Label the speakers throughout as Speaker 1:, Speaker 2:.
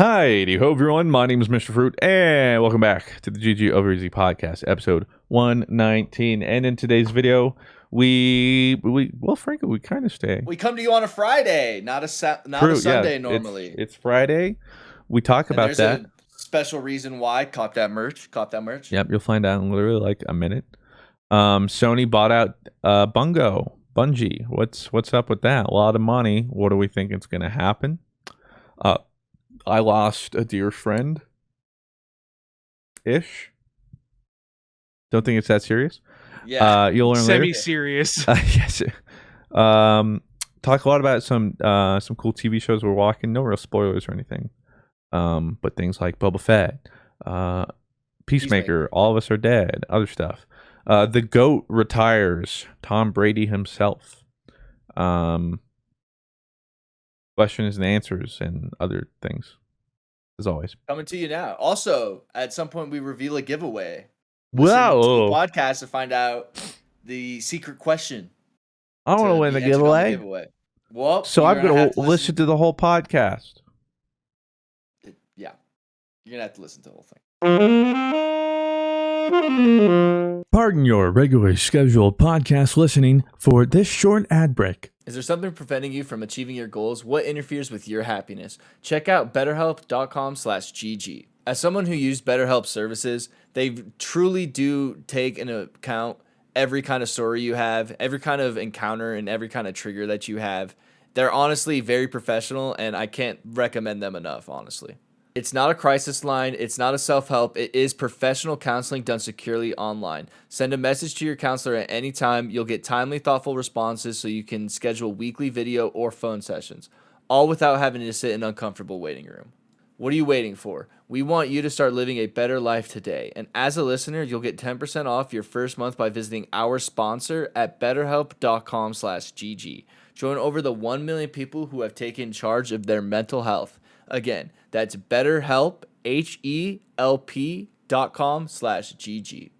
Speaker 1: Hi, ho everyone. My name is Mr. Fruit, and welcome back to the GG Over Easy podcast, episode 119. And in today's video, frankly, we kind of stay.
Speaker 2: We come to you on a Friday, not a Sunday normally.
Speaker 1: It's Friday. We talk about that.
Speaker 2: A special reason why. Cop that merch.
Speaker 1: Yep, you'll find out in literally like a minute. Sony bought out Bungie. What's up with that? A lot of money. What do we think is going to happen? I lost a dear friend. Ish. Don't think it's that serious.
Speaker 2: Yeah.
Speaker 1: You'll learn
Speaker 3: Semi-serious.
Speaker 1: Yes. Talk a lot about some cool TV shows we're watching. No real spoilers or anything. But things like Boba Fett, Peacemaker, All of Us Are Dead, other stuff. The GOAT retires. Tom Brady himself. Questions and answers and other things, as always.
Speaker 2: Coming to you now. Also, at some point, we reveal a giveaway.
Speaker 1: Wow!
Speaker 2: Listen to the podcast to find out the secret question.
Speaker 1: I want to win the giveaway.
Speaker 2: Well,
Speaker 1: so I'm going to listen to the whole podcast.
Speaker 2: Yeah, you're gonna have to listen to the whole thing.
Speaker 4: Pardon your regularly scheduled podcast listening for this short ad break.
Speaker 2: Is there something preventing you from achieving your goals? What interferes with your happiness? Check out betterhelp.com/gg. As someone who used BetterHelp services, they truly do take into account every kind of story you have, every kind of encounter, and every kind of trigger that you have. They're honestly very professional, and I can't recommend them enough, honestly. It's not a crisis line. It's not a self-help. It is professional counseling done securely online. Send a message to your counselor at any time. You'll get timely, thoughtful responses so you can schedule weekly video or phone sessions, all without having to sit in an uncomfortable waiting room. What are you waiting for? We want you to start living a better life today. And as a listener, you'll get 10% off your first month by visiting our sponsor at betterhelp.com/gg. Join over the 1 million people who have taken charge of their mental health. Again, that's BetterHelp, HELP.com/GG.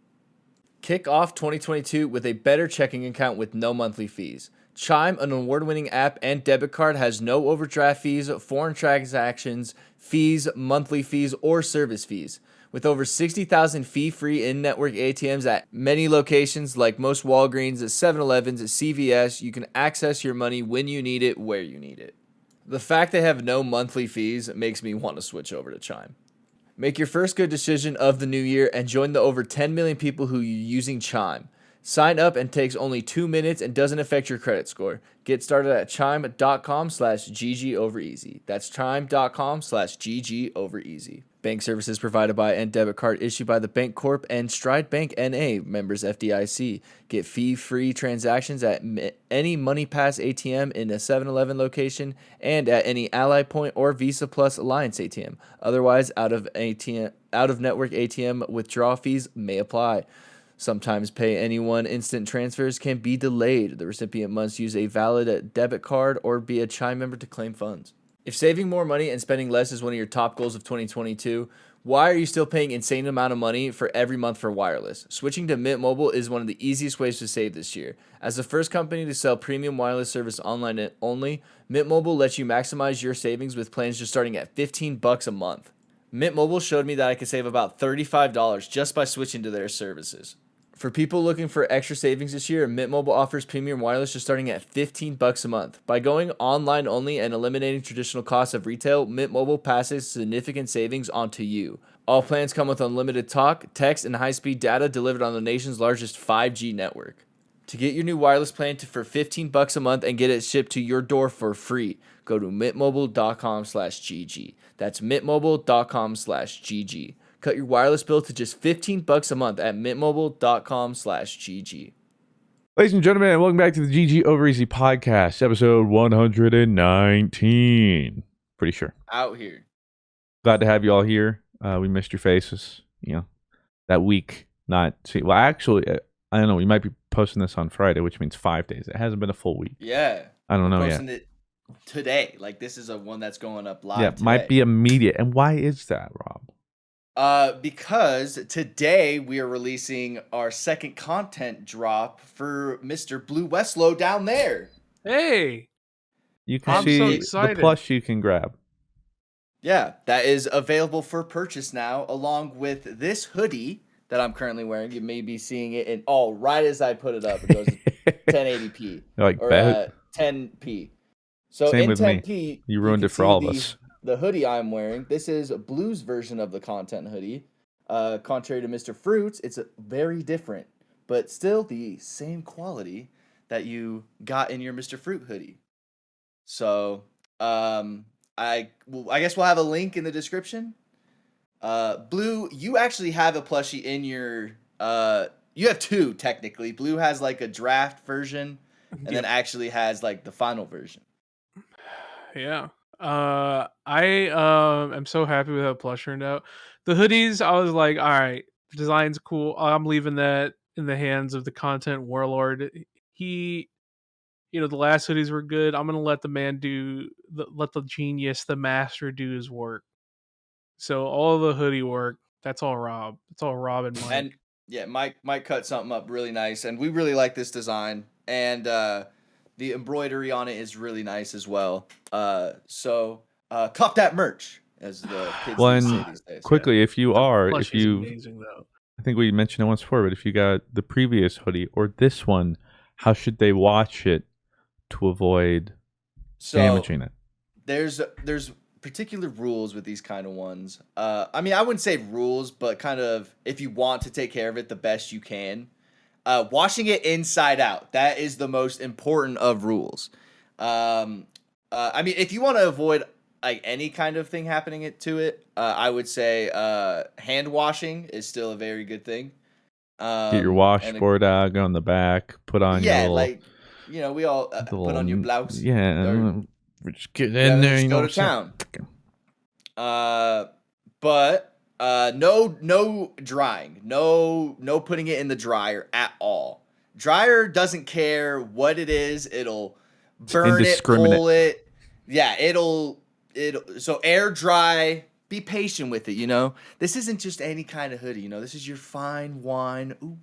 Speaker 2: Kick off 2022 with a better checking account with no monthly fees. Chime, an award-winning app and debit card, has no overdraft fees, foreign transactions, fees, monthly fees, or service fees. With over 60,000 fee-free in-network ATMs at many locations like most Walgreens, 7-Elevens, CVS, you can access your money when you need it, where you need it. The fact they have no monthly fees makes me want to switch over to Chime. Make your first good decision of the new year and join the over 10 million people who are using Chime. Sign up and takes only 2 minutes and doesn't affect your credit score. Get started at chime.com/GG over easy. That's chime.com/GG over easy. Bank services provided by and debit card issued by the Bank Corp and Stride Bank NA, members FDIC. Get fee-free transactions at any MoneyPass ATM in a 7-Eleven location and at any Ally Point or Visa Plus Alliance ATM. Otherwise, out-of-network ATM withdrawal fees may apply. Sometimes pay anyone instant transfers can be delayed. The recipient must use a valid debit card or be a Chime member to claim funds. If saving more money and spending less is one of your top goals of 2022, why are you still paying insane amount of money for every month for wireless? Switching to Mint Mobile is one of the easiest ways to save this year. As the first company to sell premium wireless service online only, Mint Mobile lets you maximize your savings with plans just starting at $15 a month. Mint Mobile showed me that I could save about $35 just by switching to their services. For people looking for extra savings this year, Mint Mobile offers premium wireless just starting at $15 a month. By going online only and eliminating traditional costs of retail, Mint Mobile passes significant savings onto you. All plans come with unlimited talk, text, and high-speed data delivered on the nation's largest 5G network. To get your new wireless plan for $15 a month and get it shipped to your door for free, go to mintmobile.com/GG. That's mintmobile.com/GG. Cut your wireless bill to just $15 a month at mintmobile.com/GG.
Speaker 1: Ladies and gentlemen, welcome back to the GG Over Easy podcast, episode 119. Pretty sure.
Speaker 2: Out here.
Speaker 1: Glad to have you all here. We missed your faces. You know, that week not see. Well, actually, I don't know. We might be posting this on Friday, which means 5 days. It hasn't been a full week.
Speaker 2: Yeah.
Speaker 1: I don't know
Speaker 2: posting
Speaker 1: yet.
Speaker 2: It today. Like, this is a one that's going up live.
Speaker 1: Yeah,
Speaker 2: today.
Speaker 1: Might be immediate. And why is that, Rob?
Speaker 2: Because today we are releasing our second content drop for Mr. BlueWestlo down there.
Speaker 3: Hey,
Speaker 1: You can
Speaker 3: I'm
Speaker 1: see
Speaker 3: so
Speaker 1: the
Speaker 3: excited.
Speaker 1: plush you can grab.
Speaker 2: Yeah, that is available for purchase now, along with this hoodie that I'm currently wearing. You may be seeing it in right as I put it up. It goes to 1080p
Speaker 1: Like
Speaker 2: or
Speaker 1: bet.
Speaker 2: 10p. So
Speaker 1: Same
Speaker 2: in
Speaker 1: with me.
Speaker 2: 10p,
Speaker 1: You
Speaker 2: you
Speaker 1: ruined
Speaker 2: can
Speaker 1: it for
Speaker 2: see
Speaker 1: all of us.
Speaker 2: the hoodie I'm wearing. This is Blue's version of the content hoodie. Contrary to Mr. Fruits, it's very different, but still the same quality that you got in your Mr. Fruit hoodie. So, I guess we'll have a link in the description. Blue, you actually have a plushie in your you have two technically. Blue has like a draft version and then
Speaker 3: Yep.
Speaker 2: actually has like the final version.
Speaker 3: Yeah. I am so happy with how plush turned out. The hoodies, I was like, all right, the design's cool. I'm leaving that in the hands of the content warlord. He, the last hoodies were good. I'm gonna let the man let the genius, the master, do his work. So all the hoodie work, that's all Rob. It's all Rob and Mike.
Speaker 2: And yeah, Mike cut something up really nice, and we really like this design. And the embroidery on it is really nice as well. So cop that merch, as the kids say these days.
Speaker 1: Quickly, if you
Speaker 3: Plush is amazing though.
Speaker 1: I think we mentioned it once before, but if you got the previous hoodie or this one, how should they watch it to avoid damaging it?
Speaker 2: There's particular rules with these kind of ones. I mean, I wouldn't say rules, but kind of if you want to take care of it the best you can. Washing it inside out, that is the most important of rules. I mean, if you want to avoid like any kind of thing happening to it, I would say hand washing is still a very good thing.
Speaker 1: Get your washboard out, go on the back, put on your little...
Speaker 2: like, we all put on your blouse.
Speaker 1: Yeah, just get in there,
Speaker 2: just go to town. But no drying, no putting it in the dryer at all. Dryer doesn't care what it is; it'll burn it, pull it. Yeah, it'll so air dry. Be patient with it. This isn't just any kind of hoodie. This is your fine wine. Ooh,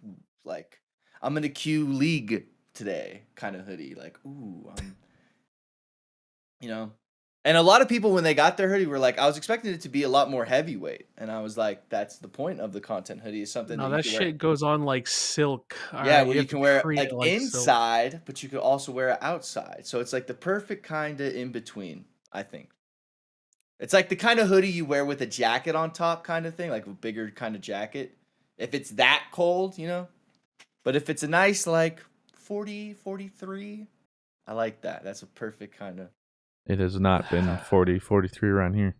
Speaker 2: like I'm in a Q League today kind of hoodie. Like, ooh, And a lot of people, when they got their hoodie, were like, I was expecting it to be a lot more heavyweight. And I was like, that's the point of the content hoodie, is something
Speaker 3: that shit goes on like silk.
Speaker 2: Yeah, well, you can wear it like inside, silk. But you could also wear it outside. So it's like the perfect kind of in between, I think. It's like the kind of hoodie you wear with a jacket on top kind of thing, like a bigger kind of jacket. If it's that cold, But if it's a nice, like, 40, 43, I like that. That's a perfect kind of...
Speaker 1: It has not been 40, 43 around here.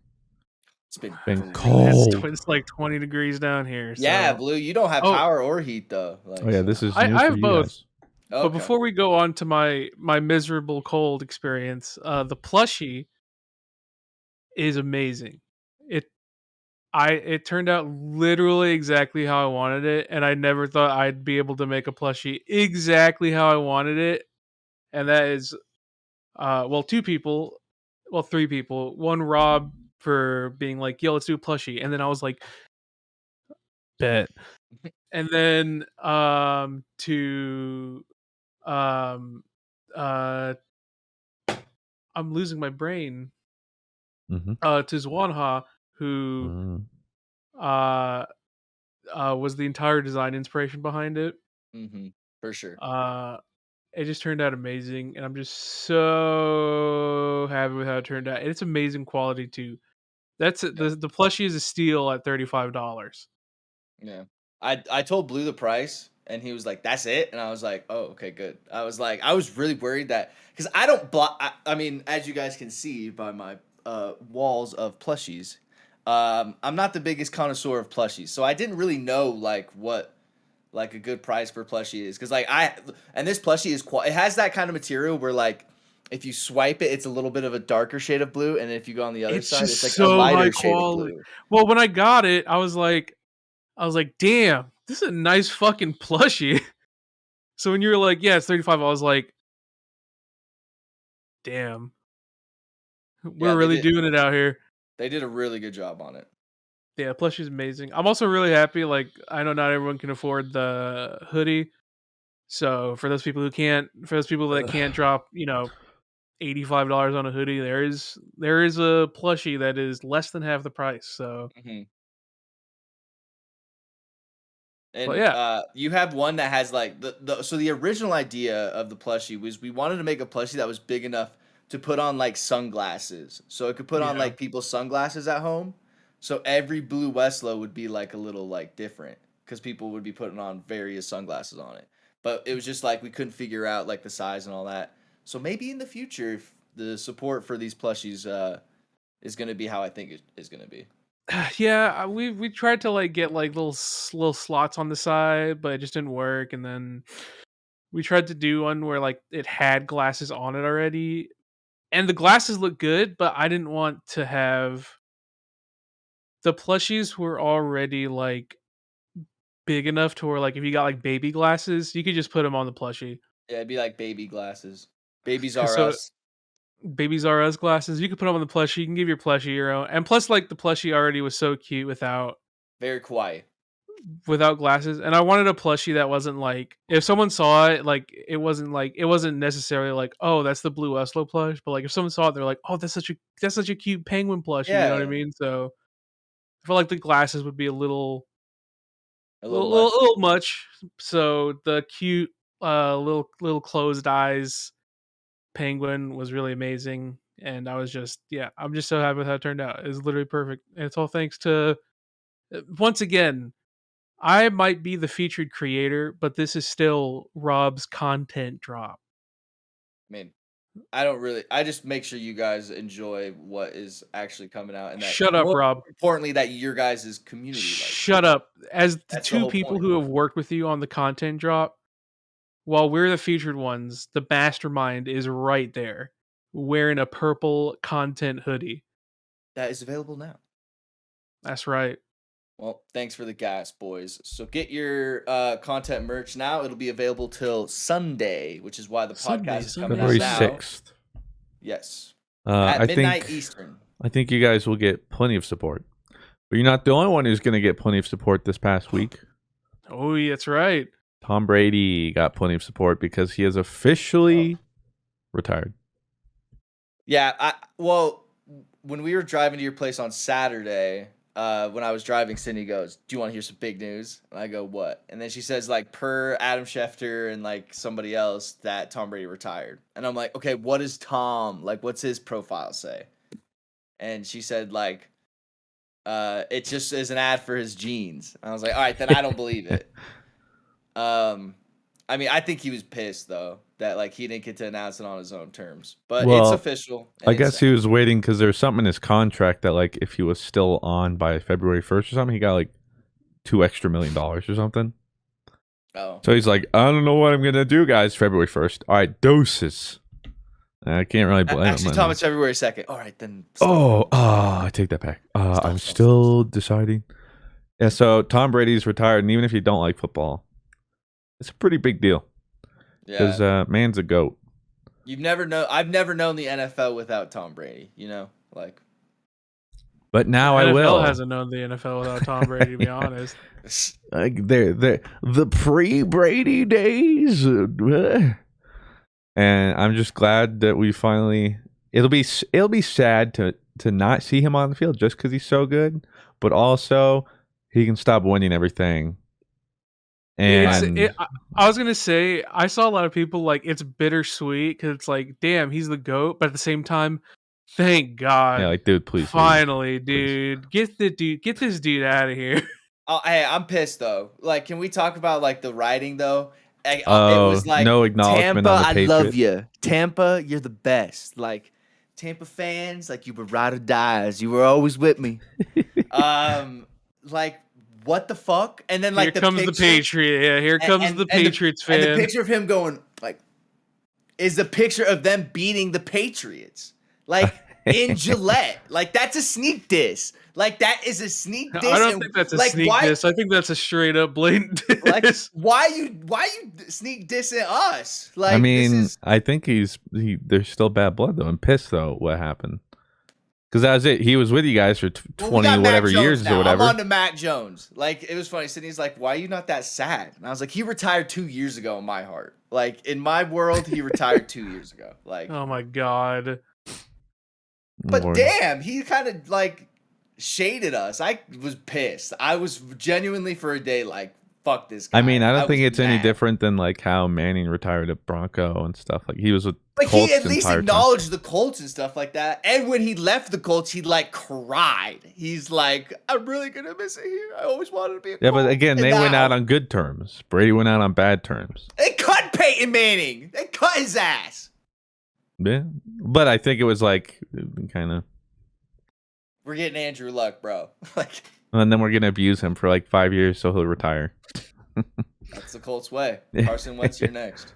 Speaker 2: It's been
Speaker 1: cold.
Speaker 3: It's like 20 degrees down here. So.
Speaker 2: Yeah, Blue, you don't have power or heat, though.
Speaker 1: This is
Speaker 3: I have both.
Speaker 1: Guys.
Speaker 3: Okay. But before we go on to my miserable cold experience, the plushie is amazing. It turned out literally exactly how I wanted it, and I never thought I'd be able to make a plushie exactly how I wanted it. And that is three people. One, Rob, for being like, yo, let's do a plushie. And then I was like, bet. And then I'm losing my brain.
Speaker 1: Mm-hmm.
Speaker 3: To Zwanha, who was the entire design inspiration behind it.
Speaker 2: Mm-hmm. For sure.
Speaker 3: It just turned out amazing, and I'm just so happy with how it turned out. And it's amazing quality too. That's it. The plushie is a steal at $35.
Speaker 2: Yeah, I told Blue the price, and he was like, "That's it," and I was like, "Oh, okay, good." I was really worried that because I don't I mean, as you guys can see by my walls of plushies, I'm not the biggest connoisseur of plushies, so I didn't really know what a good price for plushie is, because and this plushie is it has that kind of material where if you swipe it, it's a little bit of a darker shade of blue, and if you go on the other side, it's like
Speaker 3: so
Speaker 2: a lighter shade of blue.
Speaker 3: Well, when I got it, I was like, damn, this is a nice fucking plushie. So when you were like, yeah, it's 35, I was like, damn, we're really doing it out here.
Speaker 2: They did a really good job on it.
Speaker 3: Yeah, plushie is amazing. I'm also really happy. I know not everyone can afford the hoodie, so for those people that can't drop, $85 on a hoodie. There is a plushie that is less than half the price. So,
Speaker 2: Mhm.
Speaker 3: but
Speaker 2: And
Speaker 3: yeah,
Speaker 2: you have one that has like so the original idea of the plushie was we wanted to make a plushie that was big enough to put on like sunglasses. So it could put on
Speaker 3: yeah,
Speaker 2: like people's sunglasses at home. So every BlueWestlo would be like a little like different because people would be putting on various sunglasses on it. But it was just like we couldn't figure out like the size and all that. So maybe in the future, if the support for these plushies is going to be how I think it is going to be.
Speaker 3: yeah. We tried to like get like little slots on the side, but it just didn't work. And then we tried to do one where like it had glasses on it already, and the glasses look good, but I didn't want to have the plushies were already like big enough to where like if you got like baby glasses, you could just put them on the plushie.
Speaker 2: Yeah, it'd be like baby glasses. Babies
Speaker 3: Cause
Speaker 2: are
Speaker 3: so
Speaker 2: us.
Speaker 3: babies are us glasses. You can put them on the plushie. You can give your plushie your own. And plus, like the plushie already was so cute
Speaker 2: Very quiet.
Speaker 3: without glasses. And I wanted a plushie that wasn't like if someone saw it, like it wasn't necessarily like, oh, that's the BlueWestlo plush. But like if someone saw it, they're like, oh, that's such a cute penguin plushie. You know what I
Speaker 2: Yeah,
Speaker 3: mean? So I feel like the glasses would be a little
Speaker 2: a
Speaker 3: a
Speaker 2: little
Speaker 3: little,
Speaker 2: much.
Speaker 3: a little much. So the cute little closed eyes penguin was really amazing. And I was just, yeah, I'm just so happy with how it turned out. It's literally perfect. And it's all thanks to, once again, I might be the featured creator, but this is still Rob's content drop.
Speaker 2: I mean, I don't really. I just make sure you guys enjoy what is actually coming out, and that
Speaker 3: Shut up,
Speaker 2: more
Speaker 3: Rob.
Speaker 2: importantly, that your guys' community likes it.
Speaker 3: Shut up. As the
Speaker 2: That's the
Speaker 3: two
Speaker 2: whole
Speaker 3: people
Speaker 2: point.
Speaker 3: who have worked with you on the content drop, while we're the featured ones, the mastermind is right there wearing a purple content hoodie.
Speaker 2: That is available now.
Speaker 3: That's right.
Speaker 2: Well, thanks for the gas, boys. So get your content merch now. It'll be available till Sunday, which is why the podcast is coming out
Speaker 1: February
Speaker 2: now.
Speaker 1: 6th.
Speaker 2: Yes, at
Speaker 1: I
Speaker 2: midnight
Speaker 1: think
Speaker 2: Eastern.
Speaker 1: I think you guys will get plenty of support. But you're not the only one who's going to get plenty of support this past week.
Speaker 3: Oh, yeah, that's right.
Speaker 1: Tom Brady got plenty of support because he has officially retired.
Speaker 2: Yeah, well, when we were driving to your place on Saturday, when I was driving, Sydney goes, "Do you want to hear some big news?" And I go, "What?" And then she says, like, per Adam Schefter and like somebody else, that Tom Brady retired. And I'm like, "Okay, what is Tom? Like, what's his profile say?" And she said, like, it just is an ad for his jeans. And I was like, "All right, then I don't believe it." I mean, I think he was pissed though that like he didn't get to announce it on his own terms, but it's
Speaker 1: Well,
Speaker 2: official.
Speaker 1: I guess he was waiting because there's something in his contract that like if he was still on by February 1st or something, he got like $2 million or something.
Speaker 2: Oh,
Speaker 1: So he's like, I don't know what I'm gonna do, guys. February 1st. All right, doses. I can't really blame
Speaker 2: actually,
Speaker 1: him.
Speaker 2: Tom, it's February 2nd. All right, then.
Speaker 1: I take that back. I'm still deciding. Yeah, so Tom Brady's retired, and even if you don't like football, it's a pretty big deal because man's a goat.
Speaker 2: I've never known the NFL without Tom Brady. You know, like.
Speaker 1: But now
Speaker 3: The
Speaker 1: I
Speaker 3: NFL
Speaker 1: will.
Speaker 3: hasn't known the NFL without Tom Brady, to be honest.
Speaker 1: Like the pre-Brady days, and I'm just glad that we finally. It'll be sad to not see him on the field just because he's so good, but also he can stop winning everything. And
Speaker 3: I was gonna say I saw a lot of people like it's bittersweet because it's like, damn, he's the GOAT, but at the same time, thank God,
Speaker 1: yeah, like dude, please,
Speaker 3: finally,
Speaker 1: leave.
Speaker 3: dude, get this dude out of here.
Speaker 2: Oh, hey, I'm pissed though. Like, can we talk about like the writing though? It
Speaker 1: Oh,
Speaker 2: was like
Speaker 1: no acknowledgement
Speaker 2: Tampa,
Speaker 1: on the
Speaker 2: I love
Speaker 1: Patriots.
Speaker 2: you. Tampa, you're the best. Like Tampa fans, like you were ride or dies. You were always with me. Like what the fuck? And then like
Speaker 3: Here comes the Patriot. Yeah, here comes the Patriots fan.
Speaker 2: And the picture of him going like is the picture of them beating the Patriots. Like in Gillette. Like that's a sneak diss. Like that is a sneak diss.
Speaker 3: I don't think that's a
Speaker 2: like,
Speaker 3: sneak diss. I think that's a straight up blatant diss.
Speaker 2: Like why you sneak dissing us? Like
Speaker 1: I mean, I think there's still bad blood though. I'm pissed though. What happened? Because that was it. He was with you guys for 20
Speaker 2: got Matt
Speaker 1: whatever
Speaker 2: Jones
Speaker 1: years
Speaker 2: now.
Speaker 1: or whatever.
Speaker 2: I'm on to Matt Jones. Like, it was funny. Sydney's like, why are you not that sad? And I was like, he retired 2 years ago in my heart. Like, in my world, he retired 2 years ago. Like,
Speaker 3: Oh my god.
Speaker 2: but
Speaker 1: Lord.
Speaker 2: damn, he kind of like shaded us. I was pissed. I was genuinely for a day like, fuck this guy.
Speaker 1: I mean, I don't think
Speaker 2: was
Speaker 1: it's any
Speaker 2: mad.
Speaker 1: different than like how Manning retired at Bronco and stuff. Like he was with
Speaker 2: Like
Speaker 1: Colts
Speaker 2: he at
Speaker 1: the
Speaker 2: least
Speaker 1: entire time.
Speaker 2: acknowledged the Colts and stuff like that. And when he left the Colts, he like cried. He's like, I'm really gonna miss it here. I always wanted to be a
Speaker 1: Yeah,
Speaker 2: Colt.
Speaker 1: but again,
Speaker 2: And
Speaker 1: they went
Speaker 2: now-
Speaker 1: out on good terms. Brady went out on bad terms.
Speaker 2: They cut Peyton Manning. They cut his ass.
Speaker 1: Yeah, but I think it was like kind of,
Speaker 2: We're getting Andrew Luck, bro. Like
Speaker 1: and then we're gonna abuse him for like 5 years, so he'll retire.
Speaker 2: that's the Colts way. Carson Wentz, you're next.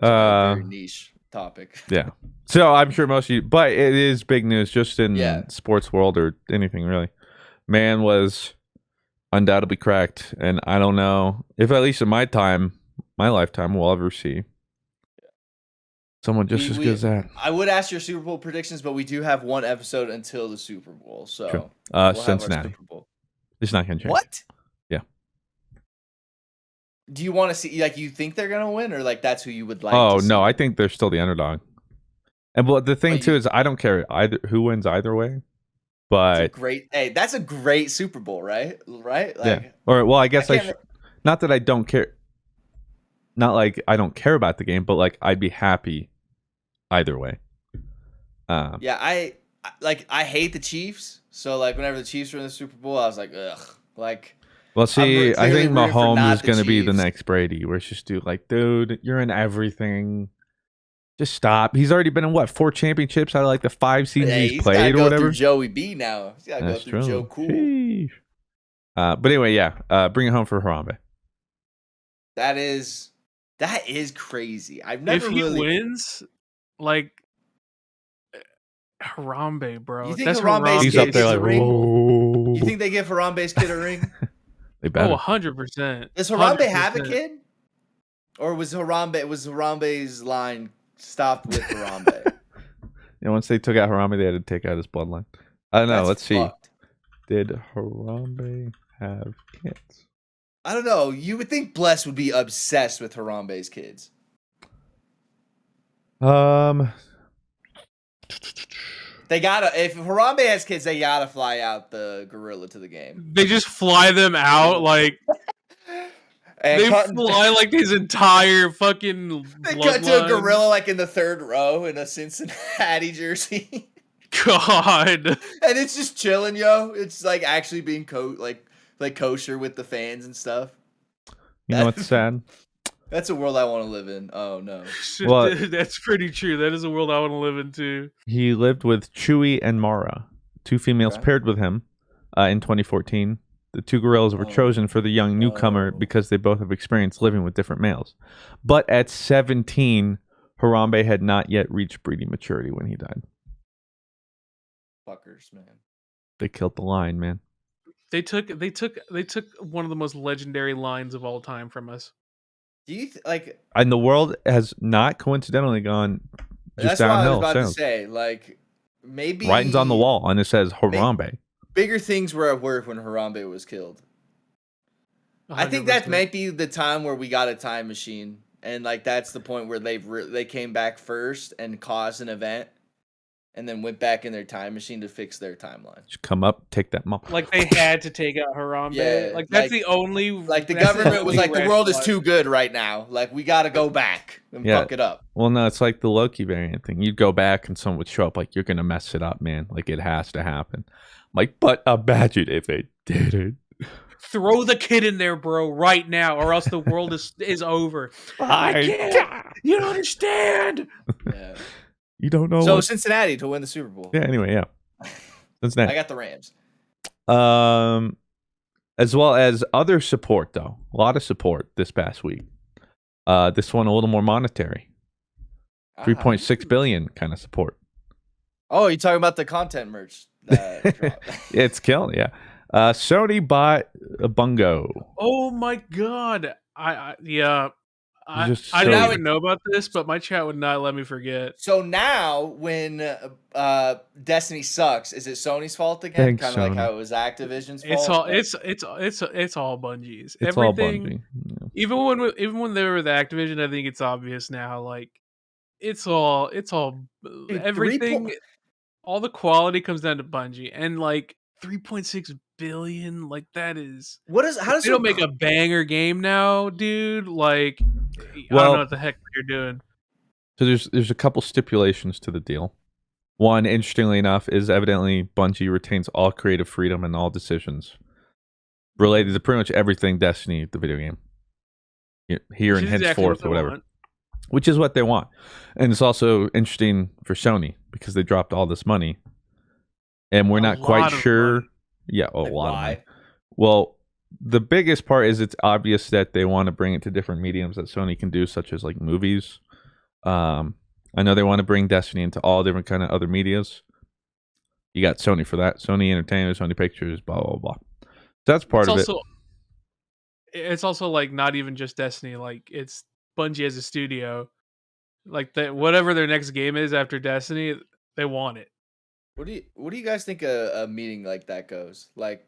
Speaker 2: Very niche topic.
Speaker 1: Yeah. So I'm sure most of you, but it is big news just in
Speaker 2: Yeah.
Speaker 1: sports world or anything really. Man was undoubtedly cracked, and I don't know if at least in my lifetime, we'll ever see someone just as good as that.
Speaker 2: I would ask your Super Bowl predictions, but we do have one episode until the Super Bowl, so
Speaker 1: True.
Speaker 2: we'll have our
Speaker 1: Cincinnati.
Speaker 2: Super Bowl.
Speaker 1: It's not gonna change.
Speaker 2: What?
Speaker 1: Yeah.
Speaker 2: Do you want to see like you think they're gonna win, or like that's who you would like?
Speaker 1: Oh
Speaker 2: to see?
Speaker 1: no, I think they're still the underdog. And well, the thing
Speaker 2: But
Speaker 1: too is I don't care either who wins either way.
Speaker 2: That's a
Speaker 1: But
Speaker 2: great. Hey, that's a great Super Bowl, right? Right?
Speaker 1: yeah.
Speaker 2: Like,
Speaker 1: Or well, I guess I
Speaker 2: can't-
Speaker 1: should. Not that I don't care. Not like I don't care about the game, but like I'd be happy either way.
Speaker 2: Yeah, I hate the Chiefs. So like whenever the Chiefs were in the Super Bowl, I was like, ugh. Like,
Speaker 1: Well, see, I
Speaker 2: clearly
Speaker 1: think
Speaker 2: rooting for
Speaker 1: Mahomes
Speaker 2: not
Speaker 1: is
Speaker 2: the
Speaker 1: going to be the
Speaker 2: Chiefs.
Speaker 1: next Brady, where it's just dude, you're in everything. Just stop. He's already been in what 4 championships out of like the 5 seasons
Speaker 2: hey,
Speaker 1: he's
Speaker 2: he's gotta
Speaker 1: played or
Speaker 2: go
Speaker 1: whatever.
Speaker 2: through Joey B now. He's gotta
Speaker 1: That's
Speaker 2: go through
Speaker 1: true.
Speaker 2: Joe Cool.
Speaker 1: Sheesh. But anyway, yeah, bring it home for Harambe.
Speaker 2: That is crazy. I've never
Speaker 3: If he
Speaker 2: really.
Speaker 3: wins, like Harambe, bro.
Speaker 2: You think
Speaker 3: That's
Speaker 2: Harambe's
Speaker 1: He's
Speaker 2: kid
Speaker 1: up there
Speaker 2: gets
Speaker 1: like,
Speaker 2: a ring?
Speaker 1: whoa.
Speaker 2: You think they give Harambe's kid a ring?
Speaker 1: They better.
Speaker 3: Oh, 100%.
Speaker 2: Does Harambe have a
Speaker 3: 100%.
Speaker 2: kid? Or was Harambe's line stopped with Harambe?
Speaker 1: Yeah, once they took out Harambe, they had to take out his bloodline. I don't know.
Speaker 2: That's
Speaker 1: Let's see.
Speaker 2: fucked.
Speaker 1: Did Harambe have kids?
Speaker 2: I don't know. You would think Bless would be obsessed with Harambe's kids. They gotta. If Harambe has kids, they gotta fly out the gorilla to the game.
Speaker 3: They just fly them out like
Speaker 2: And
Speaker 3: they
Speaker 2: cut-
Speaker 3: fly like his entire fucking.
Speaker 2: They cut to a
Speaker 3: bloodline.
Speaker 2: gorilla like in the 3rd row in a Cincinnati jersey,
Speaker 3: God.
Speaker 2: and it's just chilling, yo. It's like actually being like kosher with the fans and stuff.
Speaker 1: You know what's sad?
Speaker 2: That's a world I want to live in. Oh no.
Speaker 1: Well-
Speaker 3: That's pretty true. That is a world I want to live in too.
Speaker 1: He lived with Chewie and Mara, 2 females
Speaker 2: Okay.
Speaker 1: paired with him in 2014. The 2 gorillas were
Speaker 2: Oh.
Speaker 1: chosen for the young newcomer
Speaker 2: Oh.
Speaker 1: because they both have experience living with different males. But at 17, Harambe had not yet reached breeding maturity when he died.
Speaker 2: Fuckers, man.
Speaker 1: They killed the lion, man.
Speaker 3: They took one of the most legendary lines of all time from us.
Speaker 2: Do you like?
Speaker 1: And the world has not coincidentally gone just
Speaker 2: That's what I was
Speaker 1: downhill
Speaker 2: about to
Speaker 1: since.
Speaker 2: say. Like maybe
Speaker 1: Writing's on the wall, and it says Harambe.
Speaker 2: Bigger things were at work when Harambe was killed. I think that
Speaker 3: 100%.
Speaker 2: might be the time where we got a time machine, and like that's the point where they came back first and caused an event, and then went back in their time machine to fix their timeline.
Speaker 1: Just come up, take that mom.
Speaker 3: Like they had to take out Harambe.
Speaker 2: Yeah,
Speaker 3: like that's
Speaker 2: like-
Speaker 3: the only.
Speaker 2: Like the
Speaker 3: that's
Speaker 2: government was
Speaker 3: only
Speaker 2: like, the world is
Speaker 3: rational-
Speaker 2: too good right now. Like we got to go back and
Speaker 1: Yeah.
Speaker 2: fuck it up.
Speaker 1: Well, no, it's like the Loki variant thing. You'd go back and someone would show up like, you're going to mess it up, man. Like, it has to happen. I'm like, but imagine if it didn't.
Speaker 3: Throw the kid in there, bro, right now, or else the world is over. I can't. You don't understand.
Speaker 2: Yeah.
Speaker 1: You don't know.
Speaker 2: So
Speaker 1: what-
Speaker 2: Cincinnati to win the Super Bowl.
Speaker 1: yeah, anyway, yeah. That's
Speaker 2: I
Speaker 1: next.
Speaker 2: got the Rams.
Speaker 1: As well as other support, though. A lot of support this past week. This one a little more monetary. 3.6 billion kind of support.
Speaker 2: Oh, you're talking about the content merch. Drop.
Speaker 1: It's killing, yeah. Sony bought a Bungo.
Speaker 3: Oh my god. Yeah. I
Speaker 1: just
Speaker 3: I
Speaker 1: so
Speaker 3: didn't
Speaker 2: now
Speaker 3: even know about this, but my chat would not let me forget.
Speaker 2: So now, when Destiny sucks, is it Sony's fault again?
Speaker 1: Thanks,
Speaker 2: Kind of like
Speaker 1: Sony.
Speaker 2: how it was Activision's
Speaker 3: It's
Speaker 2: fault.
Speaker 3: all it's all Bungie's.
Speaker 1: It's all
Speaker 3: Everything,
Speaker 1: Bungie. Yeah.
Speaker 3: even when they were with Activision, I think it's obvious now. Like it's all
Speaker 2: Dude,
Speaker 3: everything. All the quality comes down to Bungie, and like 3.6 billion, like that is.
Speaker 2: What is? How
Speaker 3: If
Speaker 2: does
Speaker 3: they don't make a banger game now, dude, like I don't know
Speaker 1: Well,
Speaker 3: what the heck they're doing.
Speaker 1: so there's a couple stipulations to the deal. One, interestingly enough, is evidently Bungie retains all creative freedom and all decisions related to pretty much everything Destiny, the video game, here
Speaker 3: Which
Speaker 1: and
Speaker 3: is exactly what
Speaker 1: henceforth,
Speaker 3: they
Speaker 1: or whatever.
Speaker 3: want.
Speaker 1: Which is what they want. And it's also interesting for Sony because they dropped all this money, and we're
Speaker 3: A
Speaker 1: not quite
Speaker 3: lot of
Speaker 1: sure.
Speaker 3: money.
Speaker 1: Yeah, a
Speaker 2: like,
Speaker 1: lot of money.
Speaker 2: why?
Speaker 1: Well, the biggest part is it's obvious that they want to bring it to different mediums that Sony can do, such as like movies. I know they want to bring Destiny into all different kind of other medias. You got Sony for that, Sony Entertainment, Sony Pictures, blah blah blah. So that's part of it.
Speaker 3: It's also like not even just Destiny. Like it's Bungie as a studio. Like that, whatever their next game is after Destiny, they want it.
Speaker 2: What do you guys think a meeting like that goes? Like,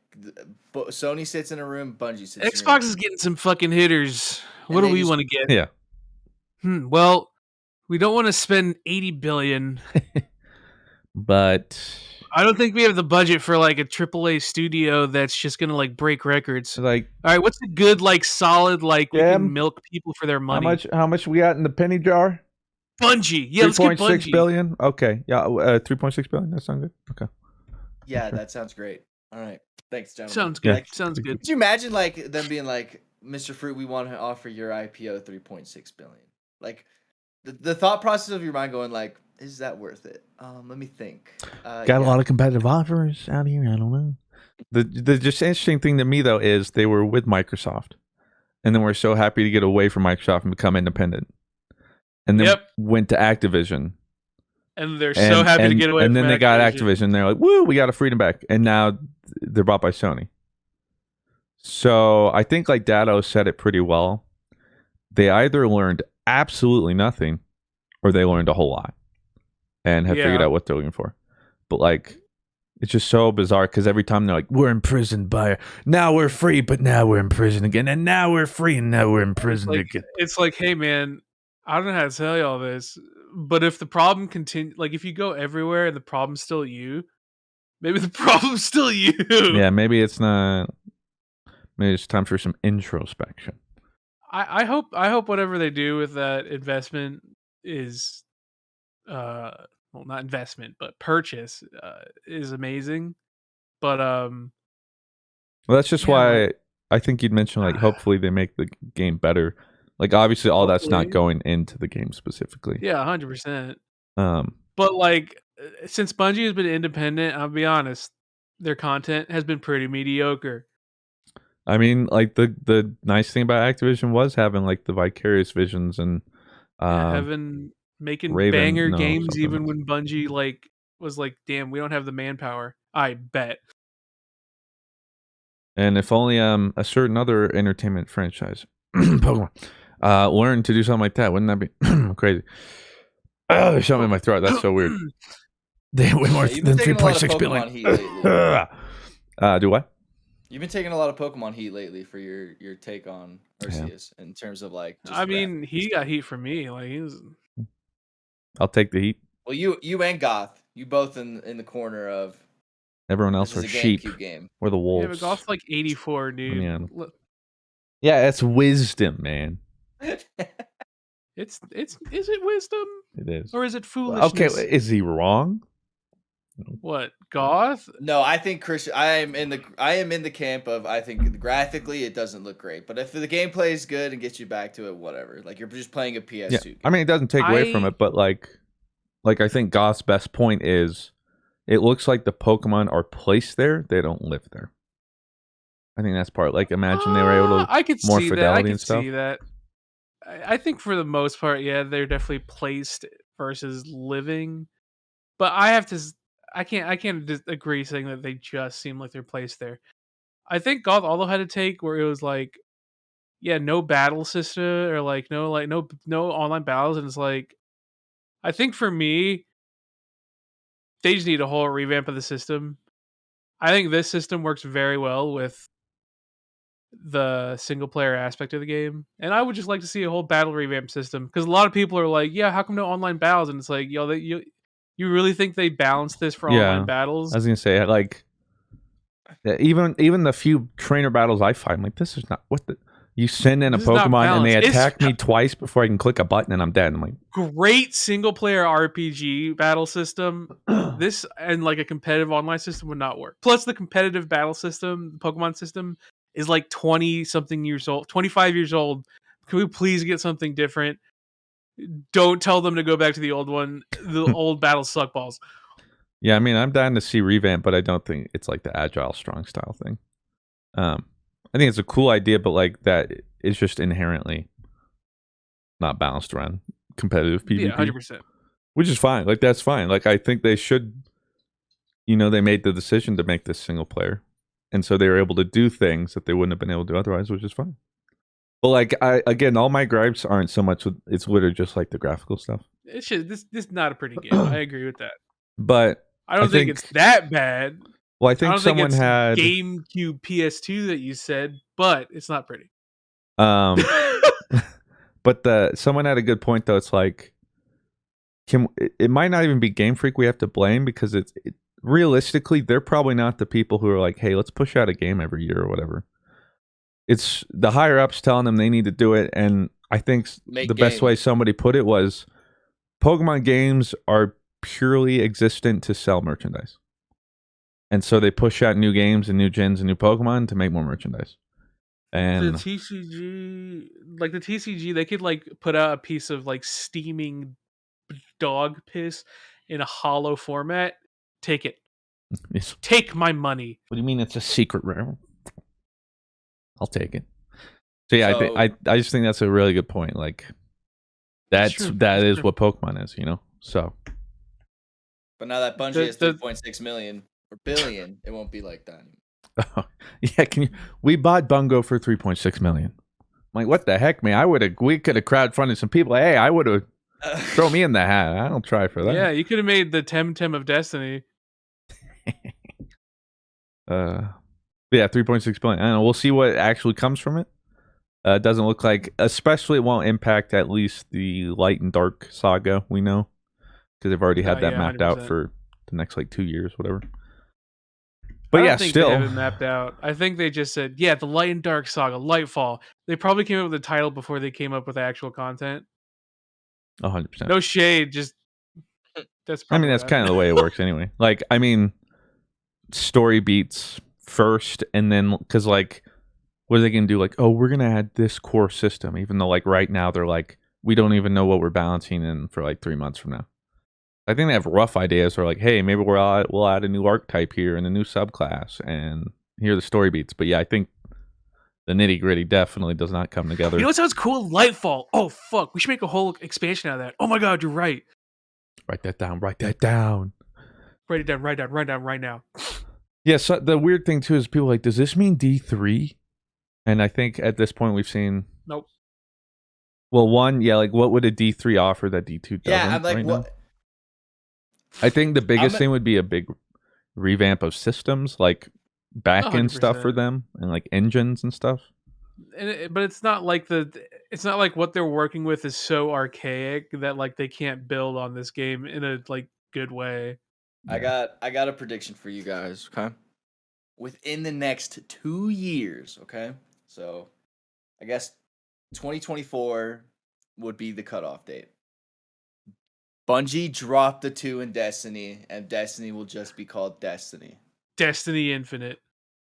Speaker 2: Sony sits in a room, Bungie sits in a room.
Speaker 3: Xbox is getting some fucking hitters. What
Speaker 2: And
Speaker 3: do
Speaker 2: they
Speaker 3: we
Speaker 2: just-
Speaker 3: want to get?
Speaker 1: Yeah.
Speaker 3: Well, we don't want to spend 80 billion.
Speaker 1: But
Speaker 3: I don't think we have the budget for like a AAA studio that's just gonna like break records.
Speaker 1: like,
Speaker 3: All right, what's a good like solid like we
Speaker 1: Jim,
Speaker 3: can milk people for their money?
Speaker 1: how much we got in the penny jar?
Speaker 3: Bungie, yeah, let's get
Speaker 1: 3.6
Speaker 3: Bungie.
Speaker 1: billion. Okay, yeah, 3.6 billion. That sounds good. Okay.
Speaker 2: Yeah,
Speaker 1: Sure.
Speaker 2: that sounds great. All right, thanks, gentlemen.
Speaker 3: Sounds good.
Speaker 2: Like,
Speaker 3: Sounds good.
Speaker 2: could you imagine like them being like, Mr. Fruit, we want to offer your IPO 3.6 billion? Like, the thought process of your mind going like, is that worth it? Let me think.
Speaker 1: Got a lot of competitive offers out here. I don't know. The just interesting thing to me though is they were with Microsoft, and then we're so happy to get away from Microsoft and become independent, and then went to Activision,
Speaker 3: And they're so happy to get away.
Speaker 1: And
Speaker 3: from
Speaker 1: then they got Activision. They're like, "Woo, we got our freedom back!" And now they're bought by Sony. So I think like Dado said it pretty well. They either learned absolutely nothing, or they learned a whole lot, and have figured out what they're looking for. But like, it's just so bizarre because every time they're like, "We're imprisoned by now we're free, but now we're in prison again, and now we're free, and now we're in prison again."
Speaker 3: It's like, hey man, I don't know how to tell you all this, but if the problem continues, like if you go everywhere and the problem's still you, maybe the problem's still you.
Speaker 1: Yeah, maybe it's not. Maybe it's time for some introspection.
Speaker 3: I hope whatever they do with that investment is, well, not investment, but purchase, is amazing. But
Speaker 1: Well, that's just why I think you'd mentioned like hopefully they make the game better. Like obviously all that's not going into the game specifically.
Speaker 3: Yeah, 100%.
Speaker 1: Um,
Speaker 3: But like since Bungie has been independent, I'll be honest, their content has been pretty mediocre.
Speaker 1: I mean, like the nice thing about Activision was having like the vicarious visions and
Speaker 3: having making
Speaker 1: Raven,
Speaker 3: banger
Speaker 1: no,
Speaker 3: games
Speaker 1: something
Speaker 3: even
Speaker 1: else.
Speaker 3: when Bungie like was like, damn, we don't have the manpower. I bet.
Speaker 1: And if only a certain other entertainment franchise, Pokemon, learned to do something like that, wouldn't that be crazy? Oh, there's something in my throat. That's so weird. They way more than 3.6 billion. Do what?
Speaker 2: You've been taking a lot of Pokemon heat lately for your take on Arceus in terms of like. Just
Speaker 3: I mean, he got heat from me. Like he was.
Speaker 1: I'll take the heat.
Speaker 2: Well, you and Goth, you both in the corner of.
Speaker 1: Everyone else
Speaker 2: This
Speaker 1: are
Speaker 2: is a
Speaker 1: sheep.
Speaker 2: GameCube game.
Speaker 1: Or the wolves.
Speaker 3: Yeah, but Golf's like 84, dude.
Speaker 1: Yeah, that's wisdom, man.
Speaker 3: Is it wisdom?
Speaker 1: It is.
Speaker 3: Or is it foolishness?
Speaker 1: Okay, is he wrong?
Speaker 3: What, Goth?
Speaker 2: No, I think Chris. I am in the camp of I think graphically it doesn't look great, but if the gameplay is good and gets you back to it, whatever. Like you're just playing a PS2 game.
Speaker 1: I mean, it doesn't take away from it, but like I think Goth's best point is, it looks like the Pokemon are placed there; they don't live there. I think that's part. Like, imagine they were able to
Speaker 3: I could
Speaker 1: more
Speaker 3: see
Speaker 1: fidelity
Speaker 3: that. I
Speaker 1: and
Speaker 3: could
Speaker 1: stuff.
Speaker 3: see that. I think for the most part, yeah, they're definitely placed versus living. But I can't disagree saying that they just seem like they're placed there. I think Goth also had a take where it was like, yeah, no battle system or like no online battles, and it's like, I think for me, they just need a whole revamp of the system. I think this system works very well with the single player aspect of the game, and I would just like to see a whole battle revamp system, because a lot of people are like, yeah, how come no online battles? And it's like, yo, you really think they balanced this for online
Speaker 1: Yeah,
Speaker 3: battles?
Speaker 1: I was gonna say, like, even the few trainer battles I find, like, this is not what the. You send in a
Speaker 3: This is not
Speaker 1: Pokemon and they
Speaker 3: balanced.
Speaker 1: attack me twice before I can click a button and I'm dead. I'm like,
Speaker 3: Great single player RPG battle system. This and like a competitive online system would not work. Plus, the competitive battle system, the Pokemon system, is like 20 something years old, 25 years old. Can we please get something different? Don't tell them to go back to the old one. The old battles suck balls.
Speaker 1: yeah, I mean, I'm down to see revamp, but I don't think it's like the agile strong style thing. I think it's a cool idea, but like that is just inherently not balanced around competitive PvP.
Speaker 3: Yeah, 100%.
Speaker 1: Which is fine. Like, that's fine. Like, I think they should, they made the decision to make this single player. And so they were able to do things that they wouldn't have been able to do otherwise, which is fine. But like, again, all my gripes aren't so much with, it's literally just like the graphical stuff.
Speaker 3: This is not a pretty game. I agree with that.
Speaker 1: But
Speaker 3: I don't think it's that bad.
Speaker 1: Well, I think
Speaker 3: don't
Speaker 1: someone
Speaker 3: think it's
Speaker 1: had
Speaker 3: GameCube PS2 that you said, but it's not pretty.
Speaker 1: But someone had a good point though. It's like, it might not even be Game Freak we have to blame, because realistically, they're probably not the people who are like, hey, let's push out a game every year or whatever. It's the higher ups telling them they need to do it. And I think best way somebody put it was, Pokemon games are purely existent to sell merchandise. And so they push out new games and new gens and new Pokemon to make more merchandise. And
Speaker 3: the TCG, they could like put out a piece of like steaming dog piss in a hollow format. Take it. Take my money.
Speaker 1: What do you mean it's a secret rare? I'll take it. So yeah, I just think that's a really good point. Like, that is what Pokemon is, So.
Speaker 2: But now that Bungie has 3.6 million or billion, it won't be like that anymore.
Speaker 1: Yeah, we bought Bungo for 3.6 million. I'm like, what the heck, man? We could have crowdfunded some people. Hey, I would have throw me in the hat. I don't try for that.
Speaker 3: Yeah, you could have made the Temtem of Destiny.
Speaker 1: Yeah, 3.6 billion. I don't know. We'll see what actually comes from it. It doesn't look like, especially it won't impact at least the Light and Dark saga, we know, because they've already had that mapped 100%. Out for the next like 2 years, whatever. But I don't think still,
Speaker 3: they have it mapped out. I think they just said, yeah, the Light and Dark saga, Lightfall. They probably came up with the title before they came up with actual content.
Speaker 1: 100%.
Speaker 3: No shade, just
Speaker 1: that's kind of the way it works anyway. Like, I mean, story beats first, and then, because like, what are they gonna do? Like, oh, we're gonna add this core system, even though like right now they're like, we don't even know what we're balancing in for like 3 months from now. I think they have rough ideas. Or like, hey, maybe we'll add a new archetype here and a new subclass, and here are the story beats. But yeah, I think the nitty gritty definitely does not come together.
Speaker 3: You know what sounds cool? Lightfall. Oh fuck, we should make a whole expansion out of that. Oh my god, you're right.
Speaker 1: Write that down. Write that down.
Speaker 3: Write it down. Write down right now.
Speaker 1: Yeah. So the weird thing too is people are like, does this mean D3? And I think at this point we've seen.
Speaker 3: Nope.
Speaker 1: Well, one, yeah, like what would a D3 offer that D2 doesn't?
Speaker 2: Yeah, I'm like,
Speaker 1: right
Speaker 2: what?
Speaker 1: Now? I think the biggest thing would be a big revamp of systems, like back-end stuff for them, and like engines and stuff.
Speaker 3: But it's not like what they're working with is so archaic that like they can't build on this game in a like good way.
Speaker 2: Yeah. I got a prediction for you guys, okay? Within the next 2 years, okay? So I guess 2024 would be the cutoff date. Bungie dropped the 2 in Destiny, and Destiny will just be called Destiny.
Speaker 3: Destiny Infinite.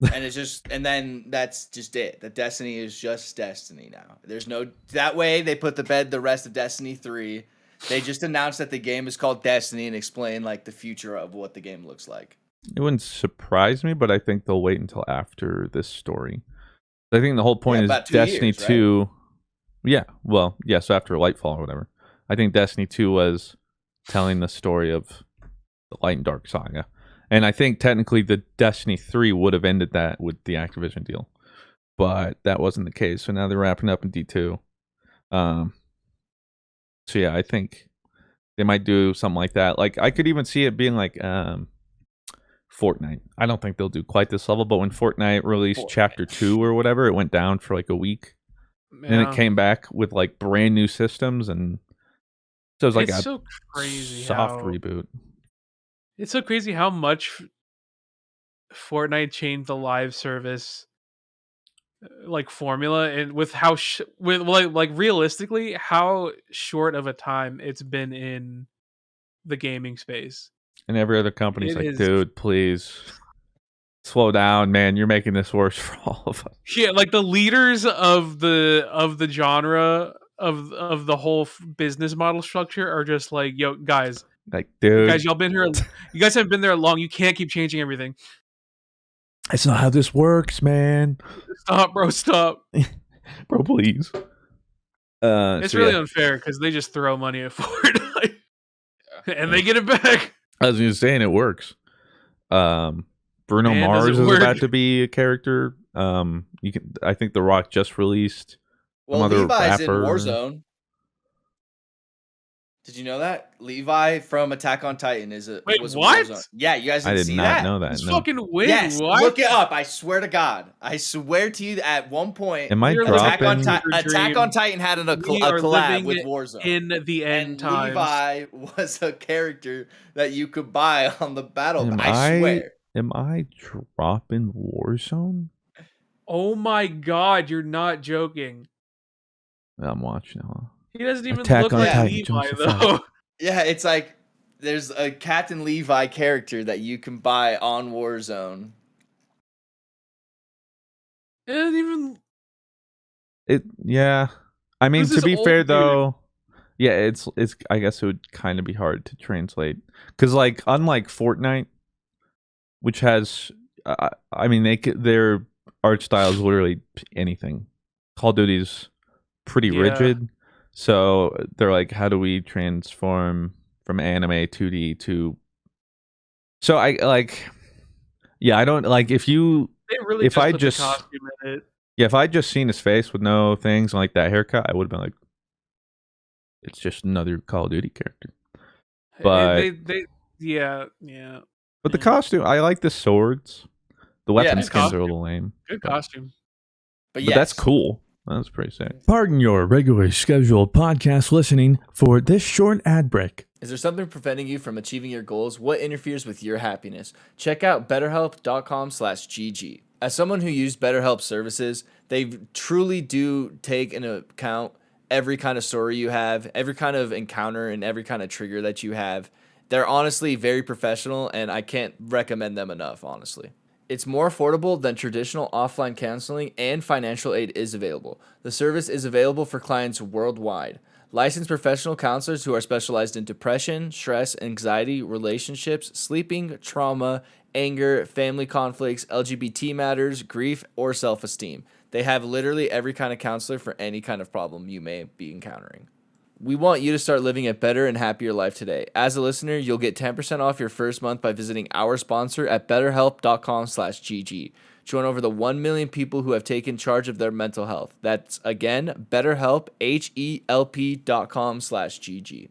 Speaker 2: And then that's just it. The Destiny is just Destiny now. There's no, that way they put to bed the rest of Destiny 3. They just announced that the game is called Destiny and explain like the future of what the game looks like.
Speaker 1: It wouldn't surprise me, but I think they'll wait until after this story. I think the whole point is Destiny 2. Right? Yeah, well, yeah, so after Lightfall or whatever. I think Destiny 2 was telling the story of the Light and Dark saga. And I think technically the Destiny 3 would have ended that with the Activision deal. but that wasn't the case. So now they're wrapping up in D2. So yeah, I think they might do something like that. Like I could even see it being like Fortnite. I don't think they'll do quite this level, but when Fortnite released Chapter 2 or whatever, it went down for like a week.
Speaker 3: Yeah.
Speaker 1: Then it came back with like brand new systems, and so it was like
Speaker 3: It's
Speaker 1: a
Speaker 3: so crazy
Speaker 1: soft
Speaker 3: how
Speaker 1: reboot.
Speaker 3: it's so crazy how much Fortnite changed the live service like formula, and with how with like realistically how short of a time it's been in the gaming space.
Speaker 1: And every other company's
Speaker 3: It
Speaker 1: like,
Speaker 3: is
Speaker 1: dude, please slow down, man. You're making this worse for all of us.
Speaker 3: yeah, like the leaders of the genre of the whole business model structure are just like, yo, guys,
Speaker 1: Like, dude,
Speaker 3: y'all been here, you guys haven't been there long. You can't keep changing everything.
Speaker 4: That's not how this works, man.
Speaker 3: Stop, bro, stop.
Speaker 1: bro, please.
Speaker 3: It's
Speaker 1: So
Speaker 3: really
Speaker 1: yeah,
Speaker 3: unfair because they just throw money at Fortnite and they get it back.
Speaker 1: I was just saying it works. Bruno
Speaker 3: Man, does it
Speaker 1: Mars is
Speaker 3: work?
Speaker 1: about to be a character. You can. I think The Rock just released some
Speaker 2: Well,
Speaker 1: other
Speaker 2: Levi's in
Speaker 1: rapper.
Speaker 2: Warzone. Did you know that? Levi from Attack on Titan
Speaker 3: Wait,
Speaker 2: was
Speaker 3: what?
Speaker 2: in Warzone. Yeah, you guys
Speaker 1: I
Speaker 2: didn't
Speaker 1: did
Speaker 2: see
Speaker 1: not
Speaker 2: that?
Speaker 1: know that.
Speaker 3: He's
Speaker 1: No.
Speaker 3: fucking win.
Speaker 2: Yes,
Speaker 3: What?
Speaker 2: look it up. I swear to God. I swear to you, at one point,
Speaker 1: Am I
Speaker 3: You're
Speaker 2: Attack on,
Speaker 1: dropping?
Speaker 2: Attack on Titan had a
Speaker 3: We are
Speaker 2: collab
Speaker 3: living
Speaker 2: with Warzone.
Speaker 3: in the end
Speaker 2: And
Speaker 3: times.
Speaker 2: Levi was a character that you could buy on the battle.
Speaker 1: Am
Speaker 2: I swear.
Speaker 1: Am I dropping Warzone?
Speaker 3: Oh my god, you're not joking.
Speaker 1: I'm watching.
Speaker 3: He doesn't even
Speaker 1: Attack
Speaker 3: look
Speaker 2: on
Speaker 3: like
Speaker 2: Titan,
Speaker 3: Levi
Speaker 1: joins the
Speaker 3: though.
Speaker 2: Yeah, it's like there's a Captain Levi character that you can buy on Warzone.
Speaker 3: It doesn't even.
Speaker 1: Yeah. I mean,
Speaker 3: Who's
Speaker 1: to
Speaker 3: this
Speaker 1: be
Speaker 3: old
Speaker 1: fair
Speaker 3: dude?
Speaker 1: though, yeah, it's. I guess it would kind of be hard to translate because, like, unlike Fortnite, which has, I mean, their art style is literally anything. Call of Duty's pretty
Speaker 3: Yeah.
Speaker 1: rigid, so they're like, how do we transform from anime 2D to? So I like, yeah, I don't like if you.
Speaker 3: They really
Speaker 1: If
Speaker 3: just
Speaker 1: I
Speaker 3: put
Speaker 1: just-
Speaker 3: the costume in it.
Speaker 1: Yeah, if I just seen his face with no things and like that haircut, I would have been like, it's just another Call of Duty character. But
Speaker 3: yeah.
Speaker 1: but the costume, I like the swords. The weapon
Speaker 2: Yeah,
Speaker 1: skins are a
Speaker 3: costume.
Speaker 1: little lame.
Speaker 3: Good
Speaker 1: but-
Speaker 3: costume.
Speaker 2: But
Speaker 1: But
Speaker 2: yes,
Speaker 1: that's cool. That's pretty sick.
Speaker 4: Pardon your regularly scheduled podcast listening for this short ad break.
Speaker 2: Is there something preventing you from achieving your goals? What interferes with your happiness? Check out betterhelp.com/gg. As someone who used BetterHelp services, they truly do take into account every kind of story you have, every kind of encounter, and every kind of trigger that you have. They're honestly very professional, and I can't recommend them enough, honestly. It's more affordable than traditional offline counseling, and financial aid is available. The service is available for clients worldwide. Licensed professional counselors who are specialized in depression, stress, anxiety, relationships, sleeping, trauma, anger, family conflicts, LGBT matters, grief, or self-esteem. They have literally every kind of counselor for any kind of problem you may be encountering. We want you to start living a better and happier life today. As a listener, you'll get 10% off your first month by visiting our sponsor at betterhelp.com/gg. Join over the 1 million people who have taken charge of their mental health. That's, again, BetterHelp, HELP.com/gg.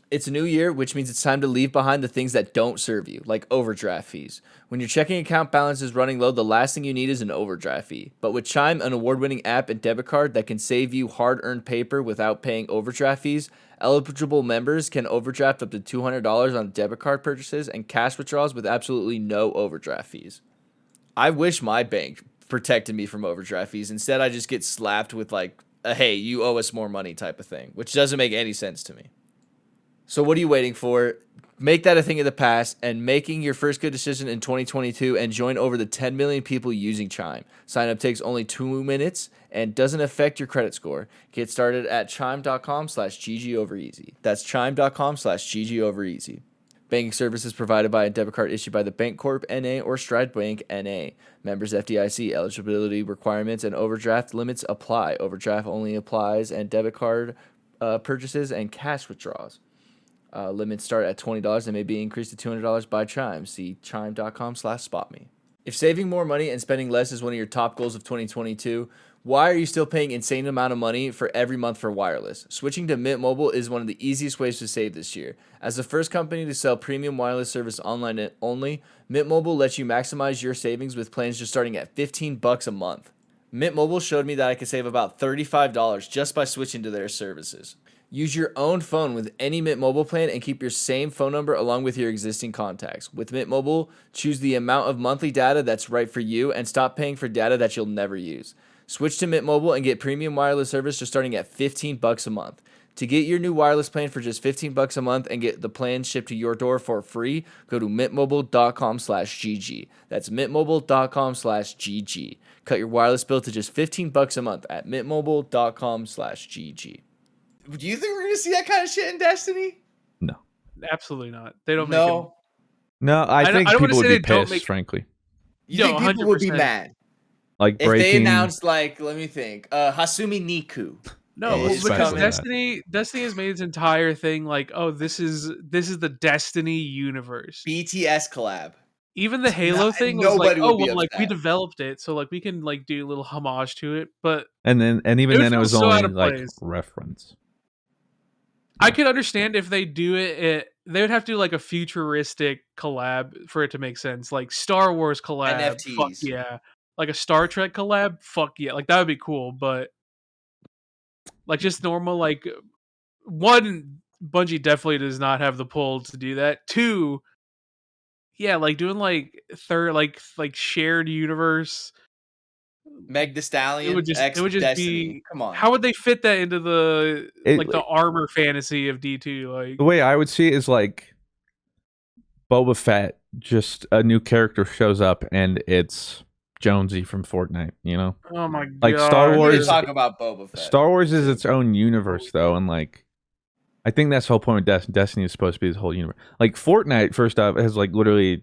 Speaker 2: It's a new year, which means it's time to leave behind the things that don't serve you, like overdraft fees. When your checking account balance is running low, the last thing you need is an overdraft fee. But with Chime, an award-winning app and debit card that can save you hard-earned paper without paying overdraft fees, eligible members can overdraft up to $200 on debit card purchases and cash withdrawals with absolutely no overdraft fees. I wish my bank protected me from overdraft fees. Instead, I just get slapped with like a, hey, you owe us more money type of thing, which doesn't make any sense to me. So what are you waiting for? Make that a thing of the past and making your first good decision in 2022 and join over the 10 million people using Chime. Sign up takes only 2 minutes and doesn't affect your credit score. Get started at chime.com/GGovereasy. That's chime.com/GGovereasy. Banking services provided by a debit card issued by the Bancorp NA or Stride Bank NA. Members FDIC. Eligibility requirements and overdraft limits apply. Overdraft only applies and debit card purchases and cash withdrawals. Limits start at $20 and may be increased to $200 by Chime. See chime.com/spotme. If saving more money and spending less is one of your top goals of 2022, why are you still paying insane amount of money for every month for wireless? Switching to Mint Mobile is one of the easiest ways to save this year. As the first company to sell premium wireless service online only, Mint Mobile lets you maximize your savings with plans just starting at $15 a month. Mint Mobile showed me that I could save about $35 just by switching to their services. Use your own phone with any Mint Mobile plan and keep your same phone number along with your existing contacts. With Mint Mobile, choose the amount of monthly data that's right for you and stop paying for data that you'll never use. Switch to Mint Mobile and get premium wireless service just starting at $15 a month. To get your new wireless plan for just $15 a month and get the plan shipped to your door for free, go to mintmobile.com/GG. That's mintmobile.com/GG. Cut your wireless bill to just $15 a month at mintmobile.com/GG. Do you think we're going to see that kind of shit in Destiny?
Speaker 1: No.
Speaker 3: Absolutely not. They don't make it.
Speaker 1: No, I think
Speaker 3: don't wanna
Speaker 1: people would
Speaker 3: say
Speaker 1: be
Speaker 3: they don't
Speaker 1: pissed, frankly.
Speaker 2: You think people would be
Speaker 3: 100%.
Speaker 2: mad?
Speaker 1: Like
Speaker 2: If they
Speaker 1: breaking.
Speaker 2: announced, like, let me think, Hasumi Niku.
Speaker 3: No,
Speaker 2: is
Speaker 3: because
Speaker 2: coming.
Speaker 3: Destiny has made its entire thing like, oh, this is the Destiny universe.
Speaker 2: BTS collab.
Speaker 3: Even the Halo thing was like,
Speaker 2: nobody would
Speaker 3: oh,
Speaker 2: be
Speaker 3: well, like we
Speaker 2: upset.
Speaker 3: developed it, so like we can like do a little homage to it. But
Speaker 1: And even
Speaker 3: would
Speaker 1: then it
Speaker 3: feel
Speaker 1: was
Speaker 3: so out
Speaker 1: only
Speaker 3: of
Speaker 1: like
Speaker 3: place.
Speaker 1: reference.
Speaker 3: I could understand if they do it. They would have to do like a futuristic collab for it to make sense. Like Star Wars collab, fuck
Speaker 2: NFTs.
Speaker 3: yeah. Like a Star Trek collab, fuck yeah. Like that would be cool. But like just normal, like one, Bungie definitely does not have the pull to do that. Two, yeah, like doing like third, like shared universe.
Speaker 2: Meg Thee Stallion,
Speaker 3: It would just
Speaker 2: Destiny.
Speaker 3: be.
Speaker 2: Come on.
Speaker 3: How would they fit that into the
Speaker 1: It-
Speaker 3: the armor fantasy of D2? Like
Speaker 1: The way I would see it is like Boba Fett, just a new character shows up and it's Jonesy from Fortnite, you know?
Speaker 3: oh my god,
Speaker 1: Like Star
Speaker 2: We need
Speaker 1: Wars.
Speaker 2: to talk about Boba Fett.
Speaker 1: Star Wars is its own universe, though, and like, I think that's the whole point of Destiny is supposed to be this whole universe. Like Fortnite, first off, has like literally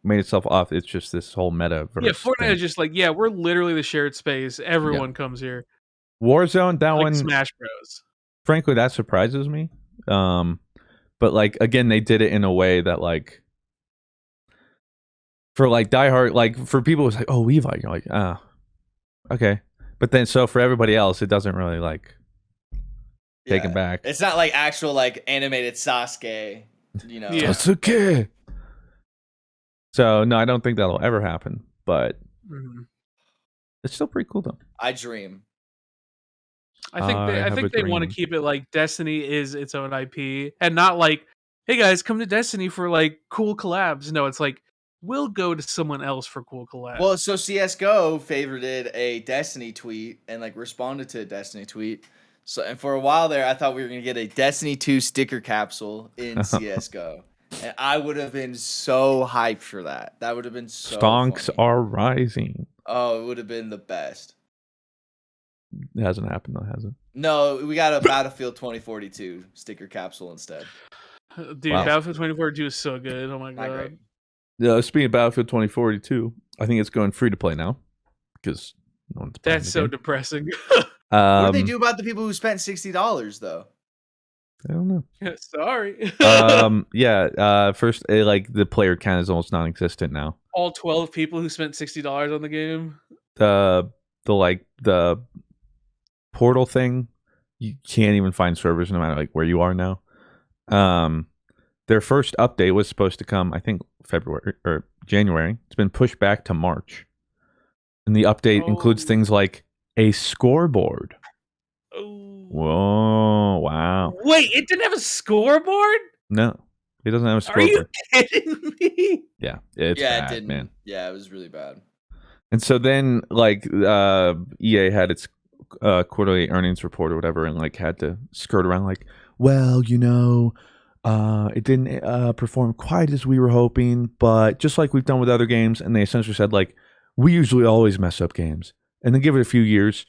Speaker 1: made itself off. It's just this whole metaverse.
Speaker 3: Yeah, Fortnite
Speaker 1: thing.
Speaker 3: is just like, yeah, we're literally the shared space. Everyone comes here.
Speaker 1: Warzone. That
Speaker 3: Like
Speaker 1: one,
Speaker 3: Smash Bros.
Speaker 1: frankly, that surprises me. But like again, they did it in a way that like, for like diehard, like for people, it's like, oh, Levi, you're like, ah, okay. But then, so for everybody else, it doesn't really like take it back.
Speaker 2: It's not like actual like animated Sasuke, you know.
Speaker 3: Yeah.
Speaker 1: Sasuke. So no, I don't think that'll ever happen. But
Speaker 3: Mhm.
Speaker 1: it's still pretty cool though.
Speaker 2: I dream.
Speaker 3: I think
Speaker 1: I have a
Speaker 3: they want to
Speaker 1: dream.
Speaker 3: keep it like Destiny is its own IP, and not like, hey guys, come to Destiny for like cool collabs. No, it's like we'll go to someone else for cool collabs.
Speaker 2: Well, so CS:GO favorited a Destiny tweet and like responded to a Destiny tweet. So, and for a while there, I thought we were gonna get a Destiny 2 sticker capsule in CS:GO, and I would have been so hyped for that. That would have been so.
Speaker 1: Stonks
Speaker 2: funny.
Speaker 1: are rising.
Speaker 2: Oh, it would have been the best.
Speaker 1: It hasn't happened though, has it?
Speaker 2: No, we got a Battlefield 2042 sticker capsule instead.
Speaker 3: Dude,
Speaker 1: Wow.
Speaker 3: Battlefield 2042 is so good. Oh my
Speaker 2: Not great.
Speaker 3: god.
Speaker 1: Yeah, speaking of Battlefield 2042, I think it's going free to play now because no one's playing
Speaker 3: That's
Speaker 1: the
Speaker 3: so
Speaker 1: game.
Speaker 3: depressing.
Speaker 2: What did they do about the people who spent $60 though?
Speaker 1: I don't know.
Speaker 3: Sorry.
Speaker 1: First, like the player count is almost non-existent now.
Speaker 3: All 12 people who spent $60 on the game.
Speaker 1: The portal thing, you can't even find servers no matter like where you are now. Their first update was supposed to come, I think, February or January. It's been pushed back to March, and the update includes things like a scoreboard.
Speaker 3: Oh.
Speaker 1: Whoa! Wow.
Speaker 3: Wait, it didn't have a scoreboard?
Speaker 1: No, it doesn't have a
Speaker 3: Are
Speaker 1: scoreboard.
Speaker 3: you kidding me?
Speaker 1: Yeah, it's bad,
Speaker 2: it didn't.
Speaker 1: man.
Speaker 2: Yeah, it was really bad.
Speaker 1: And so then, like, EA had its quarterly earnings report or whatever, and like had to skirt around, like, well, you know, it didn't perform quite as we were hoping, but just like we've done with other games, and they essentially said, like, we usually always mess up games, and then give it a few years,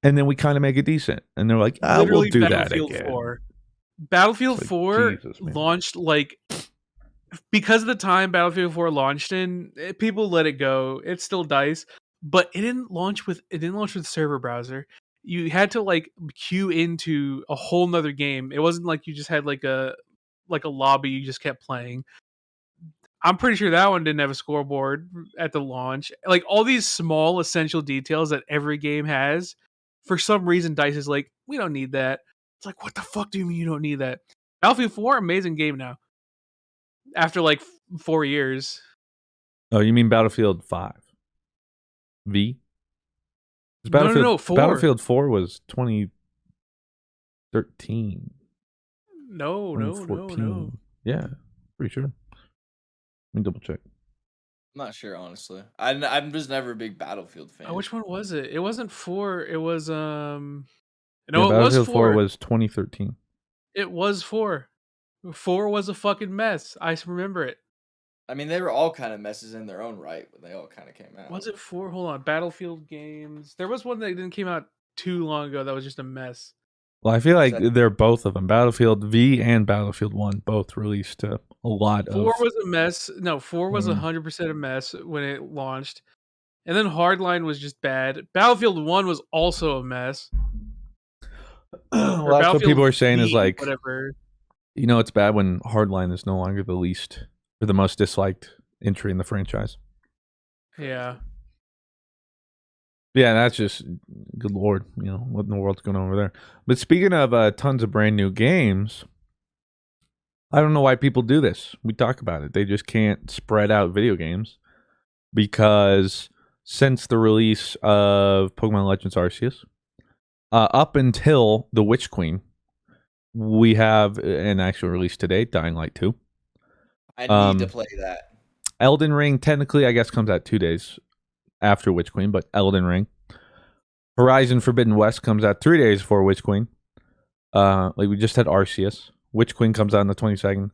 Speaker 1: and then we kind of make it decent, and they're like, we'll
Speaker 3: Literally
Speaker 1: do that
Speaker 3: Battlefield
Speaker 1: again.
Speaker 3: 4. Battlefield
Speaker 1: It's like,
Speaker 3: 4
Speaker 1: Jesus, man.
Speaker 3: launched like, because of the time Battlefield 4 launched in, people let it go. It's still DICE, but it didn't launch with server browser. You had to like queue into a whole nother game. It wasn't like you just had like a lobby you just kept playing. I'm pretty sure that one didn't have a scoreboard at the launch. Like all these small essential details that every game has, for some reason DICE is like, we don't need that. It's like, what the fuck do you mean you don't need that? Battlefield 4, amazing game now. After like 4 years.
Speaker 1: Oh, you mean Battlefield 5? V? 'Cause
Speaker 3: No, 4.
Speaker 1: Battlefield 4 was 2013.
Speaker 3: No.
Speaker 1: 2014. Yeah, pretty sure. Let me double check.
Speaker 2: I'm not sure, honestly. I'm just never a big Battlefield fan.
Speaker 3: Oh, which one was it? It wasn't 4. It was No,
Speaker 1: Yeah,
Speaker 3: it was
Speaker 1: Battlefield 4
Speaker 3: 4.
Speaker 1: was 2013.
Speaker 3: It was 4. 4 was a fucking mess. I remember it.
Speaker 2: I mean, they were all kind of messes in their own right when they all kind of came out.
Speaker 3: Was it 4? Hold on. Battlefield games. There was one that didn't came out too long ago that was just a mess.
Speaker 1: Well, I feel like they're both of them. Battlefield V and Battlefield 1 both released a lot
Speaker 3: 4
Speaker 1: of...
Speaker 3: was a mess. No, 4 was 100% a mess when it launched. And then Hardline was just bad. Battlefield 1 was also a mess.
Speaker 1: Well, that's what people are saying is like,
Speaker 3: whatever.
Speaker 1: You know, it's bad when Hardline is no longer the least or the most disliked entry in the franchise.
Speaker 3: Yeah.
Speaker 1: Yeah, that's just, good lord, you know, what in the world's going on over there? But speaking of tons of brand new games, I don't know why people do this. We talk about it. They just can't spread out video games because since the release of Pokemon Legends Arceus, up until The Witch Queen, we have an actual release today, Dying Light 2.
Speaker 2: I need to play that.
Speaker 1: Elden Ring, technically, I guess, comes out 2 days after Witch Queen, but Elden Ring. Horizon Forbidden West comes out 3 days before Witch Queen. Like we just had Arceus. Witch Queen comes out on the 22nd.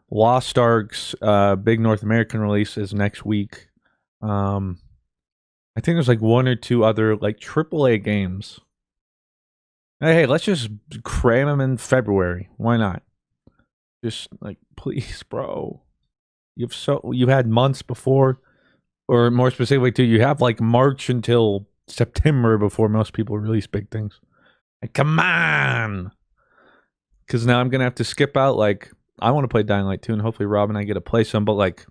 Speaker 1: Lost Ark's big North American release is next week. I think there's like 1 or 2 other like AAA games. Hey, let's just cram them in February. Why not? Just like, please, bro. You had months before, or more specifically, too, you have like March until September before most people release big things. Like, come on! Because now I'm gonna have to skip out. Like, I want to play Dying Light 2, and hopefully Rob and I get to play some. But like,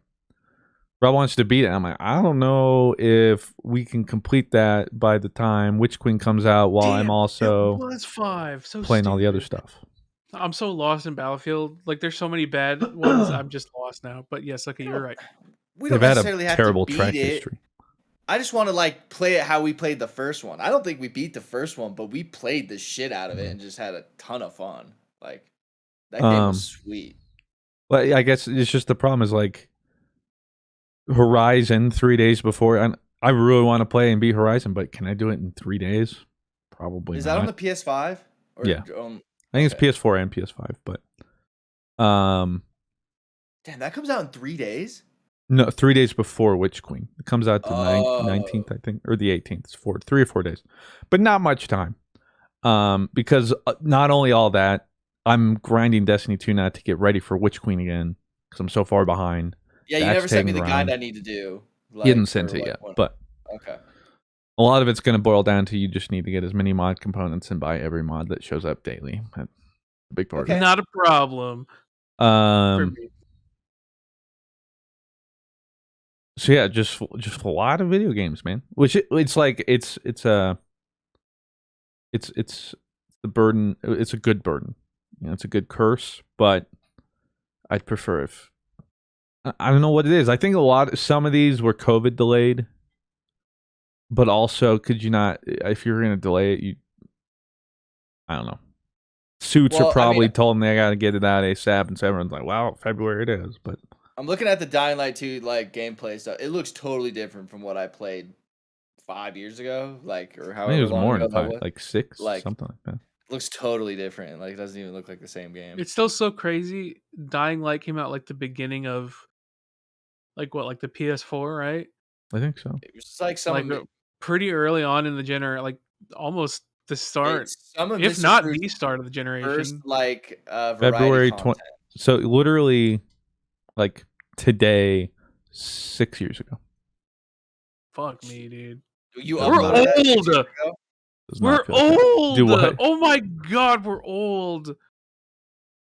Speaker 1: Rob wants to beat it. I'm like, I don't know if we can complete that by the time Witch Queen comes out. While I'm also
Speaker 3: it was 5. So
Speaker 1: playing
Speaker 3: stupid.
Speaker 1: all the other stuff.
Speaker 3: I'm so lost in Battlefield. Like, there's so many bad ones. I'm just lost now. But yes, okay, you're right.
Speaker 2: We
Speaker 1: They've
Speaker 2: don't
Speaker 1: had
Speaker 2: necessarily
Speaker 1: a
Speaker 2: have
Speaker 1: terrible
Speaker 2: to beat
Speaker 1: track
Speaker 2: it.
Speaker 1: history.
Speaker 2: I just want to like play it how we played the first one. I don't think we beat the first one, but we played the shit out of it and just had a ton of fun. Like that game was sweet.
Speaker 1: But I guess it's just the problem is like Horizon 3 days before. And I really want to play and beat Horizon, but can I do it in 3 days? Probably.
Speaker 2: Is
Speaker 1: not.
Speaker 2: that on the PS5? Or
Speaker 1: Yeah. I think it's PS4 and PS5, but
Speaker 2: damn, that comes out in 3 days.
Speaker 1: no, 3 days before Witch Queen. It comes out the 19th, I think, or the 18th. It's 3 or 4 days, but not much time. Because not only all that, I'm grinding Destiny 2 now to get ready for Witch Queen again because I'm so far behind.
Speaker 2: Yeah, you never sent me the guide I need to do. Like,
Speaker 1: he hadn't sent it yet, but
Speaker 2: okay.
Speaker 1: A lot of it's going to boil down to you just need to get as many mod components and buy every mod that shows up daily. That's a big part.
Speaker 2: Okay.
Speaker 3: Not a problem. For me.
Speaker 1: So yeah, just a lot of video games, man. Which it's like it's the burden. It's a good burden. You know, it's a good curse, but I'd prefer if I don't know what it is. I think some of these were COVID delayed. But also, could you not, if you're going to delay it, I don't know. Suits are probably told them they got to get it out ASAP, and so everyone's like, wow, February it is. But
Speaker 2: I'm looking at the Dying Light 2 like gameplay stuff. It looks totally different from what I played 5 years ago, like, or however
Speaker 1: I think it was
Speaker 2: long
Speaker 1: more
Speaker 2: ago
Speaker 1: than 5,
Speaker 2: that was.
Speaker 1: like 6,
Speaker 2: Like,
Speaker 1: something like that.
Speaker 2: It looks totally different. Like, it doesn't even look like the same game.
Speaker 3: It's still so crazy. Dying Light came out like the beginning of, like what, like the PS4, right?
Speaker 1: I think so.
Speaker 2: It was like some
Speaker 3: pretty early on in the generation, like almost the start, if not the start of the generation.
Speaker 2: First, like
Speaker 1: February
Speaker 2: 20.
Speaker 1: So literally, like today, 6 years ago.
Speaker 3: Fuck me, dude.
Speaker 2: We're
Speaker 3: old. We're old.
Speaker 1: Do what?
Speaker 3: Oh my god, we're old.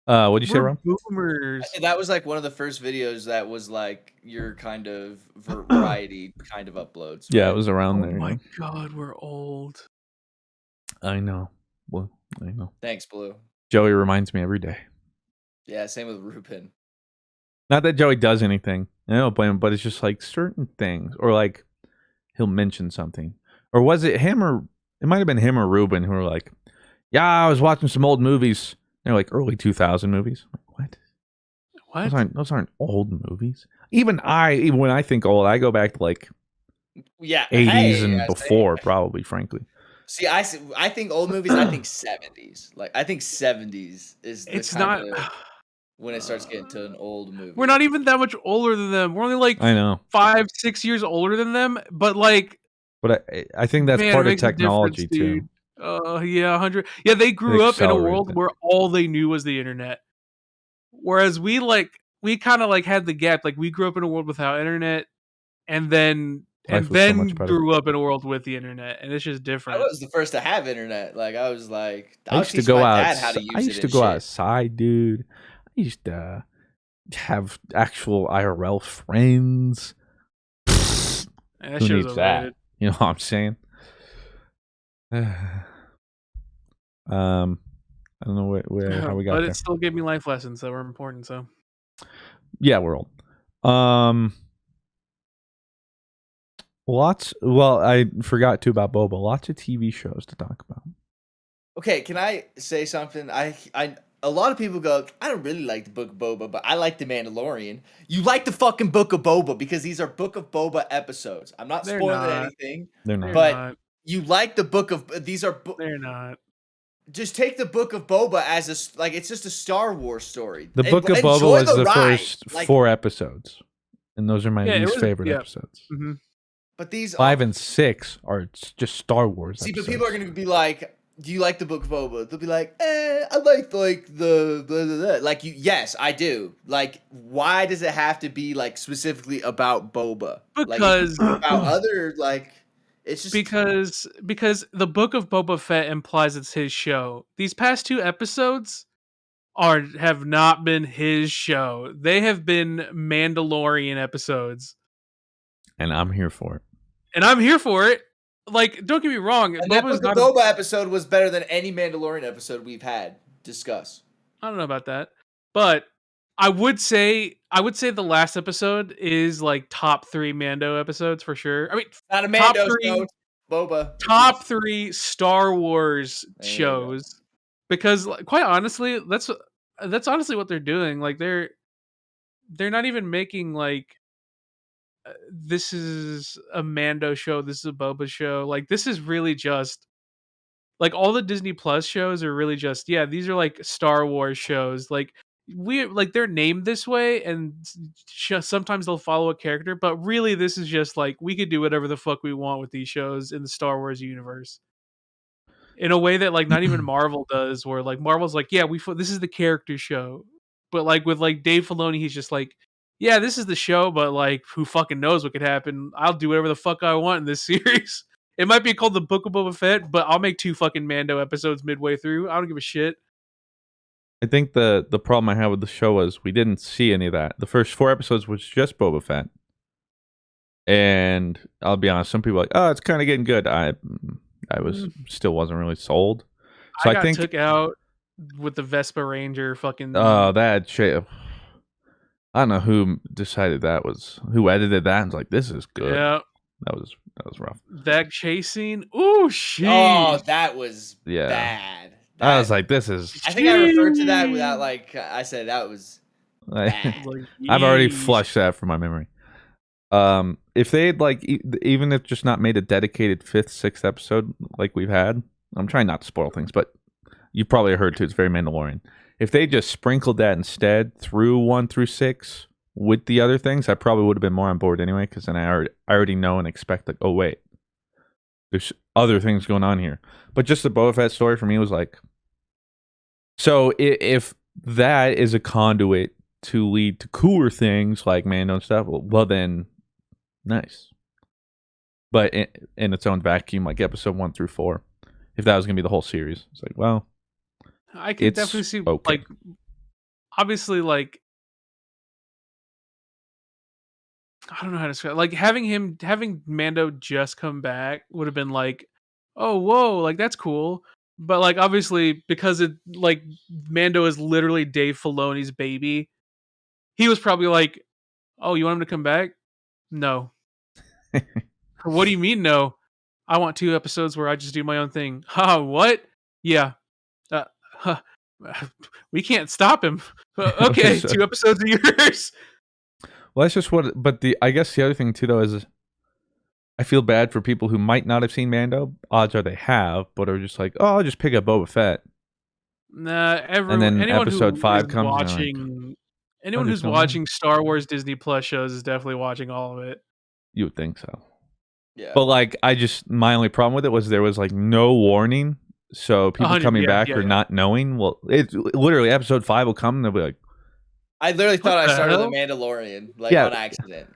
Speaker 1: What'd you say,
Speaker 3: We're
Speaker 1: Rob?
Speaker 3: boomers.
Speaker 2: That was like one of the first videos that was like your kind of variety kind of uploads.
Speaker 1: Yeah,
Speaker 2: right?
Speaker 1: it was around
Speaker 3: Oh
Speaker 1: there.
Speaker 3: my
Speaker 1: Yeah.
Speaker 3: god, we're old.
Speaker 1: I know. Well, I know.
Speaker 2: Thanks, Blue.
Speaker 1: Joey reminds me every day.
Speaker 2: Yeah, same with Rupin.
Speaker 1: Not that Joey does anything. I don't blame him, but it's just like certain things, or like he'll mention something, or was it him or it might have been him or Ruben who were like, "Yeah, I was watching some old movies." They're like early 2000 movies. I'm like, what?
Speaker 3: What?
Speaker 1: Those aren't old movies. Even when I think old, I go back to like
Speaker 2: Yeah,
Speaker 1: 80s
Speaker 2: hey,
Speaker 1: and
Speaker 2: yeah,
Speaker 1: before,
Speaker 2: same.
Speaker 1: probably, frankly.
Speaker 2: See, I think old movies. I think 70s. Like I think 70s is the
Speaker 3: It's
Speaker 2: kind
Speaker 3: not.
Speaker 2: of when it starts getting to an old movie.
Speaker 3: We're not even that much older than them. We're only like
Speaker 1: I know,
Speaker 3: 5-6 years older than them. But like,
Speaker 1: but I think that's
Speaker 3: man,
Speaker 1: part
Speaker 3: it
Speaker 1: of
Speaker 3: makes a difference,
Speaker 1: technology too.
Speaker 3: dude. Yeah, 100. Yeah, they grew up in a
Speaker 1: accelerated
Speaker 3: world
Speaker 1: it.
Speaker 3: where all they knew was the internet. Whereas we kind of like had the gap. Like we grew up in a world without internet, and then
Speaker 1: Life was so much better.
Speaker 3: grew up in a world with the internet, and it's just
Speaker 2: I
Speaker 3: different.
Speaker 2: was the first to have internet. Like I was like,
Speaker 1: I
Speaker 2: I was
Speaker 1: used to
Speaker 2: teaching
Speaker 1: go
Speaker 2: my
Speaker 1: out.
Speaker 2: dad how to use
Speaker 1: I used
Speaker 2: it
Speaker 1: to
Speaker 2: and
Speaker 1: go
Speaker 2: shit.
Speaker 1: outside, dude. I used to have actual IRL friends.
Speaker 3: And that
Speaker 1: Who
Speaker 3: shit was
Speaker 1: needs that?
Speaker 3: overrated.
Speaker 1: You know what I'm saying? I don't know how we got
Speaker 3: But
Speaker 1: there.
Speaker 3: it still gave me life lessons that were important. So
Speaker 1: Yeah, we're old. Well, I forgot too about Boba. Lots of TV shows to talk about.
Speaker 2: Okay, can I say something? A lot of people go, I don't really like the Book of Boba, but I like the Mandalorian. You like the fucking Book of Boba because these are Book of Boba episodes. I'm not
Speaker 3: They're
Speaker 2: spoiling
Speaker 3: not.
Speaker 2: anything,
Speaker 1: They're
Speaker 3: they're
Speaker 1: not.
Speaker 2: but
Speaker 3: not.
Speaker 2: you like the Book of these are.
Speaker 3: They're not.
Speaker 2: Just take the Book of Boba as like it's just a Star Wars story.
Speaker 1: The Book of Boba
Speaker 2: Enjoy
Speaker 1: was the
Speaker 2: ride.
Speaker 1: first
Speaker 2: Like,
Speaker 1: 4 episodes, and those are my
Speaker 3: Yeah, it
Speaker 1: least
Speaker 3: was-
Speaker 1: favorite
Speaker 3: yeah.
Speaker 1: episodes.
Speaker 3: Mm-hmm.
Speaker 2: But these
Speaker 1: 5 and 6 are just Star Wars.
Speaker 2: See,
Speaker 1: episodes.
Speaker 2: but people are gonna be like, "Do you like the Book of Boba?" They'll be like, I like the blah, blah, blah. Like you. Yes, I do. Like, why does it have to be like specifically about Boba?
Speaker 3: Because
Speaker 2: like, about other like, it's just
Speaker 3: because the Book of Boba Fett implies it's his show. These past 2 episodes have not been his show. They have been Mandalorian episodes,
Speaker 1: and I'm here for it.
Speaker 3: and I'm here for it. Like, don't get me wrong,
Speaker 2: And that
Speaker 3: Boba's
Speaker 2: Book of
Speaker 3: not.
Speaker 2: Boba episode was better than any Mandalorian episode we've had. Discuss.
Speaker 3: I don't know about that, but I would say the last episode is like top 3 Mando episodes for sure. I mean,
Speaker 2: Not a
Speaker 3: top
Speaker 2: Mando
Speaker 3: 3
Speaker 2: show. Boba.
Speaker 3: top 3 Star Wars
Speaker 2: There you
Speaker 3: shows, because like, quite honestly, that's honestly what they're doing. Like they're not even making like this is a Mando show, this is a Boba show. Like this is really just like all the Disney Plus shows are really just these are like Star Wars shows. Like they're named this way, and sometimes they'll follow a character, but really this is just like we could do whatever the fuck we want with these shows in the Star Wars universe. In a way that like not even Marvel does, where like Marvel's like, this is the character show, but like with like Dave Filoni, he's just like, yeah, this is the show, but like who fucking knows what could happen? I'll do whatever the fuck I want in this series. It might be called the Book of Boba Fett, but I'll make 2 fucking Mando episodes midway through. I don't give a shit.
Speaker 1: I think the problem I had with the show was we didn't see any of that. The first 4 episodes was just Boba Fett, and I'll be honest, some people are like, oh, it's kind of getting good. I still wasn't really sold. So I think
Speaker 3: took out with the Vespa Ranger fucking.
Speaker 1: Oh, that shit. I don't know who decided who edited that and was like, this is good.
Speaker 3: Yeah,
Speaker 1: That was rough.
Speaker 3: that chase scene. Ooh, shit.
Speaker 2: Oh, that was
Speaker 1: Yeah.
Speaker 2: bad.
Speaker 1: I was like, this is.
Speaker 2: I think I referred to that without like I said that was bad.
Speaker 3: Like,
Speaker 1: I've already
Speaker 3: yeesh.
Speaker 1: flushed that from my memory. If they had like even if just not made a dedicated 5th, 6th episode like we've had, I'm trying not to spoil things, but you probably heard too. It's very Mandalorian. If they just sprinkled that instead through 1 through 6 with the other things, I probably would have been more on board anyway. Because then I already know and expect like, oh wait, there's other things going on here. But just the Boba Fett story for me was like, so if that is a conduit to lead to cooler things like Mando and stuff, well then, nice. But in its own vacuum, like episode 1 through 4, if that was gonna be the whole series, it's like, well,
Speaker 3: I can definitely see
Speaker 1: okay.
Speaker 3: like obviously, like, I don't know how to describe. Like having Mando just come back would have been like, oh whoa, like that's cool. But like obviously because it like Mando is literally Dave Filoni's baby, he was probably like, oh, you want him to come back? No. What do you mean no? I want 2 episodes where I just do my own thing. Ha, what? Yeah. Uh, huh. We can't stop him. Okay, 2 episodes of yours.
Speaker 1: Well, that's just what. But I guess the other thing too, though, is I feel bad for people who might not have seen Mando. Odds are they have, but are just like, oh, I'll just pick up Boba Fett.
Speaker 3: Nah,
Speaker 1: And then
Speaker 3: anyone
Speaker 1: episode 5 comes
Speaker 3: watching, anyone
Speaker 1: there's
Speaker 3: who's
Speaker 1: no
Speaker 3: watching Star Wars Disney Plus shows is definitely watching all of it.
Speaker 1: You would think so.
Speaker 2: Yeah.
Speaker 1: But like, my only problem with it was there was like no warning. So people coming back or not knowing, well, it's literally episode 5 will come and they'll be like,
Speaker 2: I literally thought I started
Speaker 3: hell?
Speaker 2: The Mandalorian on accident.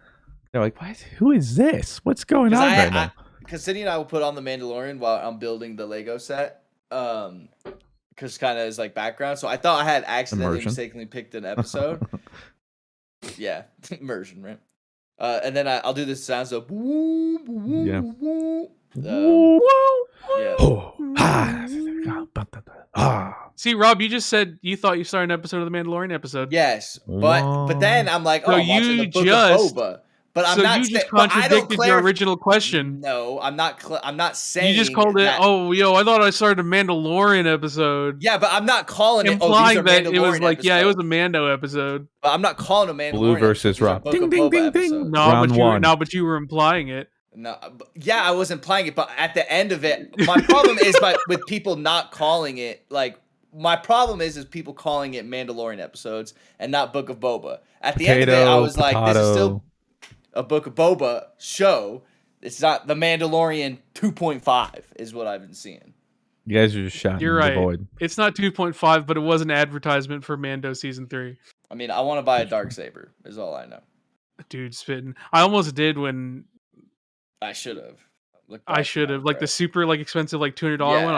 Speaker 1: They're like, what? Who is this? What's going on right now?
Speaker 2: Because Cindy and I will put on The Mandalorian while I'm building the Lego set. Because kind of is like background. So I thought I had accidentally mistakenly picked an episode. Yeah, immersion, right? And then I'll do this sound so.
Speaker 1: Yeah.
Speaker 3: See, Rob, you just said you thought you started an episode of The Mandalorian episode.
Speaker 2: Yes, but then I'm like,
Speaker 3: so
Speaker 2: I'm watching the Book of Boba. But I'm not.
Speaker 3: You just contradicted your original question.
Speaker 2: No, I'm not. I'm not saying.
Speaker 3: You just called it. Oh, yo, I thought I started a Mandalorian episode.
Speaker 2: Yeah, but I'm not calling it.
Speaker 3: Implying that
Speaker 2: Mandalorian
Speaker 3: it was like,
Speaker 2: episodes.
Speaker 3: Yeah, it was a Mando episode.
Speaker 2: But I'm not calling a Mandalorian.
Speaker 1: Blue versus Rob.
Speaker 2: Ding ding ding ding.
Speaker 3: But you were implying it.
Speaker 2: No, yeah, I was implying it, but at the end of it, my problem is with people not calling it like. My problem is people calling it Mandalorian episodes and not Book of Boba. At the end of it, I was like, this is still a Book of Boba show. It's not the Mandalorian 2.5 is what I've been seeing.
Speaker 1: You guys are just shouting.
Speaker 3: You're right.
Speaker 1: The void.
Speaker 3: It's not 2.5, but it was an advertisement for Mando season 3.
Speaker 2: I mean, I want to buy a Darksaber is all I know.
Speaker 3: Dude, spitting. I almost did when
Speaker 2: I should have.
Speaker 3: Like the super like expensive like $200 one.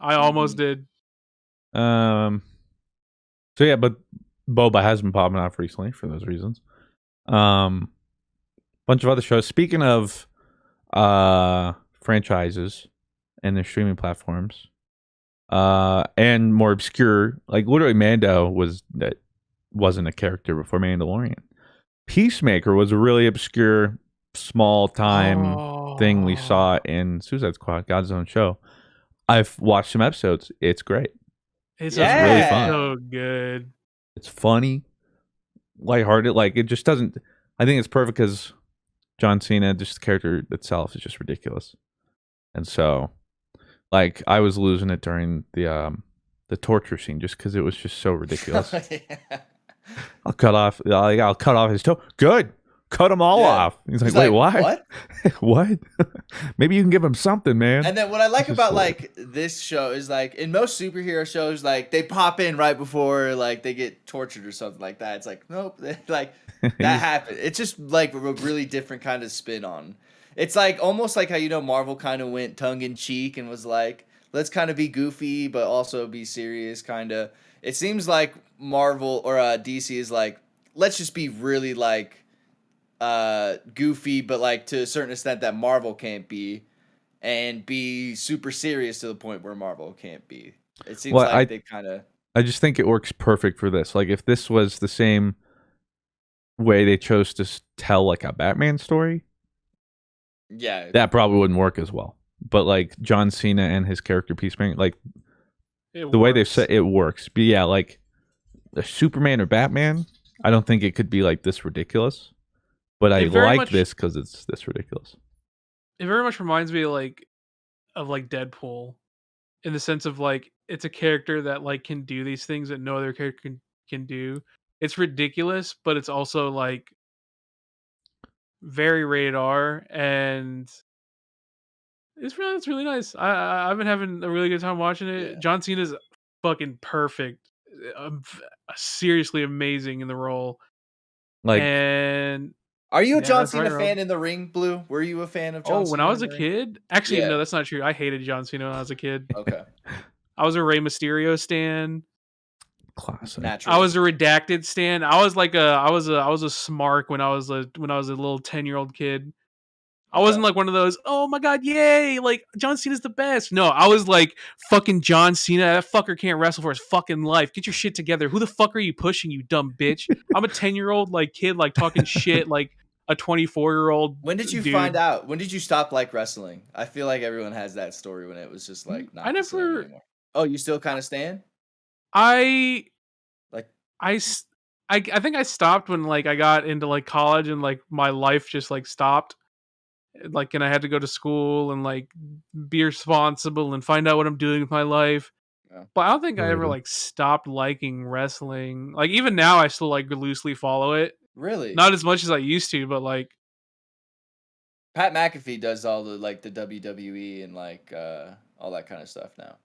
Speaker 3: I almost did.
Speaker 1: So yeah, but Boba has been popping off recently for those reasons. Bunch of other shows. Speaking of franchises and their streaming platforms, and more obscure, like literally Mando wasn't a character before Mandalorian. Peacemaker was a really obscure, small time thing we saw in Suicide Squad, God's own show. I've watched some episodes. It's great.
Speaker 3: It's really fun. So good.
Speaker 1: It's funny, lighthearted. Like it just doesn't. I think it's perfect because John Cena, just the character itself, is just ridiculous. And so, like, I was losing it during the torture scene just because it was just so ridiculous. I'll cut off his toe. Good. Cut them all off. He's like, wait, what? What? Maybe you can give him something, man.
Speaker 2: And then what I like about like this show is like in most superhero shows, like they pop in right before like they get tortured or something like that. It's like, nope, like that happened. It's just like a really different kind of spin on. It's like almost like how Marvel kind of went tongue in cheek and was like, let's kind of be goofy but also be serious kind of. It seems like Marvel or DC is like, let's just be really like goofy, but like to a certain extent that Marvel can't be, and be super serious to the point where Marvel can't be. It seems they kind of.
Speaker 1: I just think it works perfect for this. Like if this was the same way they chose to tell like a Batman story, that probably wouldn't work as well. But like John Cena and his character Peacemaker, like way they've said it works. But yeah, like a Superman or Batman, I don't think it could be like this ridiculous. But I like this because it's this ridiculous.
Speaker 3: It very much reminds me of Deadpool, in the sense of like it's a character that like can do these things that no other character can do. It's ridiculous, but it's also like very rated R, and it's really nice. I've been having a really good time watching it. Yeah. John Cena's fucking perfect, seriously amazing in the role.
Speaker 2: Are you a John Cena fan in the ring, Blue? Were you a fan of John Cena?
Speaker 3: When I was a kid? Actually, no, that's not true. I hated John Cena when I was a kid.
Speaker 2: Okay.
Speaker 3: I was a Rey Mysterio stan.
Speaker 1: Classic.
Speaker 2: Natural.
Speaker 3: I was a redacted stan. I was like I was a smark when I was a little 10-year-old kid. I wasn't like one of those, oh my god, yay, like John Cena's the best. No, I was like, fucking John Cena, that fucker can't wrestle for his fucking life. Get your shit together. Who the fuck are you pushing, you dumb bitch? I'm a 10-year-old like kid like talking shit like a 24-year-old.
Speaker 2: When did you
Speaker 3: dude.
Speaker 2: find out? When did you stop like wrestling? I feel like everyone has that story when it was just like not the same anymore. Oh, you still kind of stand?
Speaker 3: I
Speaker 2: Like
Speaker 3: I think I stopped when like I got into like college and like my life just like stopped. Like, and I had to go to school and like be responsible and find out what I'm doing with my life.
Speaker 2: Yeah.
Speaker 3: But I don't think I ever
Speaker 1: Relatable.
Speaker 3: like stopped liking wrestling. Like even now, I still like loosely follow it.
Speaker 2: really?
Speaker 3: Not as much as I used to, but like
Speaker 2: Pat McAfee does all the like the WWE and like all that kind of stuff now.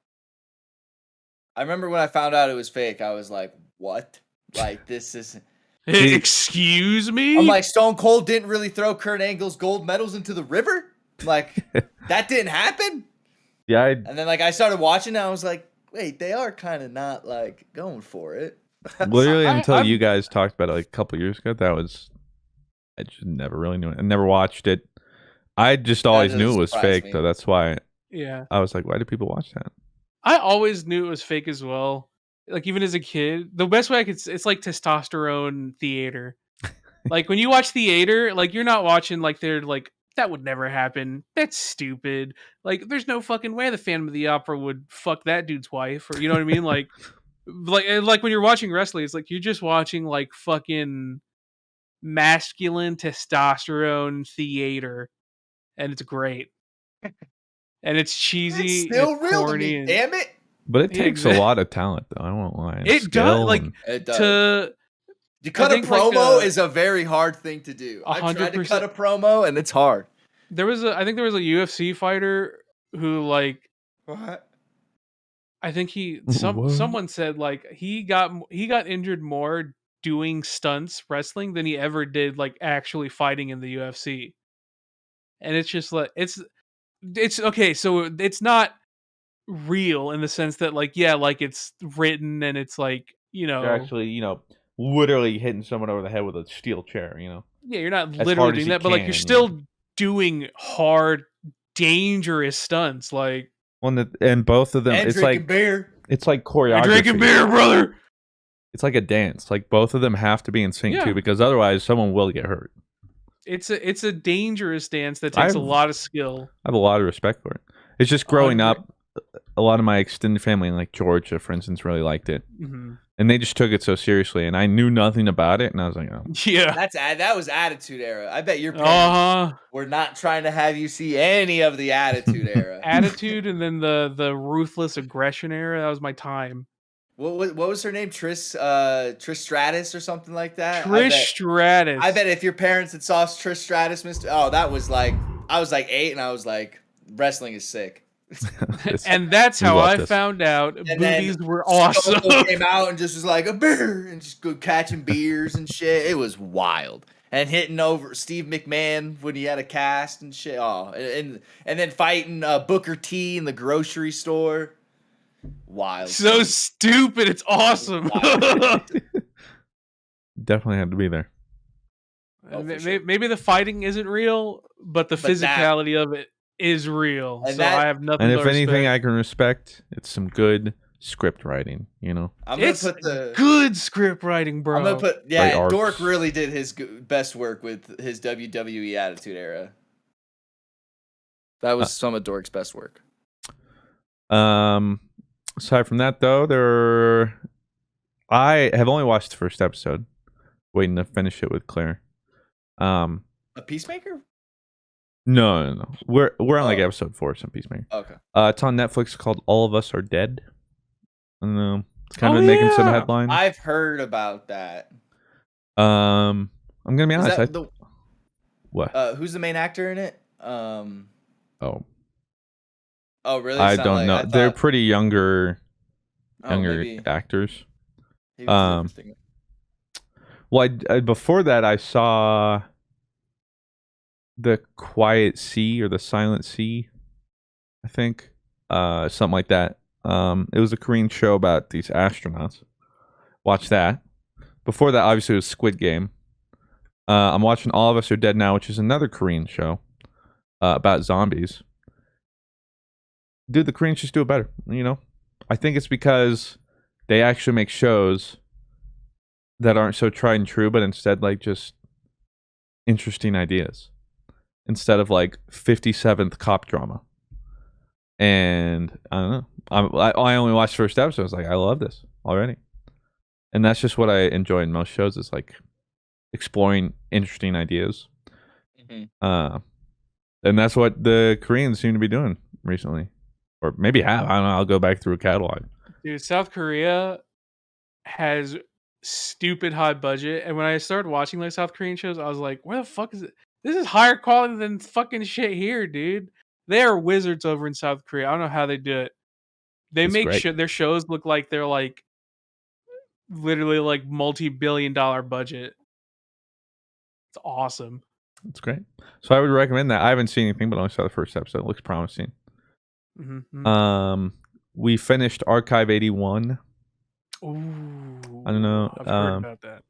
Speaker 2: I remember when I found out it was fake, I was like, "What? Like this is?"
Speaker 3: excuse me.
Speaker 2: I'm like, Stone Cold didn't really throw Kurt Angle's gold medals into the river. Like that didn't happen.
Speaker 1: Yeah,
Speaker 2: And then like I started watching, and I was like, "Wait, they are kind of not like going for it."
Speaker 1: literally until
Speaker 3: I'm-
Speaker 1: you guys talked about it like a couple years ago. I just never really knew it. I never watched it. I just always knew it was
Speaker 2: doesn't surprise
Speaker 1: fake,
Speaker 2: me.
Speaker 1: though. That's why
Speaker 3: Yeah,
Speaker 1: I was like, why do people watch that?
Speaker 3: I always knew it was fake as well. Like even as a kid, the best way I could, it's like testosterone theater. Like when you watch theater, like you're not watching like they're like that would never happen. That's stupid. Like there's no fucking way the Phantom of the Opera would fuck that dude's wife, or you know what I mean? Like when you're watching wrestling, it's like you're just watching like fucking masculine testosterone theater, and it's great. And it's cheesy,
Speaker 2: It's still
Speaker 3: it's
Speaker 2: real to
Speaker 3: corny,
Speaker 2: me.
Speaker 3: and
Speaker 2: Damn it!
Speaker 1: But it
Speaker 3: Yeah,
Speaker 1: takes a lot of talent, though. I won't lie. and
Speaker 3: It does,
Speaker 1: skill
Speaker 3: like,
Speaker 1: and-
Speaker 2: It does.
Speaker 3: to
Speaker 2: To cut a
Speaker 3: think, like,
Speaker 2: promo is a very hard thing to do. I tried to
Speaker 3: 100%.
Speaker 2: cut a promo, and it's hard.
Speaker 3: I think there was a UFC fighter who like
Speaker 2: What?
Speaker 3: I think
Speaker 1: What?
Speaker 3: someone said like he got injured more doing stunts wrestling than he ever did like actually fighting in the UFC. And it's just like it's okay, so it's not real in the sense that like yeah, like it's written and it's like, you know,
Speaker 1: You're actually, literally hitting someone over the head with a steel chair,
Speaker 3: yeah, you're not
Speaker 1: as
Speaker 3: literally
Speaker 1: hard as
Speaker 3: doing
Speaker 1: you
Speaker 3: that, but like you're
Speaker 1: can,
Speaker 3: still doing hard dangerous stunts like
Speaker 1: And both of them,
Speaker 2: And
Speaker 1: it's
Speaker 2: drinking
Speaker 1: like
Speaker 2: beer.
Speaker 1: choreography.
Speaker 3: drinking beer, brother.
Speaker 1: It's like a dance. Like both of them have to be in sync
Speaker 3: Yeah.
Speaker 1: too, because otherwise someone will get hurt.
Speaker 3: It's a dangerous dance that takes a
Speaker 1: I've-
Speaker 3: lot of skill.
Speaker 1: I have a lot of respect for it. It's just growing
Speaker 3: 100.
Speaker 1: up, a lot of my extended family, like Georgia, for instance, really liked it,
Speaker 3: Mm-hmm.
Speaker 1: and they just took it so seriously. And I knew nothing about it, and I was like, oh.
Speaker 3: Yeah.
Speaker 2: That was Attitude Era. I bet your parents
Speaker 3: Uh-huh.
Speaker 2: were not trying to have you see any of the Attitude Era.
Speaker 3: Attitude and then the ruthless aggression era. That was my time.
Speaker 2: What was her name? Trish Stratus or something like that.
Speaker 3: Trish Stratus.
Speaker 2: I bet if your parents had saw Trish Stratus, that was like I was like 8, and I was like, wrestling is sick.
Speaker 3: And that's
Speaker 1: We
Speaker 3: how
Speaker 1: love
Speaker 3: I
Speaker 1: this.
Speaker 3: found out
Speaker 2: And then
Speaker 3: boobies were awesome.
Speaker 2: Stone Cold came out and just was like a beer and just go catching beers and shit. It was wild. And hitting over Steve McMahon when he had a cast and shit. Oh, and then fighting Booker T in the grocery store. Wild.
Speaker 3: So stupid. It's awesome.
Speaker 1: Definitely had to be there.
Speaker 2: Oh, for sure.
Speaker 3: Maybe the fighting isn't real, but the
Speaker 2: But that-
Speaker 3: physicality of it is real.
Speaker 2: And
Speaker 3: So
Speaker 2: that-
Speaker 3: I have nothing
Speaker 1: And
Speaker 3: to
Speaker 1: if anything
Speaker 3: respect.
Speaker 1: I can respect, it's some good script writing.
Speaker 2: I'm gonna
Speaker 3: It's
Speaker 2: put the
Speaker 3: good script writing, bro.
Speaker 2: I'm gonna put
Speaker 1: Great arcs.
Speaker 2: Dork really did his best work with his WWE Attitude Era. That was some of Dork's best work.
Speaker 1: Aside from that, though, I have only watched the first episode, waiting to finish it with Claire.
Speaker 2: A Peacemaker?
Speaker 1: No. We're on like
Speaker 2: Oh.
Speaker 1: episode 4 of some Peacemaker.
Speaker 2: Okay.
Speaker 1: It's on Netflix called All of Us Are Dead. I don't know. It's kind
Speaker 3: Oh,
Speaker 1: of making some
Speaker 3: yeah.
Speaker 1: headlines.
Speaker 2: I've heard about that.
Speaker 1: I'm gonna be
Speaker 2: Is
Speaker 1: honest.
Speaker 2: that the,
Speaker 1: What?
Speaker 2: who's the main actor in it?
Speaker 1: Oh,
Speaker 2: Oh, really?
Speaker 1: I
Speaker 2: It's not
Speaker 1: don't
Speaker 2: like-
Speaker 1: know.
Speaker 2: I
Speaker 1: They're
Speaker 2: thought-
Speaker 1: pretty younger
Speaker 2: maybe
Speaker 1: actors.
Speaker 2: he was the first thing.
Speaker 1: Well, before that, I saw The Quiet Sea or The Silent Sea, I think, something like that. It was a Korean show about these astronauts, Watch that. Before that, obviously, it was Squid Game. I'm watching All of Us Are Dead Now, which is another Korean show about zombies. Dude, the Koreans just do it better, you know? I think it's because they actually make shows that aren't so tried and true, but instead, like, just interesting ideas. Instead of, like, 57th cop drama. And, I don't know. I only watched the first episode. I was like, I love this already. And that's just what I enjoy in most shows is, like, exploring interesting ideas. And that's what the Koreans seem to be doing recently. Or maybe have. I don't know. I'll go back through a catalog.
Speaker 3: Dude, South Korea has stupid high budget, and when I started watching like South Korean shows, I was like, where the fuck is it? This is higher quality than fucking shit here, dude. They are wizards over in South Korea. I don't know how they do it. They
Speaker 1: It's
Speaker 3: make
Speaker 1: great.
Speaker 3: their shows look like they're like literally like multi-billion-dollar budget. It's awesome.
Speaker 1: It's great. So I would recommend that. I haven't seen anything, but I only saw the first episode. It looks promising.
Speaker 3: Mm-hmm.
Speaker 1: We finished Archive 81.
Speaker 3: Ooh,
Speaker 1: I don't know.
Speaker 3: I've heard about that.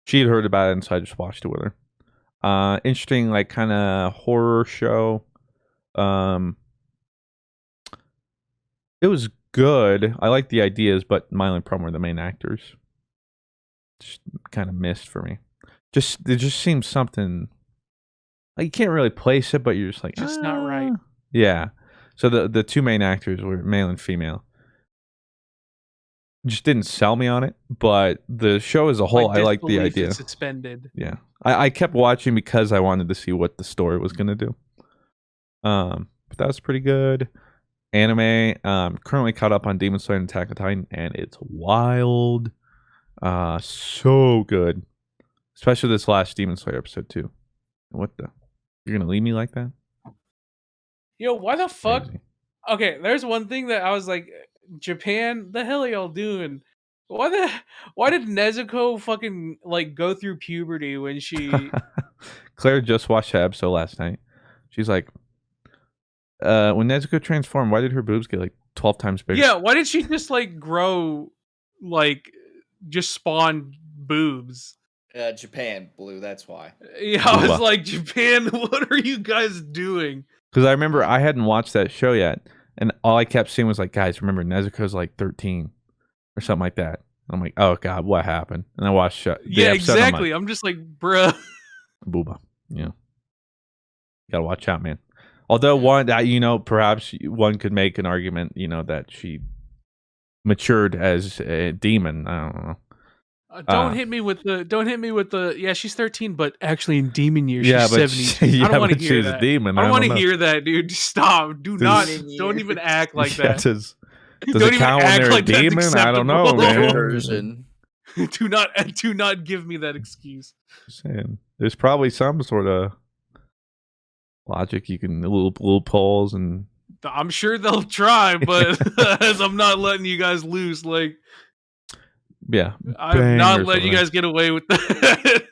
Speaker 1: She had heard about it, and so I just watched it with her. Interesting, like kind of horror show. It was good. I like the ideas, but my only problem were the main actors. Just kind of missed for me. It just seems something like you can't really place it, but you're just like
Speaker 3: Just not right.
Speaker 1: Yeah. So the two main actors were male and female. Just didn't sell me on it, but the show as a whole, I like the
Speaker 3: disbelief
Speaker 1: idea.
Speaker 3: is suspended.
Speaker 1: Yeah, I kept watching because I wanted to see what the story was gonna do. But that was pretty good. Anime, currently caught up on Demon Slayer and Attack on Titan, and it's wild. So good, especially this last Demon Slayer episode too. What the? You're gonna leave me like that?
Speaker 3: Yo, why the fuck?
Speaker 1: Crazy.
Speaker 3: Okay, there's one thing that I was like, Japan, the hell are y'all doing? Why did Nezuko fucking like go through puberty when she
Speaker 1: Claire just watched that episode last night. She's like, when Nezuko transformed, why did her boobs get like 12 times bigger?
Speaker 3: Yeah, why did she just like grow like just spawn boobs?
Speaker 2: Japan, Blue, that's why.
Speaker 3: Yeah, I was
Speaker 1: Booba.
Speaker 3: like, Japan, what are you guys doing?
Speaker 1: Because I remember I hadn't watched that show yet, and all I kept seeing was like, guys, remember Nezuko's like 13 or something like that. I'm like, oh god, what happened? And I watched the
Speaker 3: Yeah,
Speaker 1: episode, and I'm
Speaker 3: exactly. I'm just like, bruh.
Speaker 1: Booba. Yeah. Gotta watch out, man. Although one, perhaps one could make an argument, that she matured as a demon. I don't know.
Speaker 3: Don't hit me with the. Yeah, she's 13, but actually in demon years,
Speaker 1: Yeah,
Speaker 3: she's
Speaker 1: but
Speaker 3: 72. I don't want to hear
Speaker 1: she's
Speaker 3: that.
Speaker 1: a demon.
Speaker 3: I don't want
Speaker 1: don't
Speaker 3: to
Speaker 1: know.
Speaker 3: hear that, dude. Stop. Do not.
Speaker 2: Demon
Speaker 3: Don't
Speaker 2: years.
Speaker 3: even act like
Speaker 1: Yeah,
Speaker 3: that.
Speaker 1: does
Speaker 3: Don't
Speaker 1: it
Speaker 3: even
Speaker 1: count when
Speaker 3: act
Speaker 1: they're a
Speaker 3: like that's
Speaker 1: demon? I don't know,
Speaker 3: acceptable.
Speaker 1: man.
Speaker 2: Version.
Speaker 3: do not give me that excuse.
Speaker 1: Just saying. There's probably some sort of logic you can loopholes and.
Speaker 3: I'm sure they'll try, but as I'm not letting you guys loose, like
Speaker 1: Yeah,
Speaker 3: I'm not
Speaker 1: bangers
Speaker 3: letting you
Speaker 1: over
Speaker 3: guys get away with that.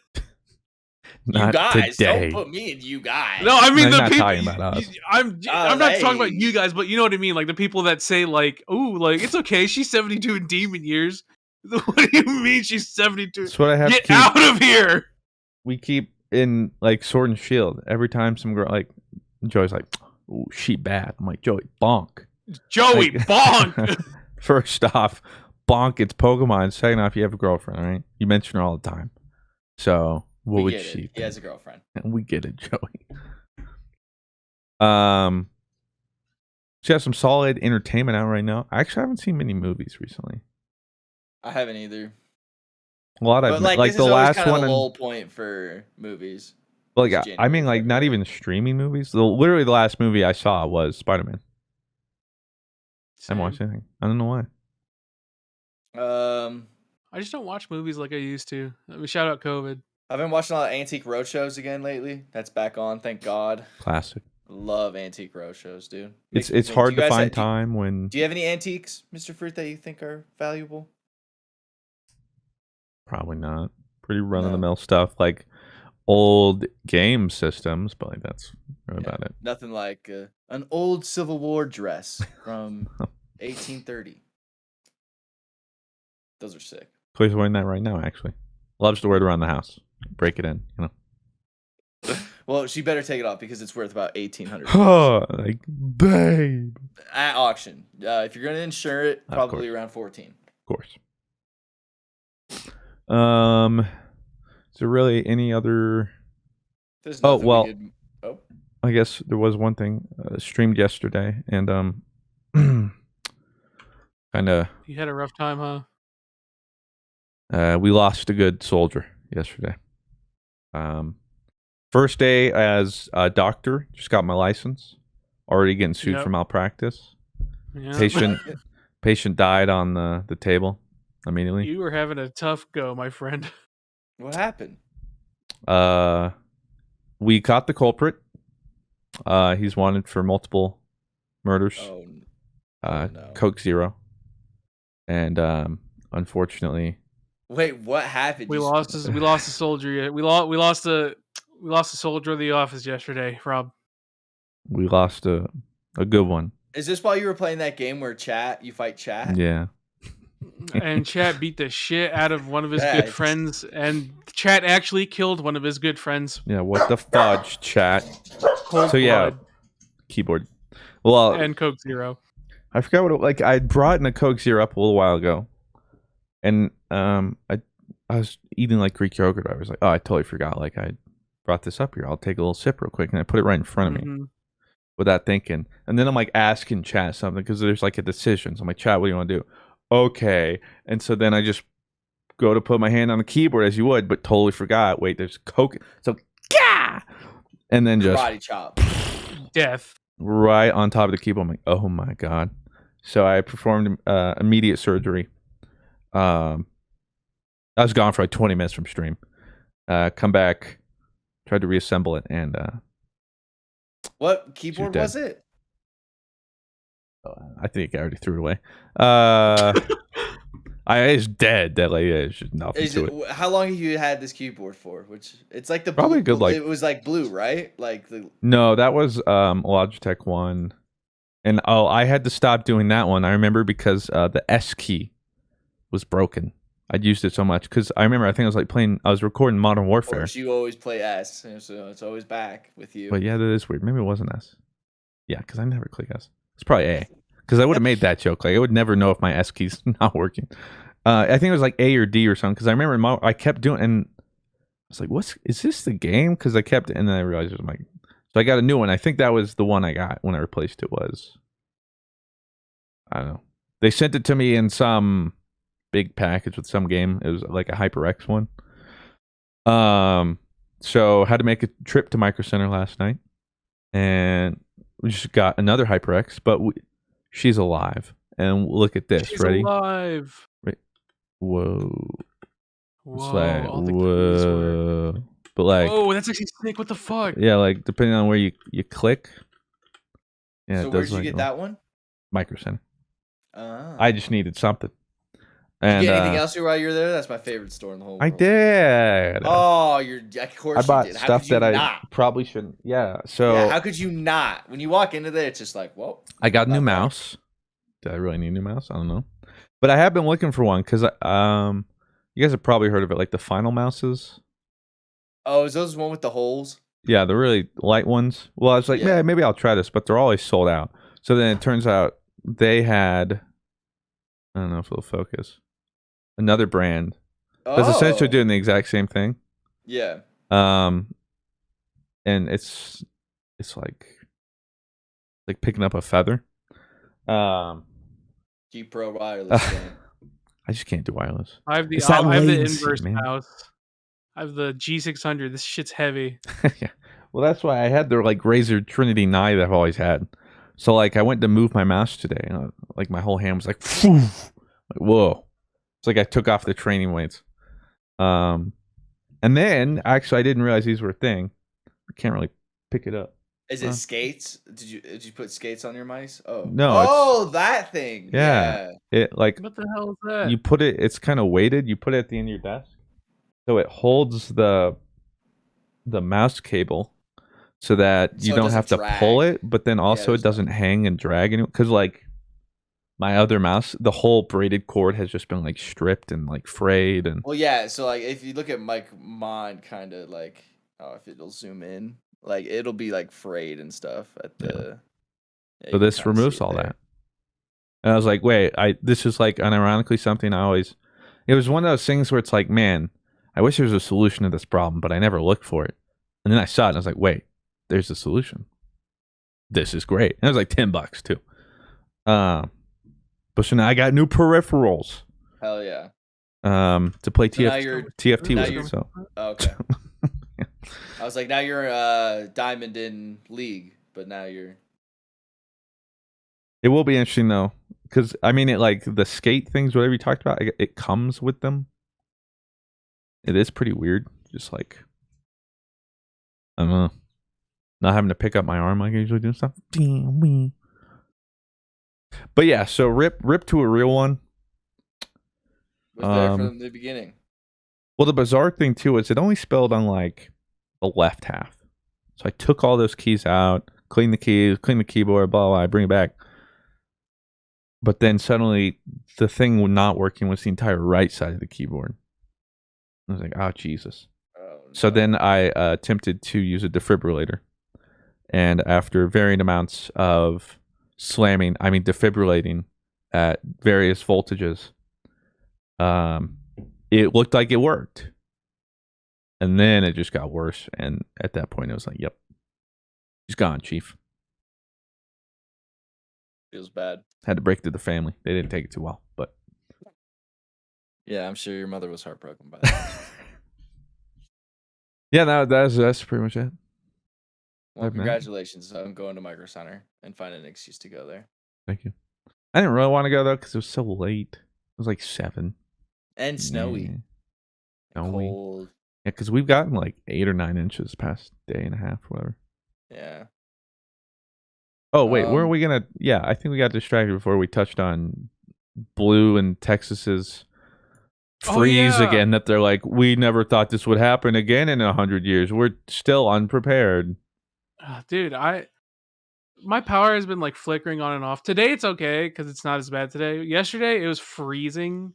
Speaker 1: Not
Speaker 2: you guys,
Speaker 1: today.
Speaker 2: don't put me in you guys.
Speaker 3: No, I mean
Speaker 1: I'm
Speaker 3: the
Speaker 1: not
Speaker 3: people.
Speaker 1: talking about us.
Speaker 3: I'm not talking about
Speaker 2: hey.
Speaker 3: you guys, but you know what I mean. Like the people that say, like, "Oh, like it's okay. She's 72 in demon years." What do you mean she's 72?
Speaker 1: That's what I have
Speaker 3: Get
Speaker 1: to keep.
Speaker 3: out of here,
Speaker 1: We keep in like Sword and Shield every time some girl like Joey's like, "Oh, she bad." I'm like, Joey, bonk.
Speaker 3: Joey.
Speaker 1: Like-
Speaker 3: Bonk.
Speaker 1: First off, bonk. It's Pokemon. Second off, you have a girlfriend, all right? You mention her all the time. So what
Speaker 2: We
Speaker 1: would
Speaker 2: get
Speaker 1: she?
Speaker 2: it.
Speaker 1: Think?
Speaker 2: He has a girlfriend.
Speaker 1: We get it, Joey. She has some solid entertainment out right now. I actually haven't seen many movies recently.
Speaker 2: I haven't either.
Speaker 1: A lot
Speaker 2: But
Speaker 1: of
Speaker 2: like,
Speaker 1: like
Speaker 2: this
Speaker 1: the
Speaker 2: is always
Speaker 1: last
Speaker 2: kind of
Speaker 1: one.
Speaker 2: a low point for movies.
Speaker 1: Like
Speaker 2: It's
Speaker 1: I mean,
Speaker 2: January,
Speaker 1: like not
Speaker 2: February.
Speaker 1: even streaming movies. Literally, the last movie I saw was Spider-Man. I haven't watched anything. I don't know why.
Speaker 3: I just don't watch movies like I used to. I mean, shout out COVID.
Speaker 2: I've been watching a lot of Antique Roadshows again lately. That's back on, thank God.
Speaker 1: Classic.
Speaker 2: Love Antique Roadshows, dude.
Speaker 1: It's
Speaker 2: Do
Speaker 1: hard
Speaker 2: you
Speaker 1: to
Speaker 2: guys
Speaker 1: find
Speaker 2: have-
Speaker 1: time when
Speaker 2: Do you have any antiques, Mr. Fruit, that you think are valuable?
Speaker 1: probably not. Pretty run of the mill stuff like old game systems, but like that's really about it.
Speaker 2: Nothing like an old Civil War dress from 1830. Those are sick.
Speaker 1: Chloe's wearing that right now, actually. Loves to wear it around the house. Break it in, you know.
Speaker 2: Well, she better take it off because it's worth about $1,800
Speaker 1: Oh, like, babe.
Speaker 2: at auction. If you're gonna insure it,
Speaker 1: Of
Speaker 2: probably
Speaker 1: course.
Speaker 2: around 14.
Speaker 1: Of course. Is there really any other?
Speaker 2: There's
Speaker 1: Oh,
Speaker 2: nothing
Speaker 1: well,
Speaker 2: we could... Oh,
Speaker 1: I guess there was one thing streamed yesterday, and kind of
Speaker 3: You had a rough time, huh?
Speaker 1: we lost a good soldier yesterday. First day as a doctor, just got my license. Already getting sued
Speaker 3: Yep.
Speaker 1: for malpractice.
Speaker 3: Yeah.
Speaker 1: Patient died on the table immediately.
Speaker 3: You were having a tough go, my friend.
Speaker 2: what happened?
Speaker 1: We caught the culprit. He's wanted for multiple murders.
Speaker 2: Oh, no.
Speaker 1: Coke Zero. And unfortunately,
Speaker 2: Wait, what happened?
Speaker 3: We lost a soldier. We lost a soldier of the office yesterday, Rob.
Speaker 1: we lost a good one.
Speaker 2: Is this while you were playing that game where you fight chat?
Speaker 1: Yeah.
Speaker 3: And Chat beat the shit out of one of his
Speaker 2: Yeah,
Speaker 3: good
Speaker 2: it's-
Speaker 3: friends, and Chat actually killed one of his good friends.
Speaker 1: Yeah, what the fudge, chat.
Speaker 3: Cold
Speaker 1: So yeah,
Speaker 3: blood
Speaker 1: keyboard. Well,
Speaker 3: and Coke Zero.
Speaker 1: I forgot what like I brought in a Coke Zero up a little while ago, and I was eating like Greek yogurt. I was like, oh, I totally forgot. Like I brought this up here. I'll take a little sip real quick, and I put it right in front of me
Speaker 3: Mhm.
Speaker 1: without thinking. And then I'm like asking chat something because there's like a decision. So I'm like, chat, what do you want to do? Okay. And so then I just go to put my hand on the keyboard as you would, but totally forgot. Wait, there's Coke. So yeah, and then just
Speaker 2: Karate chop.
Speaker 3: Death.
Speaker 1: right on top of the keyboard. I'm like, oh my god. So I performed immediate surgery. I was gone for like 20 minutes from stream. Come back, tried to reassemble it, and
Speaker 2: What keyboard
Speaker 1: dead.
Speaker 2: was it?
Speaker 1: I think I already threw it away. It's dead. That like there's just nothing to it.
Speaker 2: How long have you had this keyboard for? Which it's like the
Speaker 1: Probably
Speaker 2: blue,
Speaker 1: good, like-
Speaker 2: it was like blue, right? Like the
Speaker 1: No, that was Logitech one, and I had to stop doing that one. I remember because the S key was broken. I'd used it so much because I remember I think I was recording Modern
Speaker 2: of
Speaker 1: Warfare.
Speaker 2: course you always play S, so it's always back with you.
Speaker 1: But yeah, that is weird. Maybe it wasn't S. Yeah, because I never click S. It's probably A. Because I would have made that joke. Like I would never know if my S key's not working. I think it was like A or D or something. Because I remember I kept doing, and I was like, is this the game? Because I kept, and then I realized it was like, so I got a new one. I think that was the one I got when I replaced it. Was I don't know. They sent it to me in some big package with some game. It was like a HyperX one. So had to make a trip to Micro Center last night, and we just got another HyperX, but she's alive. And look at this.
Speaker 3: She's
Speaker 1: Ready?
Speaker 3: alive.
Speaker 1: Whoa. It's
Speaker 3: Whoa.
Speaker 1: like,
Speaker 3: all the keys were-
Speaker 1: whoa. But like,
Speaker 3: Oh, that's actually Snake. What the fuck?
Speaker 1: yeah, like depending on where you click. Yeah,
Speaker 2: so
Speaker 1: it
Speaker 2: where
Speaker 1: does
Speaker 2: did you
Speaker 1: like
Speaker 2: get that one?
Speaker 1: Micro Center.
Speaker 2: Ah.
Speaker 1: I just needed something.
Speaker 2: Did
Speaker 1: And
Speaker 2: you get anything else while you were there? That's my favorite store in the whole world.
Speaker 1: I did.
Speaker 2: Oh, of course
Speaker 1: I bought
Speaker 2: you did. How
Speaker 1: stuff
Speaker 2: could you
Speaker 1: that I
Speaker 2: not?
Speaker 1: probably shouldn't. Yeah. So
Speaker 2: Yeah, how could you not? When you walk into there, it's just like, whoa.
Speaker 1: I got a new
Speaker 2: Not bad.
Speaker 1: mouse. Did I really need a new mouse? I don't know. But I have been looking for one because you guys have probably heard of it, like the Final mouses.
Speaker 2: Oh, is those the one with the holes?
Speaker 1: Yeah, the really light ones. Well, I was like,
Speaker 2: Yeah.
Speaker 1: man, maybe I'll try this, but they're always sold out. So then it turns out they had, I don't know if it'll focus, another brand that's essentially doing the exact same thing.
Speaker 2: Yeah.
Speaker 1: And it's like picking up a feather.
Speaker 2: G Pro wireless. man.
Speaker 1: I just can't do wireless.
Speaker 3: I have the
Speaker 4: It's that
Speaker 3: I have the
Speaker 4: latency,
Speaker 3: inverse
Speaker 1: man.
Speaker 3: mouse. I have the G600. This shit's heavy.
Speaker 1: Yeah. Well, that's why I had their like Razer Trinity 9 that I've always had. So like I went to move my mouse today, and like my whole hand was like, phew, like whoa. It's like I took off the training weights. And then actually I didn't realize these were a thing. I can't really pick it up.
Speaker 2: Is it skates? Did you put skates on your mice? Oh
Speaker 1: No,
Speaker 2: Oh, that thing.
Speaker 1: Yeah. It like
Speaker 3: What the hell is that?
Speaker 1: you put it. It's kind of weighted. You put it at the end of your desk, so it holds the mouse cable, so that
Speaker 2: So
Speaker 1: you
Speaker 2: it
Speaker 1: don't
Speaker 2: doesn't
Speaker 1: have to
Speaker 2: drag.
Speaker 1: pull it. But then also
Speaker 2: there's
Speaker 1: it doesn't hang and drag. Because like my other mouse, the whole braided cord has just been like stripped and like frayed, and
Speaker 2: Well, yeah. So like, if you look at mine, kind of like, if it'll zoom in, like it'll be like frayed and stuff at the. Yeah,
Speaker 1: so
Speaker 2: you can
Speaker 1: this
Speaker 2: kinda see
Speaker 1: removes
Speaker 2: it
Speaker 1: all
Speaker 2: there.
Speaker 1: that. And I was like, wait, this is like unironically something I always. It was one of those things where it's like, man, I wish there was a solution to this problem, but I never looked for it. And then I saw it and I was like, wait, there's a solution. This is great. And it was like $10 too. But so now I got new peripherals.
Speaker 2: Hell yeah.
Speaker 1: To play
Speaker 2: So now you're-
Speaker 1: TFT
Speaker 2: now
Speaker 1: with.
Speaker 2: you're-
Speaker 1: So
Speaker 2: Oh, okay. I was like, now you're diamond in League, but now you're.
Speaker 1: it will be interesting though, because I mean, it like the skate things, whatever you talked about, it comes with them. It is pretty weird, just like I don't know, not having to pick up my arm like I usually do and stuff. But yeah, so rip to a real one.
Speaker 2: Was there from the beginning.
Speaker 1: Well, the bizarre thing too is it only spelled on like the left half. So I took all those keys out, clean the keys, clean the keyboard, blah blah. I bring it back. But then suddenly the thing not working was the entire right side of the keyboard. I was like, oh, Jesus.
Speaker 2: Oh, no.
Speaker 1: So then I attempted to use a defibrillator. And after varying amounts of defibrillating at various voltages, it looked like it worked. And then it just got worse. And at that point, it was like, yep, he's gone, Chief.
Speaker 2: Feels bad.
Speaker 1: Had to break it to the family. They didn't take it too well, but
Speaker 2: Yeah, I'm sure your mother was heartbroken by that.
Speaker 1: yeah, no, that's pretty much it.
Speaker 2: Well,
Speaker 1: I've met-
Speaker 2: congratulations on going to Micro Center and finding an excuse to go there.
Speaker 1: Thank you. I didn't really want to go though because it was so late. It was like 7.
Speaker 2: And snowy.
Speaker 1: Yeah.
Speaker 2: And
Speaker 1: Snowy.
Speaker 2: cold.
Speaker 1: Yeah, because we've gotten like 8 or 9 inches past day and a half, whatever.
Speaker 2: Yeah.
Speaker 1: Oh wait, were
Speaker 2: Um,
Speaker 1: we gonna? Yeah, I think we got distracted before we touched on Blue and Texas's
Speaker 3: Oh,
Speaker 1: freeze
Speaker 3: yeah.
Speaker 1: again. That they're like, we never thought this would happen again in 100 years. We're still unprepared.
Speaker 3: Dude, my power has been like flickering on and off. Today it's okay because it's not as bad today. Yesterday it was freezing.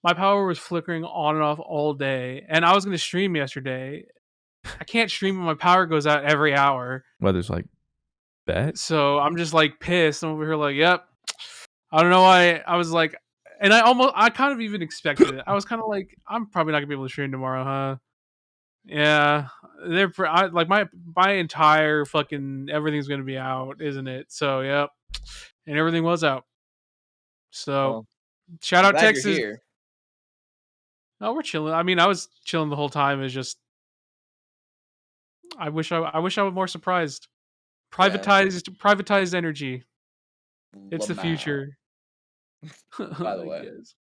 Speaker 3: My power was flickering on and off all day, and I was gonna stream yesterday. I can't stream when my power goes out every hour,
Speaker 1: Weather's like bet.
Speaker 3: so I'm just like pissed. I'm over here like, yep. I don't know why. I was like, and I kind of even expected it. I was kind of like, I'm probably not gonna be able to stream tomorrow, huh? Yeah, like my entire fucking everything's gonna be out, isn't it? So yep, and everything was out. So
Speaker 2: Well,
Speaker 3: shout
Speaker 2: I'm
Speaker 3: out
Speaker 2: glad
Speaker 3: Texas.
Speaker 2: you're here.
Speaker 3: Oh, we're chilling. I mean, I was chilling the whole time. It's just, I wish I was more surprised. Privatized energy. It's the
Speaker 2: Lamau,
Speaker 3: future.
Speaker 2: By the way.
Speaker 3: Yes.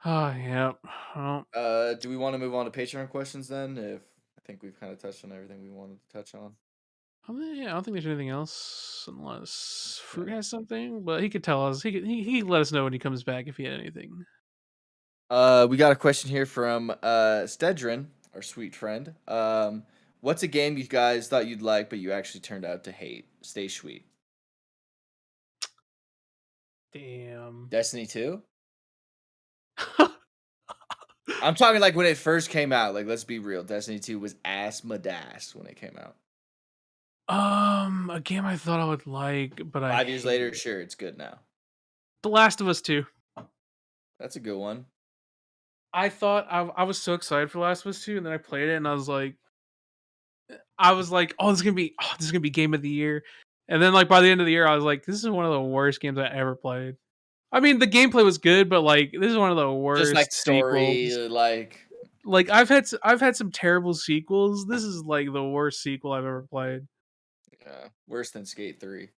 Speaker 3: Oh yeah. Well,
Speaker 2: do we want to move on to Patreon questions then? If I think we've kind of touched on everything we wanted to touch on.
Speaker 3: yeah, I don't think there's anything else unless Fruit has something, but he could tell us. He could let us know when he comes back if he had anything.
Speaker 2: We got a question here from Stedrin, our sweet friend. What's a game you guys thought you'd like, but you actually turned out to hate? Stay sweet.
Speaker 3: Damn.
Speaker 2: Destiny 2? I'm talking like when it first came out. Like, let's be real. Destiny 2 was ass-madass when it came out.
Speaker 3: A game I thought I would like, but
Speaker 2: 5 years later,
Speaker 3: hate.
Speaker 2: sure, it's good now.
Speaker 3: The Last of Us 2.
Speaker 2: That's a good one.
Speaker 3: I thought I was so excited for The Last of Us 2, and then I played it, and I was like, oh, this is gonna be game of the year. And then like by the end of the year, I was like, this is one of the worst games I ever played. I mean, the gameplay was good, but like this is one of the worst
Speaker 2: Just like story,
Speaker 3: sequels.
Speaker 2: like
Speaker 3: I've had some terrible sequels. This is like the worst sequel I've ever played.
Speaker 2: worse than Skate 3.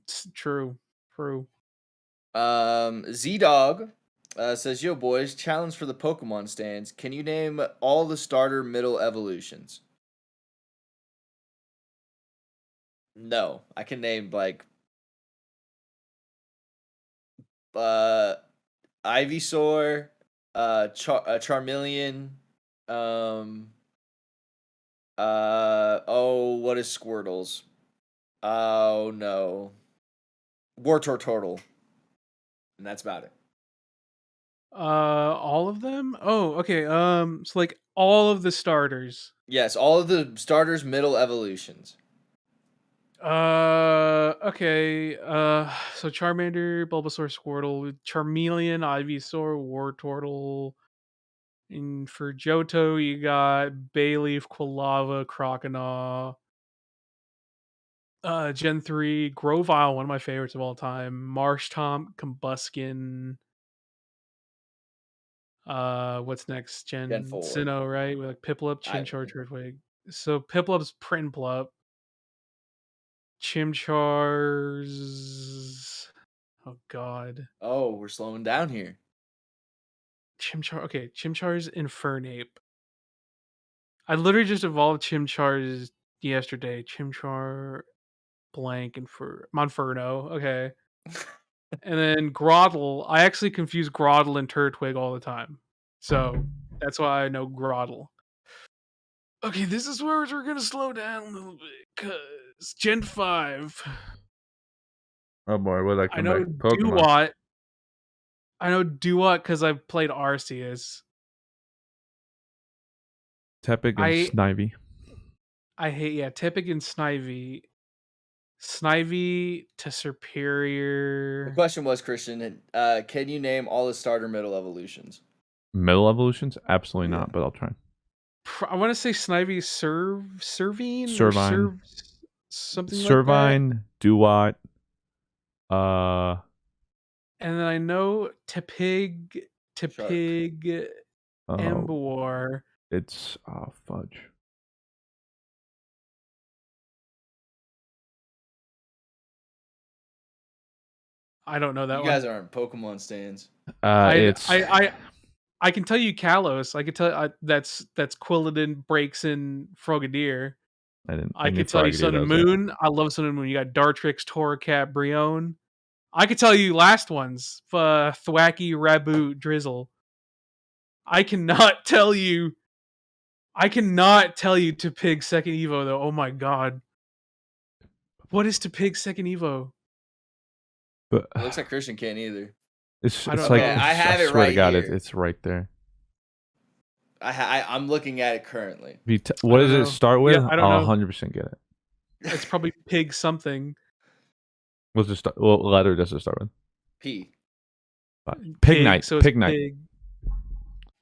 Speaker 3: It's true.
Speaker 2: Z-Dog says, yo boys, challenge for the Pokemon stands. Can you name all the starter middle evolutions? No, I can name like Ivysaur, Charmeleon, what is Squirtles? Oh no. Wartortle. And that's about it.
Speaker 3: All of them? Oh, okay. So like all of the starters.
Speaker 2: Yes, all of the starters, middle evolutions.
Speaker 3: Okay. So Charmander, Bulbasaur, Squirtle, Charmeleon, Ivysaur, Wartortle. And for Johto, you got Bayleaf, Quilava, Croconaw. Gen 3, Grovyle, one of my favorites of all time. Marshtomp, Combuskin. What's next?
Speaker 2: Gen 4.
Speaker 3: Sinnoh, right? With like Piplup, Chimchar, Turtwig. So Piplup's Prinplup. Chimchar's. Oh god.
Speaker 2: Oh, we're slowing down here.
Speaker 3: Chimchar. Okay, Chimchar's Infernape. I literally just evolved Chimchar's yesterday. Chimchar blank and for Monferno. Okay. And then Groddle. I actually confuse Groddle and Turtwig all the time. So that's why I know Groddle. Okay, this is where we're gonna slow down a little bit. Cause Gen 5.
Speaker 1: Oh boy, what I
Speaker 3: I
Speaker 1: come
Speaker 3: know
Speaker 1: back? Pokemon.
Speaker 3: Duat. I know Duat because I've played Arceus.
Speaker 1: Tepig and
Speaker 3: I
Speaker 1: Snivy.
Speaker 3: hate Tipic and Snivy. Snivy to
Speaker 2: The
Speaker 3: Superior.
Speaker 2: question was, Christian, can you name all the starter middle evolutions?
Speaker 1: Middle evolutions? Absolutely
Speaker 2: Yeah.
Speaker 1: not, but I'll try.
Speaker 3: I want to say Snivy Servine or
Speaker 1: Servine.
Speaker 3: something like that.
Speaker 1: Servine, Duat,
Speaker 3: And then I know Tepig, Emboar.
Speaker 1: it's fudge.
Speaker 3: I don't know that
Speaker 2: You
Speaker 3: one.
Speaker 2: guys aren't Pokemon stands.
Speaker 1: It's
Speaker 3: I can tell you Kalos. I can tell that's Quilladin, Braixen, Frogadier. I
Speaker 1: knew
Speaker 3: could tell you
Speaker 1: Frogadier,
Speaker 3: Sun
Speaker 1: that
Speaker 3: and
Speaker 1: was it.
Speaker 3: Moon. I love Sun and Moon. You got Dartrix, Torracat, Brion. I could tell you last ones. Thwacky, Raboot, Drizzle. I cannot tell you to Pig second Evo though. Oh my god. What is to Pig second Evo?
Speaker 1: But
Speaker 2: It looks like Christian can't either.
Speaker 1: it's
Speaker 3: I don't
Speaker 1: like
Speaker 3: know.
Speaker 2: I have it
Speaker 1: swear to
Speaker 2: right
Speaker 1: God,
Speaker 2: here.
Speaker 1: it's right there.
Speaker 2: I'm looking at it currently.
Speaker 1: What does
Speaker 3: don't
Speaker 1: it
Speaker 3: know.
Speaker 1: start with?
Speaker 3: Yeah, I don't
Speaker 1: I'll
Speaker 3: know.
Speaker 1: 100% get it.
Speaker 3: It's probably Pig something.
Speaker 1: What's it start? What letter does it start with?
Speaker 2: P.
Speaker 1: Pignite.
Speaker 3: So it's
Speaker 1: Pignite.
Speaker 3: Pig.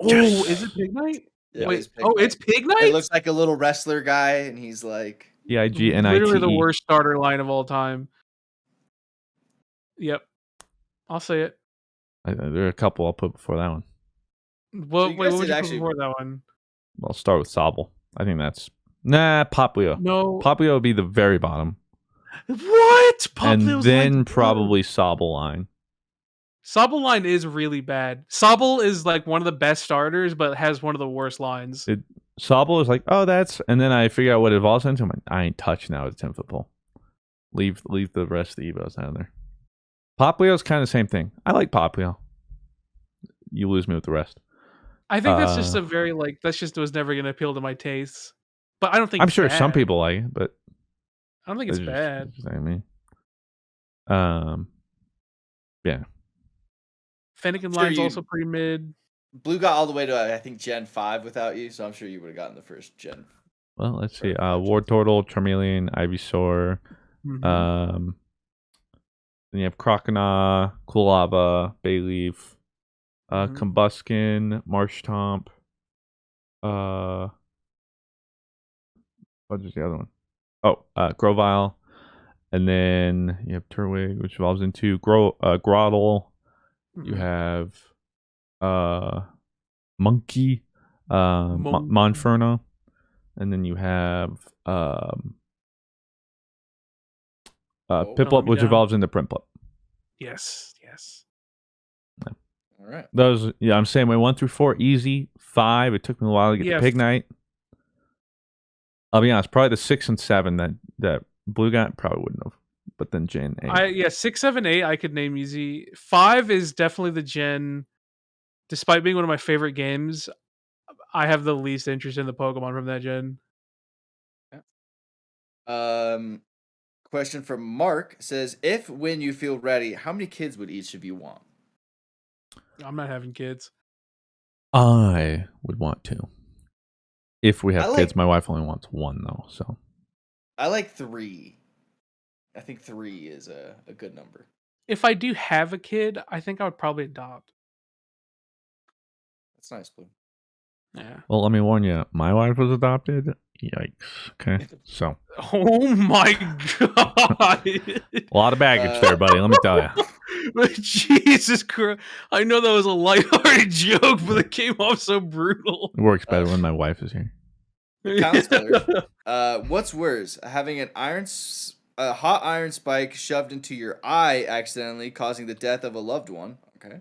Speaker 1: Yes!
Speaker 3: Oh, is it Pignite?
Speaker 2: Yeah,
Speaker 3: Wait.
Speaker 2: it's
Speaker 3: It's Pignite?
Speaker 2: It looks like a little wrestler guy, and he's like,
Speaker 1: Pignite.
Speaker 3: Literally the worst starter line of all time. Yep. I'll say it.
Speaker 1: There are a couple I'll put before that one.
Speaker 3: What would you put before that one?
Speaker 1: I'll start with Sobble. I think that's Popplio.
Speaker 3: No.
Speaker 1: Popplio would be the very bottom.
Speaker 3: What?
Speaker 1: And then probably Sobble line.
Speaker 3: Sobble line is really bad. Sobble is like one of the best starters, but has one of the worst lines.
Speaker 1: Sobble is like, oh, that's, and then I figure out what it evolves into. I'm like, I ain't touching that with a 10-foot pole. Leave the rest of the Evos out of there. Popplio is kind of the same thing. I like Popplio. You lose me with the rest.
Speaker 3: I think that's just a very was never going to appeal to my tastes. But I don't think
Speaker 1: I'm
Speaker 3: it's
Speaker 1: sure
Speaker 3: bad.
Speaker 1: some people like it, but
Speaker 3: I don't think it's bad.
Speaker 1: I mean, yeah.
Speaker 3: Fennekin line's also pretty mid.
Speaker 2: Blue got all the way to I think Gen 5 without you, so I'm sure you would have gotten the first Gen.
Speaker 1: Well, let's see. Wartortle, Charmeleon, Ivysaur.
Speaker 3: Mm-hmm.
Speaker 1: Then you have Croconaw, Quilava, Bayleaf, Combuskin, Marshtomp. What is the other one? Oh, Grovyle. And then you have Turtwig, which evolves into Groddle. You have Monkey, Monferno. And then you have Piplup, which evolves into Prinplup.
Speaker 3: Yes.
Speaker 1: Yeah.
Speaker 2: All right.
Speaker 1: Those, I'm saying 1 through 4, easy. 5, it took me a while to get the Pignite. I'll be honest, probably the 6 and 7 that Blue got probably wouldn't have. But then Gen 8.
Speaker 3: 6, 7, 8 I could name easy. 5 is definitely the Gen. Despite being one of my favorite games, I have the least interest in the Pokemon from that Gen.
Speaker 2: Question from Mark says, if when you feel ready, how many kids would each of you want?
Speaker 3: I'm not having kids.
Speaker 1: I would want to. If we have
Speaker 2: I like-
Speaker 1: kids, my wife only wants one though. So
Speaker 2: I like 3. I think 3 is a good number.
Speaker 3: If I do have a kid, I think I would probably adopt.
Speaker 2: That's nice, Blue.
Speaker 3: Yeah.
Speaker 1: well, let me warn you. My wife was adopted. Yikes. Okay, so
Speaker 3: Oh my god.
Speaker 1: a lot of baggage there, buddy. Let me tell you.
Speaker 3: Jesus Christ. I know that was a lighthearted joke, but it came off so brutal.
Speaker 1: It works better when my wife is here.
Speaker 2: Counselor, what's worse, having a hot iron spike shoved into your eye accidentally, causing the death of a loved one? Okay.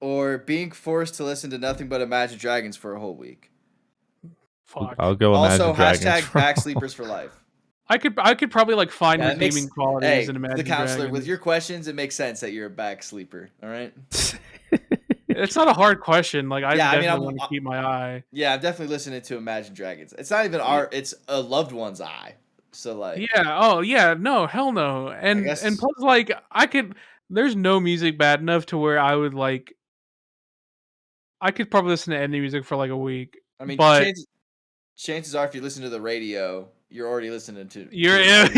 Speaker 2: Or being forced to listen to nothing but Imagine Dragons for a whole week?
Speaker 3: Fuck.
Speaker 1: I'll go Imagine
Speaker 2: Also,
Speaker 1: Dragons.
Speaker 2: hashtag back sleepers for life.
Speaker 3: I could probably like find
Speaker 2: Yeah, it makes-
Speaker 3: redeeming qualities
Speaker 2: Hey,
Speaker 3: in Imagine
Speaker 2: the counselor,
Speaker 3: Dragons.
Speaker 2: with your questions, it makes sense that you're a back sleeper. All right.
Speaker 3: It's not a hard question. Like I
Speaker 2: Yeah, I mean,
Speaker 3: definitely want to keep my eye.
Speaker 2: Yeah, I'm definitely listening to Imagine Dragons. It's not even it's a loved one's eye. So like,
Speaker 3: Yeah. Oh yeah. No. Hell no. And
Speaker 2: guess-
Speaker 3: plus, like I could. There's no music bad enough to where I would like. I could probably listen to any music for like a week.
Speaker 2: I mean,
Speaker 3: but
Speaker 2: chances are, if you listen to the radio, you're already listening to.
Speaker 3: you're yeah.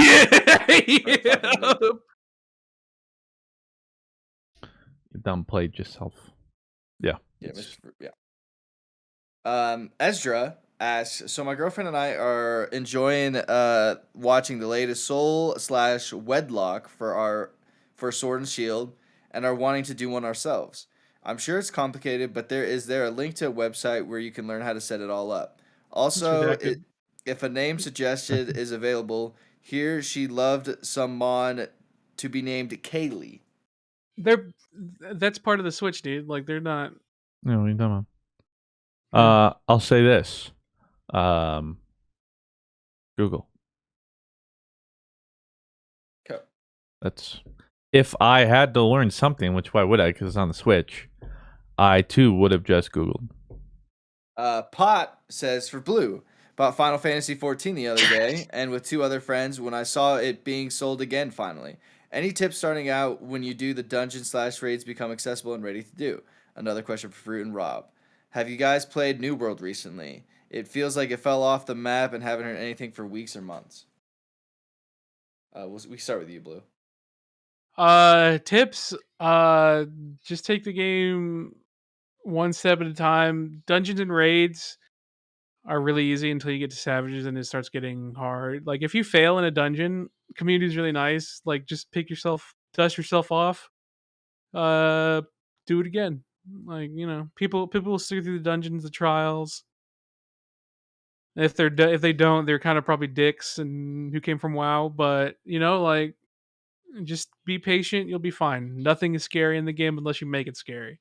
Speaker 1: You dumb played yourself. Yeah.
Speaker 2: Yeah, yeah. Ezra asks, so my girlfriend and I are enjoying watching the latest Soul/Wedlock for Sword and Shield, and are wanting to do one ourselves. I'm sure it's complicated, but is there a link to a website where you can learn how to set it all up? Also, if a name suggested is available, here she loved some mon to be named Kaylee.
Speaker 3: That's part of the Switch, dude. Like they're not.
Speaker 1: No, what are you talking about? I'll say this. Google.
Speaker 2: Okay.
Speaker 1: That's if I had to learn something, which why would I? Because it's on the Switch. I too would have just Googled.
Speaker 2: Pot says for Blue, bought Final Fantasy 14 the other day, and with 2 other friends when I saw it being sold again finally. Any tips starting out when you do the dungeon/raids become accessible and ready to do? Another question for Fruit and Rob. Have you guys played New World recently? It feels like it fell off the map and haven't heard anything for weeks or months. We start with you, Blue.
Speaker 3: Tips. Just take the game one step at a time. Dungeons and raids are really easy until you get to savages and it starts getting hard. Like if you fail in a dungeon, community is really nice. Like just dust yourself off. Do it again. Like people will stick through the dungeons, the trials. If they don't, they're kind of probably dicks and who came from WoW. But like just be patient. You'll be fine. Nothing is scary in the game unless you make it scary.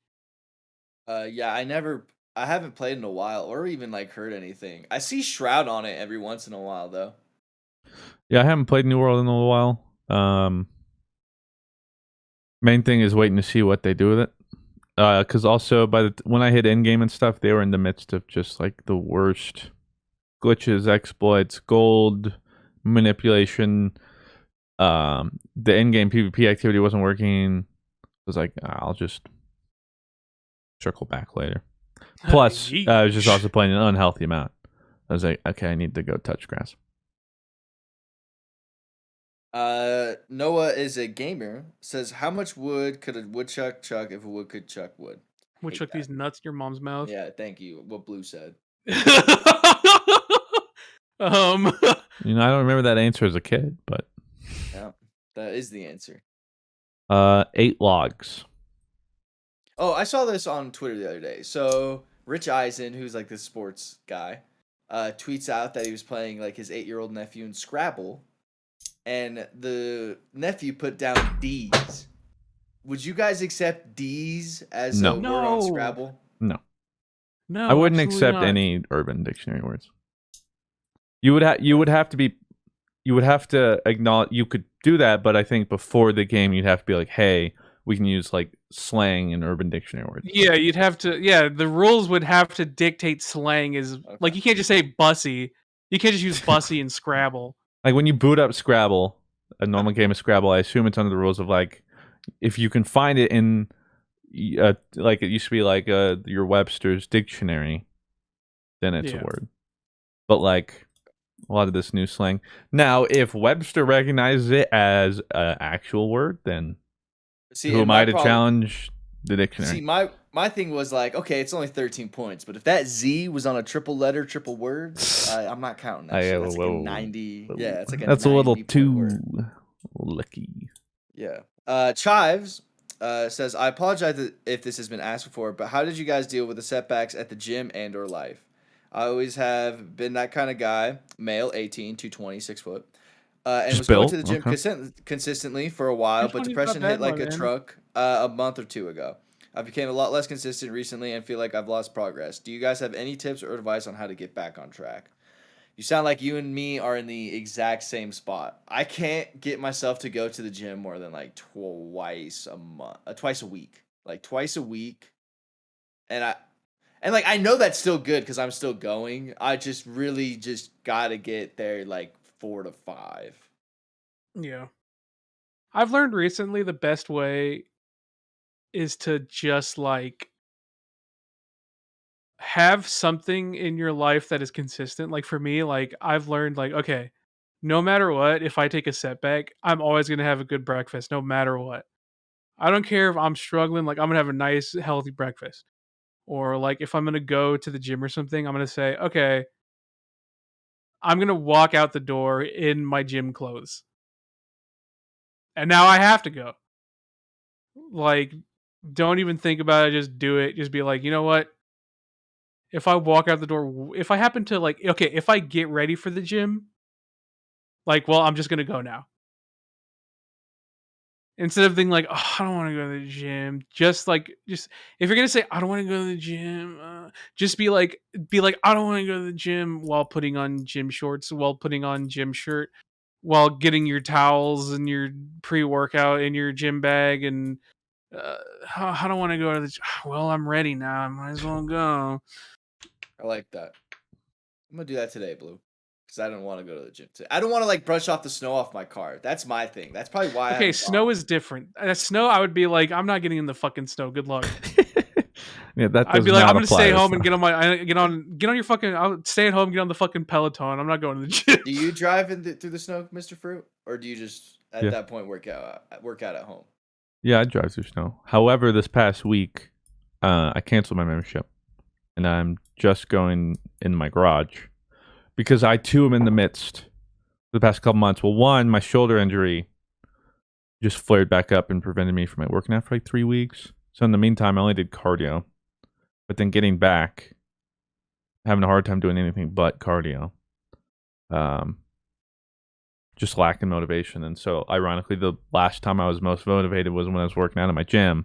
Speaker 2: Yeah, I haven't played in a while or even like heard anything. I see Shroud on it every once in a while though.
Speaker 1: Yeah, I haven't played New World in a while. Main thing is waiting to see what they do with it. Because also when I hit endgame and stuff, they were in the midst of just like the worst glitches, exploits, gold manipulation. The endgame PvP activity wasn't working. I was like, I'll just circle back later. Plus, I was just also playing an unhealthy amount. I was like, okay, I need to go touch grass.
Speaker 2: Noah is a gamer. Says, how much wood could a woodchuck chuck if a wood could chuck wood?
Speaker 3: Woodchuck these nuts in your mom's mouth.
Speaker 2: Yeah, thank you. What Blue said.
Speaker 1: I don't remember that answer as a kid, but
Speaker 2: yeah, that is the answer.
Speaker 1: 8 logs.
Speaker 2: Oh, I saw this on Twitter the other day. So Rich Eisen, who's like this sports guy, tweets out that he was playing like his 8-year-old nephew in Scrabble, and the nephew put down D's. Would you guys accept D's as a word on Scrabble?
Speaker 1: No.
Speaker 3: No,
Speaker 1: I wouldn't accept any Urban Dictionary words. You would have to acknowledge you could do that, but I think before the game you'd have to be like, hey, we can use like slang and Urban Dictionary words.
Speaker 3: Yeah, you'd have to. Yeah, the rules would have to dictate slang. Like you can't just say bussy. You can't just use bussy in Scrabble.
Speaker 1: Like when you boot up Scrabble, a normal game of Scrabble, I assume it's under the rules of like, if you can find it in like it used to be like your Webster's dictionary, then it's a
Speaker 3: Yeah.
Speaker 1: word. But like a lot of this new slang. Now, if Webster recognizes it as an actual word, then
Speaker 2: See,
Speaker 1: who
Speaker 2: and
Speaker 1: am
Speaker 2: my
Speaker 1: I to
Speaker 2: problem-
Speaker 1: challenge the dictionary?
Speaker 2: See, my thing was like, okay, it's only 13 points, but if that Z was on a triple letter, triple word, I'm not counting that shit. That's like a 90. Yeah, it's like a
Speaker 1: That's a little
Speaker 2: 90 point
Speaker 1: too
Speaker 2: word.
Speaker 1: lucky.
Speaker 2: Yeah. Chives says, I apologize if this has been asked before, but how did you guys deal with the setbacks at the gym and or life? I always have been that kind of guy, male, 18, 220, 6 foot, and
Speaker 1: Just
Speaker 2: was going
Speaker 1: built?
Speaker 2: to the gym
Speaker 1: Okay.
Speaker 2: consistently for a while, but
Speaker 3: 220's not
Speaker 2: depression
Speaker 3: bad,
Speaker 2: hit like
Speaker 3: my
Speaker 2: a
Speaker 3: man.
Speaker 2: truck a month or two ago. I became a lot less consistent recently and feel like I've lost progress. Do you guys have any tips or advice on how to get back on track? You sound like you and me are in the exact same spot. I can't get myself to go to the gym more than like twice a month, twice a week, like twice a week. And like I know that's still good because I'm still going. I just really just gotta get there like 4 to 5.
Speaker 3: Yeah. I've learned recently the best way is to just like have something in your life that is consistent. Like for me, like I've learned like, okay, no matter what, if I take a setback, I'm always going to have a good breakfast no matter what. I don't care if I'm struggling, like I'm going to have a nice healthy breakfast. Or like if I'm going to go to the gym or something, I'm going to say, okay, I'm going to walk out the door in my gym clothes. And now I have to go. Like don't even think about it, just do it. Just be like, you know what? If I walk out the door, if I happen to like, okay, if I get ready for the gym, like, well, I'm just gonna go now. Instead of thinking like, oh, I don't want to go to the gym. Just if you're gonna say I don't want to go to the gym, just be like, I don't want to go to the gym while putting on gym shorts, while putting on gym shirt, while getting your towels and your pre-workout in your gym bag, and I don't want to go to the. Well, I'm ready now. I might as well go.
Speaker 2: I like that. I'm gonna do that today, Blue. Because I don't want to go to the gym today. I don't want to like brush off the snow off my car. That's my thing. That's probably why I
Speaker 3: Okay,
Speaker 2: haven't
Speaker 3: snow
Speaker 2: gone.
Speaker 3: is different. Snow, I would be like, I'm not getting in the fucking snow. Good luck.
Speaker 1: Yeah, that
Speaker 3: I'd
Speaker 1: does
Speaker 3: be like,
Speaker 1: not
Speaker 3: I'm gonna
Speaker 1: apply
Speaker 3: stay
Speaker 1: to
Speaker 3: home and
Speaker 1: snow.
Speaker 3: get on your fucking. I'll stay at home, get on the fucking Peloton. I'm not going to the gym.
Speaker 2: Do you drive through the snow, Mr. Fruit? Or do you just at
Speaker 1: Yeah.
Speaker 2: that point work out at home?
Speaker 1: Yeah, I drive through snow. However, this past week, I canceled my membership, and I'm just going in my garage because I too am in the midst the past couple months. Well, one, my shoulder injury just flared back up and prevented me from working out for like 3 weeks. So in the meantime, I only did cardio, but then getting back, having a hard time doing anything but cardio. Just lacking motivation. And so ironically, the last time I was most motivated was when I was working out at my gym.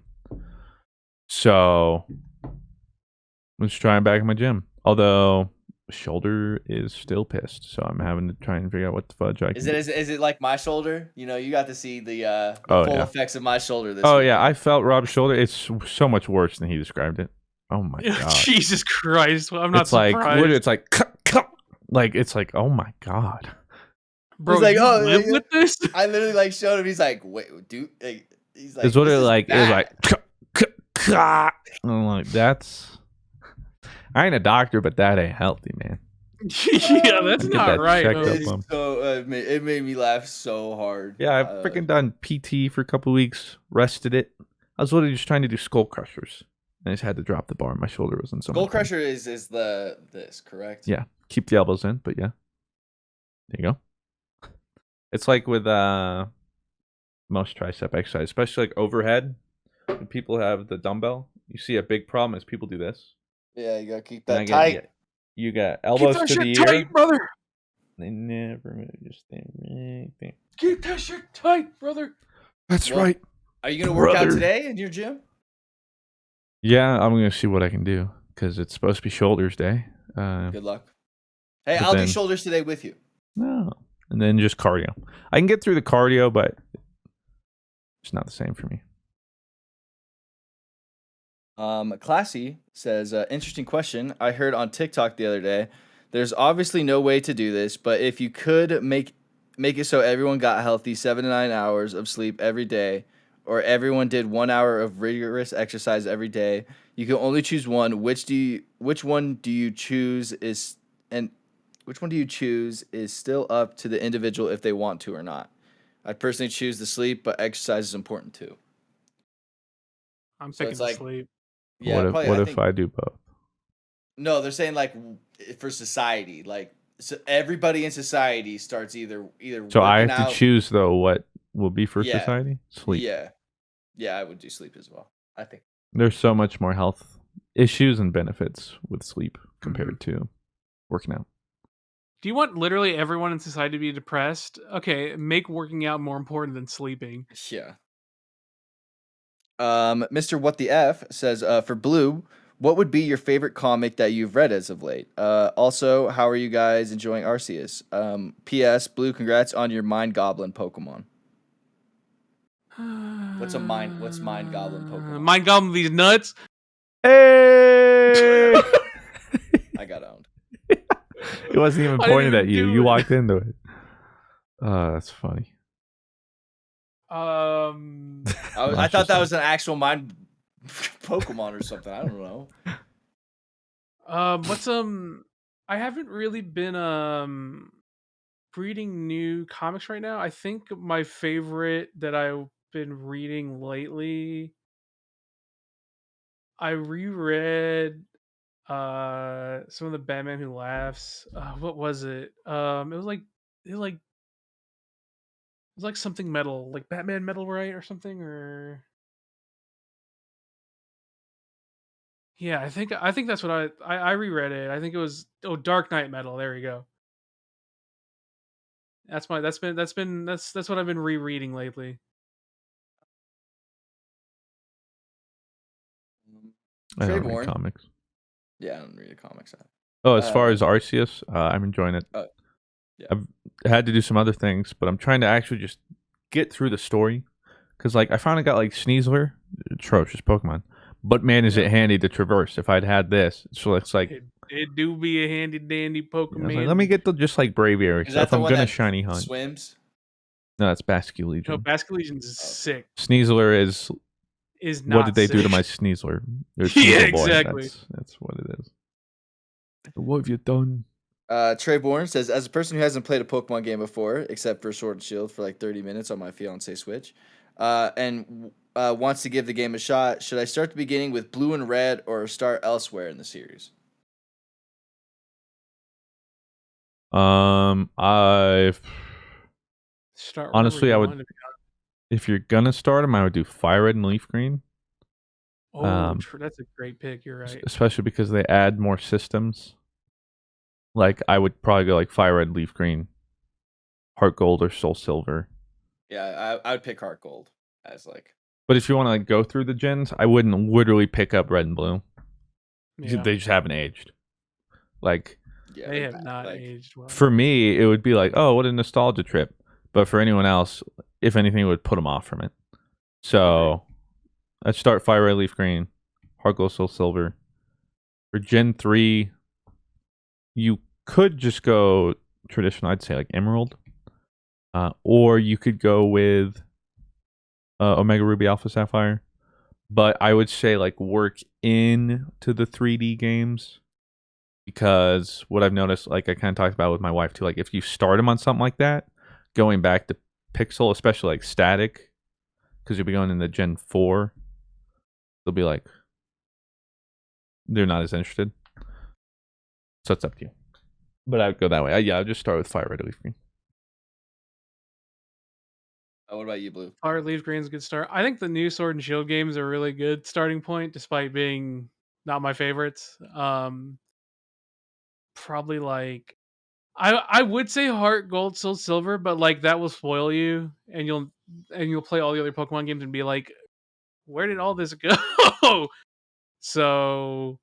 Speaker 1: So I'm just trying back in my gym. Although shoulder is still pissed, so I'm having to try and figure out what the fudge I can
Speaker 2: Is it like my shoulder? You know, you got to see the
Speaker 1: Oh,
Speaker 2: full
Speaker 1: yeah.
Speaker 2: effects of my shoulder this
Speaker 1: Oh
Speaker 2: weekend.
Speaker 1: yeah, I felt Rob's shoulder. It's so much worse than he described it. Oh my god.
Speaker 3: Jesus Christ! Well, I'm not
Speaker 1: It's like
Speaker 3: surprised.
Speaker 1: it's like like it's like oh my god.
Speaker 3: Bro,
Speaker 2: He's like,
Speaker 3: you
Speaker 2: "Oh,
Speaker 3: live
Speaker 2: yeah."
Speaker 3: with this?
Speaker 2: I literally like showed him. He's like, wait, dude. Like, he's like,
Speaker 1: It's what
Speaker 2: this
Speaker 1: it
Speaker 2: is
Speaker 1: like. It was
Speaker 2: bad.
Speaker 1: like. I'm like that's. I ain't a doctor, but that ain't healthy, man.
Speaker 3: Yeah, that's
Speaker 1: I'd get
Speaker 3: not
Speaker 1: that
Speaker 3: right.
Speaker 1: checked up.
Speaker 2: It's so it made me laugh so hard.
Speaker 1: Yeah, I've freaking done PT for a couple weeks, rested it. I was literally just trying to do skull crushers. I just had to drop the bar. My shoulder was in so much
Speaker 2: Skull
Speaker 1: pain.
Speaker 2: crusher is this correct?
Speaker 1: Yeah, keep the elbows in, but yeah. There you go. It's like with most tricep exercise, especially like overhead. When people have the dumbbell, you see a big problem is people do this.
Speaker 2: Yeah, you gotta keep
Speaker 1: And
Speaker 2: that tight.
Speaker 1: you got
Speaker 3: Keep
Speaker 1: elbows
Speaker 3: that
Speaker 1: to the
Speaker 3: shit
Speaker 1: ear.
Speaker 3: tight, brother.
Speaker 1: They never move. Just stay right there.
Speaker 3: Keep that shit tight, brother.
Speaker 1: That's
Speaker 2: Well,
Speaker 1: right.
Speaker 2: Are you gonna work out
Speaker 1: Brother.
Speaker 2: today in your gym?
Speaker 1: Yeah, I'm gonna see what I can do because it's supposed to be shoulders day.
Speaker 2: Good luck. Hey,
Speaker 1: But
Speaker 2: I'll do
Speaker 1: then-
Speaker 2: shoulders today with you.
Speaker 1: No, and then just cardio. I can get through the cardio, but it's not the same for me.
Speaker 2: Classy says, interesting question. I heard on TikTok the other day. There's obviously no way to do this, but if you could make it so everyone got healthy 7 to 9 hours of sleep every day, or everyone did 1 hour of rigorous exercise every day. You can only choose one. Which one do you choose is still up to the individual if they want to or not. I personally choose the sleep, but exercise is important too.
Speaker 3: I'm
Speaker 2: So
Speaker 3: picking
Speaker 2: it's
Speaker 3: the
Speaker 2: like,
Speaker 3: sleep.
Speaker 2: yeah, probably.
Speaker 1: What
Speaker 2: I
Speaker 1: if
Speaker 2: think
Speaker 1: I do both?
Speaker 2: no. They're saying like for society, like so everybody in society starts either
Speaker 1: So I
Speaker 2: working
Speaker 1: have to
Speaker 2: out.
Speaker 1: choose though what will be for
Speaker 2: Yeah,
Speaker 1: society? Sleep.
Speaker 2: yeah. I would do sleep as well. I think.
Speaker 1: There's so much more health issues and benefits with sleep compared to working out.
Speaker 3: Do you want literally everyone in society to be depressed? Okay, make working out more important than sleeping.
Speaker 2: Yeah. Mr. What the F says, for Blue, what would be your favorite comic that you've read as of late? Also, how are you guys enjoying Arceus? P.S. Blue, congrats on your Mind Goblin Pokemon. What's Mind Goblin Pokemon?
Speaker 3: Mind Goblin these nuts.
Speaker 1: Hey!
Speaker 2: I got owned.
Speaker 1: It wasn't even
Speaker 3: I didn't
Speaker 1: pointed
Speaker 3: even
Speaker 1: at you.
Speaker 3: do
Speaker 1: You
Speaker 3: it.
Speaker 1: walked into it. That's funny.
Speaker 2: I thought that was an actual mind Pokemon or something. I don't know.
Speaker 3: What's I haven't really been reading new comics right now. I think my favorite that I've been reading lately, I reread some of the Batman Who Laughs. What was it? It was like something metal, like Batman Metal, right, or something, or yeah, I think that's what I reread it. I think it was Dark Knight Metal. There you go. That's what I've been rereading lately.
Speaker 1: I
Speaker 2: Trey
Speaker 1: don't read
Speaker 2: Warren.
Speaker 1: comics.
Speaker 2: Yeah, I don't read the comics.
Speaker 1: Oh, as far as Arceus, I'm enjoying it.
Speaker 2: Yeah.
Speaker 1: I've had to do some other things, but I'm trying to actually just get through the story. Because, like, I finally got, like, Sneasler, atrocious Pokemon. But, man, is it handy to traverse if I'd had this. So it's like,
Speaker 3: It do be a handy dandy
Speaker 1: I was
Speaker 3: Pokemon.
Speaker 1: like, let me get the just, like, Braviary
Speaker 2: Is
Speaker 1: stuff.
Speaker 2: that the
Speaker 1: I'm
Speaker 2: one
Speaker 1: going to
Speaker 2: that
Speaker 1: shiny hunt.
Speaker 2: swims?
Speaker 1: No, that's Basque Legion.
Speaker 3: No, Basque Legion is sick.
Speaker 1: Sneasler
Speaker 3: Is not.
Speaker 1: what did they do to
Speaker 3: sick.
Speaker 1: my Sneasler? Or
Speaker 3: Yeah,
Speaker 1: Sneasel Boy.
Speaker 3: exactly.
Speaker 1: That's what it is. What have you done?
Speaker 2: Trey Bourne says, as a person who hasn't played a Pokemon game before, except for Sword and Shield for like 30 minutes on my fiance Switch, and wants to give the game a shot, should I start the beginning with Blue and Red or start elsewhere in the series?
Speaker 1: I've
Speaker 3: Start
Speaker 1: honestly, I
Speaker 3: wherever you
Speaker 1: would.
Speaker 3: want, to be
Speaker 1: If you're gonna start them, I would do Fire Red and Leaf Green.
Speaker 3: honest. That's a great pick. You're right.
Speaker 1: Especially because they add more systems. Like I would probably go like Fire Red, Leaf Green, Heart Gold, or Soul Silver.
Speaker 2: Yeah, I would pick Heart Gold as like.
Speaker 1: But if you want to like go through the gens, I wouldn't literally pick up Red and Blue.
Speaker 3: Yeah.
Speaker 1: They just haven't aged. Like
Speaker 2: Yeah,
Speaker 3: They have not aged well.
Speaker 1: for me, it would be like, oh, what a nostalgia trip. But for anyone else, if anything, it would put them off from it. So I'd start Fire Red, Leaf Green, Heart Gold, Soul Silver. For Gen 3, you could just go traditional, I'd say like Emerald. Or you could go with Omega Ruby Alpha Sapphire. But I would say like work into the 3D games. Because what I've noticed, like I kind of talked about with my wife too, like if you start them on something like that, going back to Pixel, especially like static, because you'll be going into Gen 4, they'll be like, they're not as interested. So it's up to you. But I would go that way. Yeah, I'd just start with Fire Red or Leaf Green.
Speaker 2: What about you, Blue?
Speaker 3: Fire Leaf Green's a good start. I think the new Sword and Shield games are a really good starting point, despite being not my favorites. Probably like I would say Heart Gold, Soul Silver, but like that will spoil you, and you'll play all the other Pokemon games and be like, where did all this go? So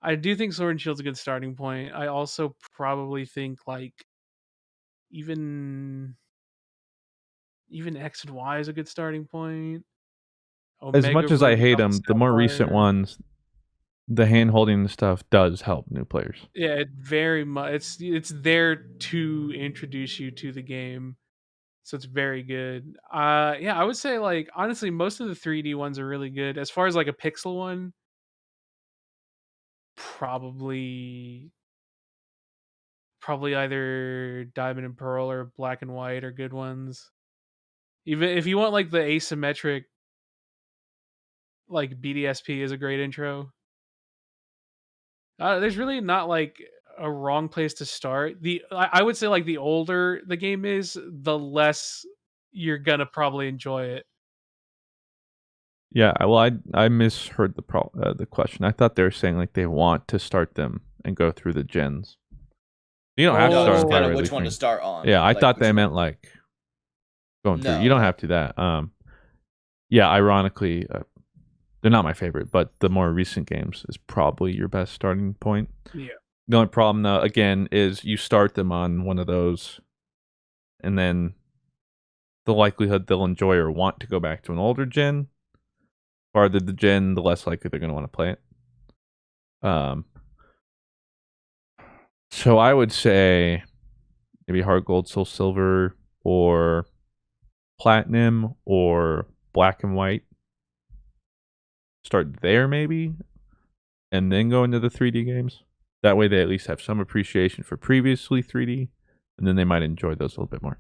Speaker 3: I do think Sword and Shield's a good starting point. I also probably think like even X and Y is a good starting point.
Speaker 1: As much as I
Speaker 3: Ruby,
Speaker 1: hate
Speaker 3: Alpha
Speaker 1: them, the more recent
Speaker 3: Sapphire.
Speaker 1: ones, the hand holding stuff does help new players.
Speaker 3: Yeah, it very much. It's there to introduce you to the game. so it's very good. Yeah, I would say like honestly, most of the 3D ones are really good. As far as like a pixel one, probably either Diamond and Pearl or Black and White are good ones. Even if you want like the asymmetric, like BDSP is a great intro. There's really not like a wrong place to start. I would say like the older the game is, the less you're gonna probably enjoy it.
Speaker 1: Yeah, well, I misheard the question. I thought they were saying like they want to start them and go through the gens. You don't have to
Speaker 2: No,
Speaker 1: start
Speaker 2: just
Speaker 1: on
Speaker 2: kind
Speaker 1: fire
Speaker 2: of which one to
Speaker 1: releasing.
Speaker 2: start on.
Speaker 1: Yeah, I
Speaker 2: like,
Speaker 1: thought
Speaker 2: which
Speaker 1: they
Speaker 2: one.
Speaker 1: meant like going through.
Speaker 2: No,
Speaker 1: You don't
Speaker 2: no.
Speaker 1: have to do that. Yeah, ironically, they're not my favorite, but the more recent games is probably your best starting point.
Speaker 3: Yeah.
Speaker 1: The only problem, though, again, is you start them on one of those, and then the likelihood they'll enjoy or want to go back to an older gen, farther the gen, the less likely they're going to want to play it. So I would say maybe Heart Gold, Soul Silver, or Platinum, or Black and White. Start there maybe, and then go into the 3D games. That way they at least have some appreciation for previously 3D, and then they might enjoy those a little bit more.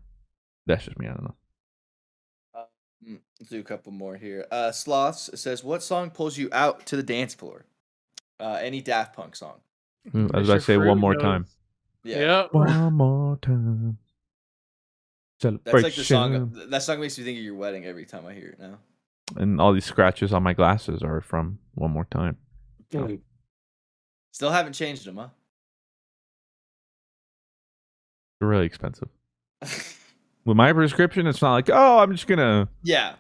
Speaker 1: That's just me, I don't know.
Speaker 2: Let's do a couple more here. Sloths says, what song pulls you out to the dance floor? Any Daft Punk song.
Speaker 1: As I
Speaker 3: Mr.
Speaker 1: say,
Speaker 3: Fruit
Speaker 1: one more
Speaker 3: knows.
Speaker 1: time.
Speaker 2: Yeah.
Speaker 3: Yep.
Speaker 1: One more time.
Speaker 2: That's
Speaker 1: Celebration.
Speaker 2: like the song. That song makes me think of your wedding every time I hear it now.
Speaker 1: And all these scratches on my glasses are from One More Time.
Speaker 2: Still haven't changed them, huh?
Speaker 1: They're really expensive. With my prescription, it's not like, oh, I'm just going to
Speaker 2: Yeah.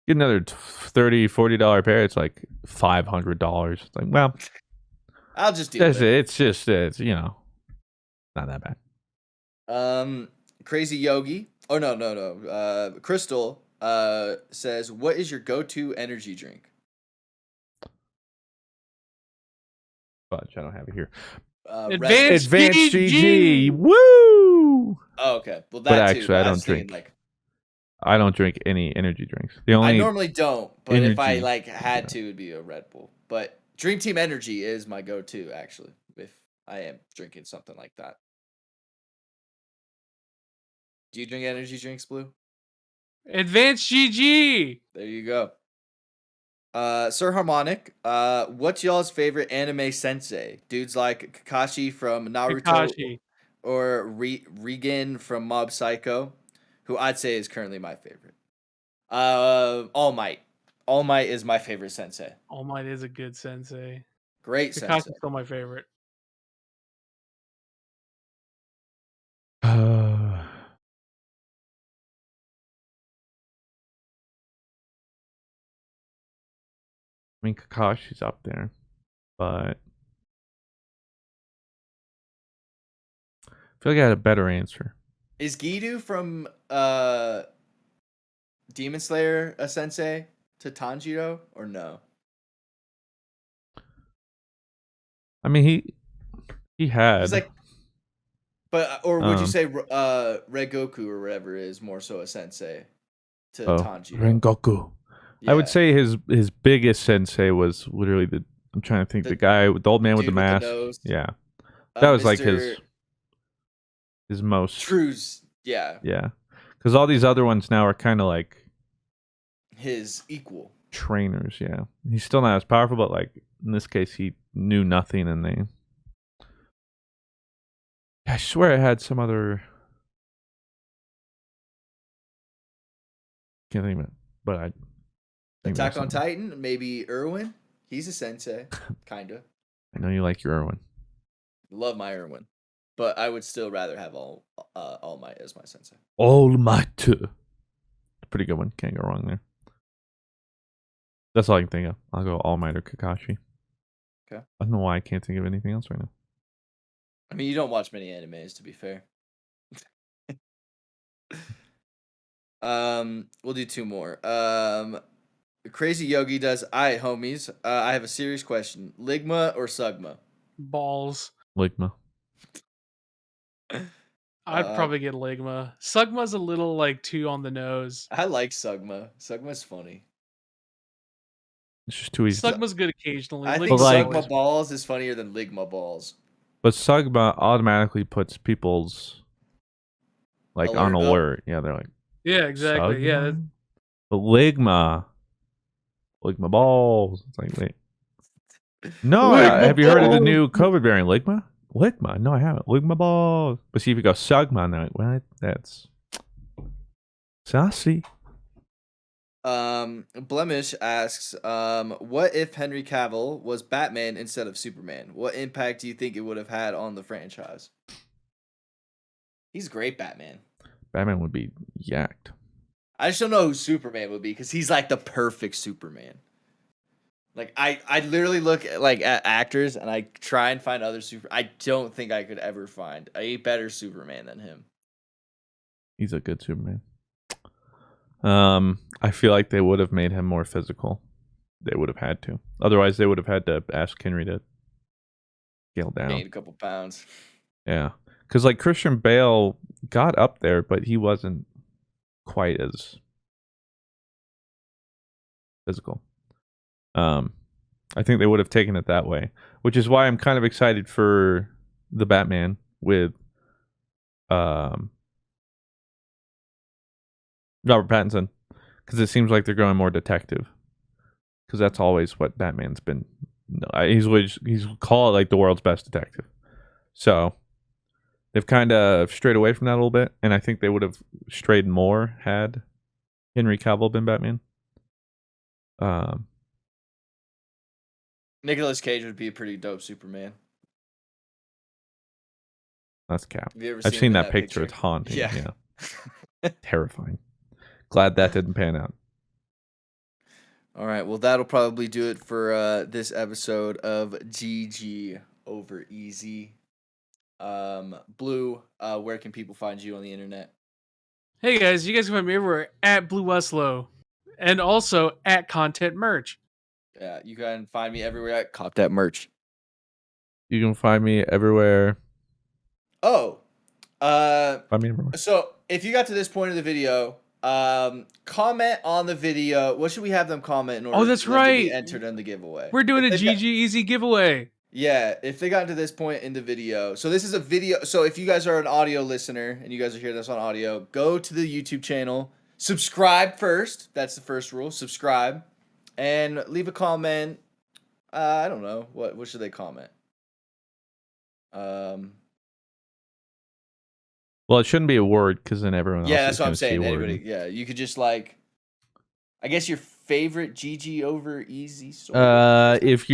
Speaker 1: get another $30, $40 pair. It's like $500. It's like, well,
Speaker 2: I'll just deal with it.
Speaker 1: it's just, it's, not that bad.
Speaker 2: Crazy Yogi. Oh, no. Crystal says, what is your go-to energy drink?
Speaker 1: Fudge, I don't have it here.
Speaker 3: Advanced GG.
Speaker 1: Woo!
Speaker 2: Oh, okay. Well, that
Speaker 1: But
Speaker 2: too.
Speaker 1: actually, I
Speaker 2: was
Speaker 1: don't
Speaker 2: thinking,
Speaker 1: drink. I don't drink any energy drinks. The only
Speaker 2: I normally don't, but if I
Speaker 1: energy-
Speaker 2: had to, it'd be a Red Bull. But Dream Team Energy is my go-to, actually, if I am drinking something like that. Do you drink energy drinks, Blue?
Speaker 3: Advanced GG.
Speaker 2: There you go. Sir Harmonic, what's y'all's favorite anime sensei? Dudes like Kakashi from Naruto
Speaker 3: Kakashi.
Speaker 2: or Regan from Mob Psycho, who I'd say is currently my favorite. All Might. All Might is my favorite sensei.
Speaker 3: All Might is a good sensei.
Speaker 2: Great sensei.
Speaker 3: Kakashi's still my favorite.
Speaker 1: I mean, Kakashi's up there, but I feel like I had a better answer.
Speaker 2: Is Gidu from Demon Slayer a sensei to Tanjiro or no?
Speaker 1: I mean, he had.
Speaker 2: He's like, but or would you
Speaker 1: Um,
Speaker 2: say Red Goku or whatever is more so a sensei to Tanjiro?
Speaker 4: Rengoku.
Speaker 1: I would
Speaker 2: Yeah.
Speaker 1: say his biggest sensei was literally I'm trying to think, the guy with the old man with the
Speaker 2: dude with the
Speaker 1: mask.
Speaker 2: nose.
Speaker 1: Yeah, that was like
Speaker 2: Mr.
Speaker 1: his most.
Speaker 2: True's, yeah,
Speaker 1: Yeah, because all these other ones now are kind of like
Speaker 2: his equal.
Speaker 1: trainers. Yeah, he's still not as powerful, but like in this case, he knew nothing, and they. I swear I had some other. Can't think of it, but I. think
Speaker 2: Attack
Speaker 1: there's
Speaker 2: on
Speaker 1: something.
Speaker 2: Titan, maybe Irwin. He's a sensei, kinda.
Speaker 1: I know you like your Irwin.
Speaker 2: Love my Irwin, but I would still rather have All Might as my sensei.
Speaker 4: All Might.
Speaker 1: Pretty good one. Can't go wrong there. That's all I can think of. I'll go All Might or Kakashi.
Speaker 2: Okay.
Speaker 1: I don't know why I can't think of anything else right now.
Speaker 2: I mean, you don't watch many animes, to be fair. We'll do two more. Crazy Yogi does. Alright, homies. I have a serious question. Ligma or Sugma?
Speaker 3: Balls.
Speaker 1: Ligma.
Speaker 3: I'd probably get Ligma. Sugma's a little like too on the nose.
Speaker 2: I like Sugma. Sugma's funny.
Speaker 1: It's just too easy.
Speaker 3: Sugma's good occasionally.
Speaker 2: I think
Speaker 1: But, like-
Speaker 2: Sugma balls is funnier than Ligma balls.
Speaker 1: But Sugma automatically puts people's like on
Speaker 2: Alert up.
Speaker 1: alert. Yeah, they're like,
Speaker 3: Yeah, exactly. Yeah,
Speaker 1: Sugma? But Ligma balls. It's like, wait. No,
Speaker 3: Ligma
Speaker 1: have you heard of the
Speaker 3: balls.
Speaker 1: new COVID variant, Ligma? Ligma? No, I haven't. Ligma balls. But see, if you go Sugma, and they're like, what? That's saucy.
Speaker 2: Blemish asks, what if Henry Cavill was Batman instead of Superman? What impact do you think it would have had on the franchise? He's great Batman.
Speaker 1: Batman would be yacked.
Speaker 2: I just don't know who Superman would be because he's like the perfect Superman. Like I literally look at, like at actors and I try and find other I don't think I could ever find a better Superman than him.
Speaker 1: He's a good Superman. I feel like they would have made him more physical. They would have had to. Otherwise, they would have had to ask Henry to scale down.
Speaker 2: Gained a couple pounds.
Speaker 1: Yeah, because like Christian Bale got up there, but he wasn't quite as physical. I think they would have taken it that way, which is why I'm kind of excited for the Batman with Robert Pattinson, because it seems like they're going more detective, because that's always what Batman's been. He's called like the world's best detective, so they've kind of strayed away from that a little bit, and I think they would have strayed more had Henry Cavill been Batman.
Speaker 2: Nicolas Cage would be a pretty dope Superman.
Speaker 1: That's cap.
Speaker 2: Have you ever
Speaker 1: I've seen
Speaker 2: him in
Speaker 1: that picture. It's haunting.
Speaker 2: Yeah.
Speaker 1: Yeah. Terrifying. Glad that didn't pan out.
Speaker 2: All right. Well, that'll probably do it for this episode of GG over Easy. Blue, where can people find you on the internet?
Speaker 3: Hey guys, you guys can find me everywhere at BlueWestlo, and also at Content Merch.
Speaker 2: Yeah, you can find me everywhere at Cop That Merch.
Speaker 1: You can find me everywhere.
Speaker 2: Oh,
Speaker 1: Find me everywhere.
Speaker 2: so if you got to this point of the video, comment on the video. What should we have them comment in order
Speaker 3: Oh, that's
Speaker 2: for them to be
Speaker 3: right.
Speaker 2: entered in the giveaway?
Speaker 3: We're doing a
Speaker 2: If they've got-
Speaker 3: GG Easy giveaway.
Speaker 2: Yeah, if they got to this point in the video. So this is a video. So if you guys are an audio listener and you guys are hearing this on audio, go to the YouTube channel, subscribe first. That's the first rule. Subscribe and leave a comment. I don't know. What should they comment?
Speaker 1: Well, it shouldn't be a word, because then everyone else
Speaker 2: Yeah,
Speaker 1: is
Speaker 2: that's what I'm
Speaker 1: gonna see
Speaker 2: saying.
Speaker 1: a word.
Speaker 2: Anybody, yeah, you could just like, I guess your favorite GG over Easy story.
Speaker 1: If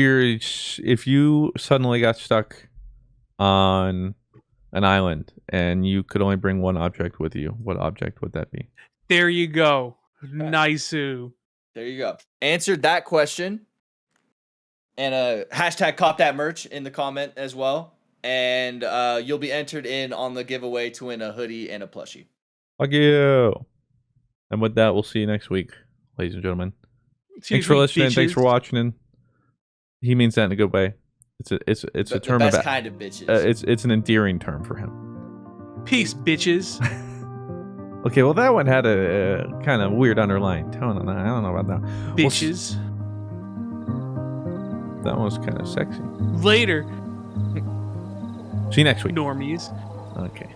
Speaker 1: you suddenly got stuck on an island and you could only bring one object with you, what object would that be?
Speaker 3: There you go. Nice-oo.
Speaker 2: There you go. Answered that question. And hashtag Cop That Merch in the comment as well. And you'll be entered in on the giveaway to win a hoodie and a plushie.
Speaker 1: Fuck you. And with that, we'll see you next week, ladies and gentlemen.
Speaker 3: Excuse
Speaker 1: Thanks for
Speaker 3: me,
Speaker 1: listening. Thanks for
Speaker 3: bitches.
Speaker 1: watching. And he means that in a good way. It's a
Speaker 2: The
Speaker 1: term
Speaker 2: best
Speaker 1: about
Speaker 2: kind of bitches.
Speaker 1: it's an endearing term for him.
Speaker 3: Peace, bitches.
Speaker 1: Okay, well that one had a kind of weird underlying tone on that. I don't know about that.
Speaker 3: Bitches.
Speaker 1: That one was kind of sexy.
Speaker 3: Later,
Speaker 1: See you next week.
Speaker 3: normies.
Speaker 1: Okay.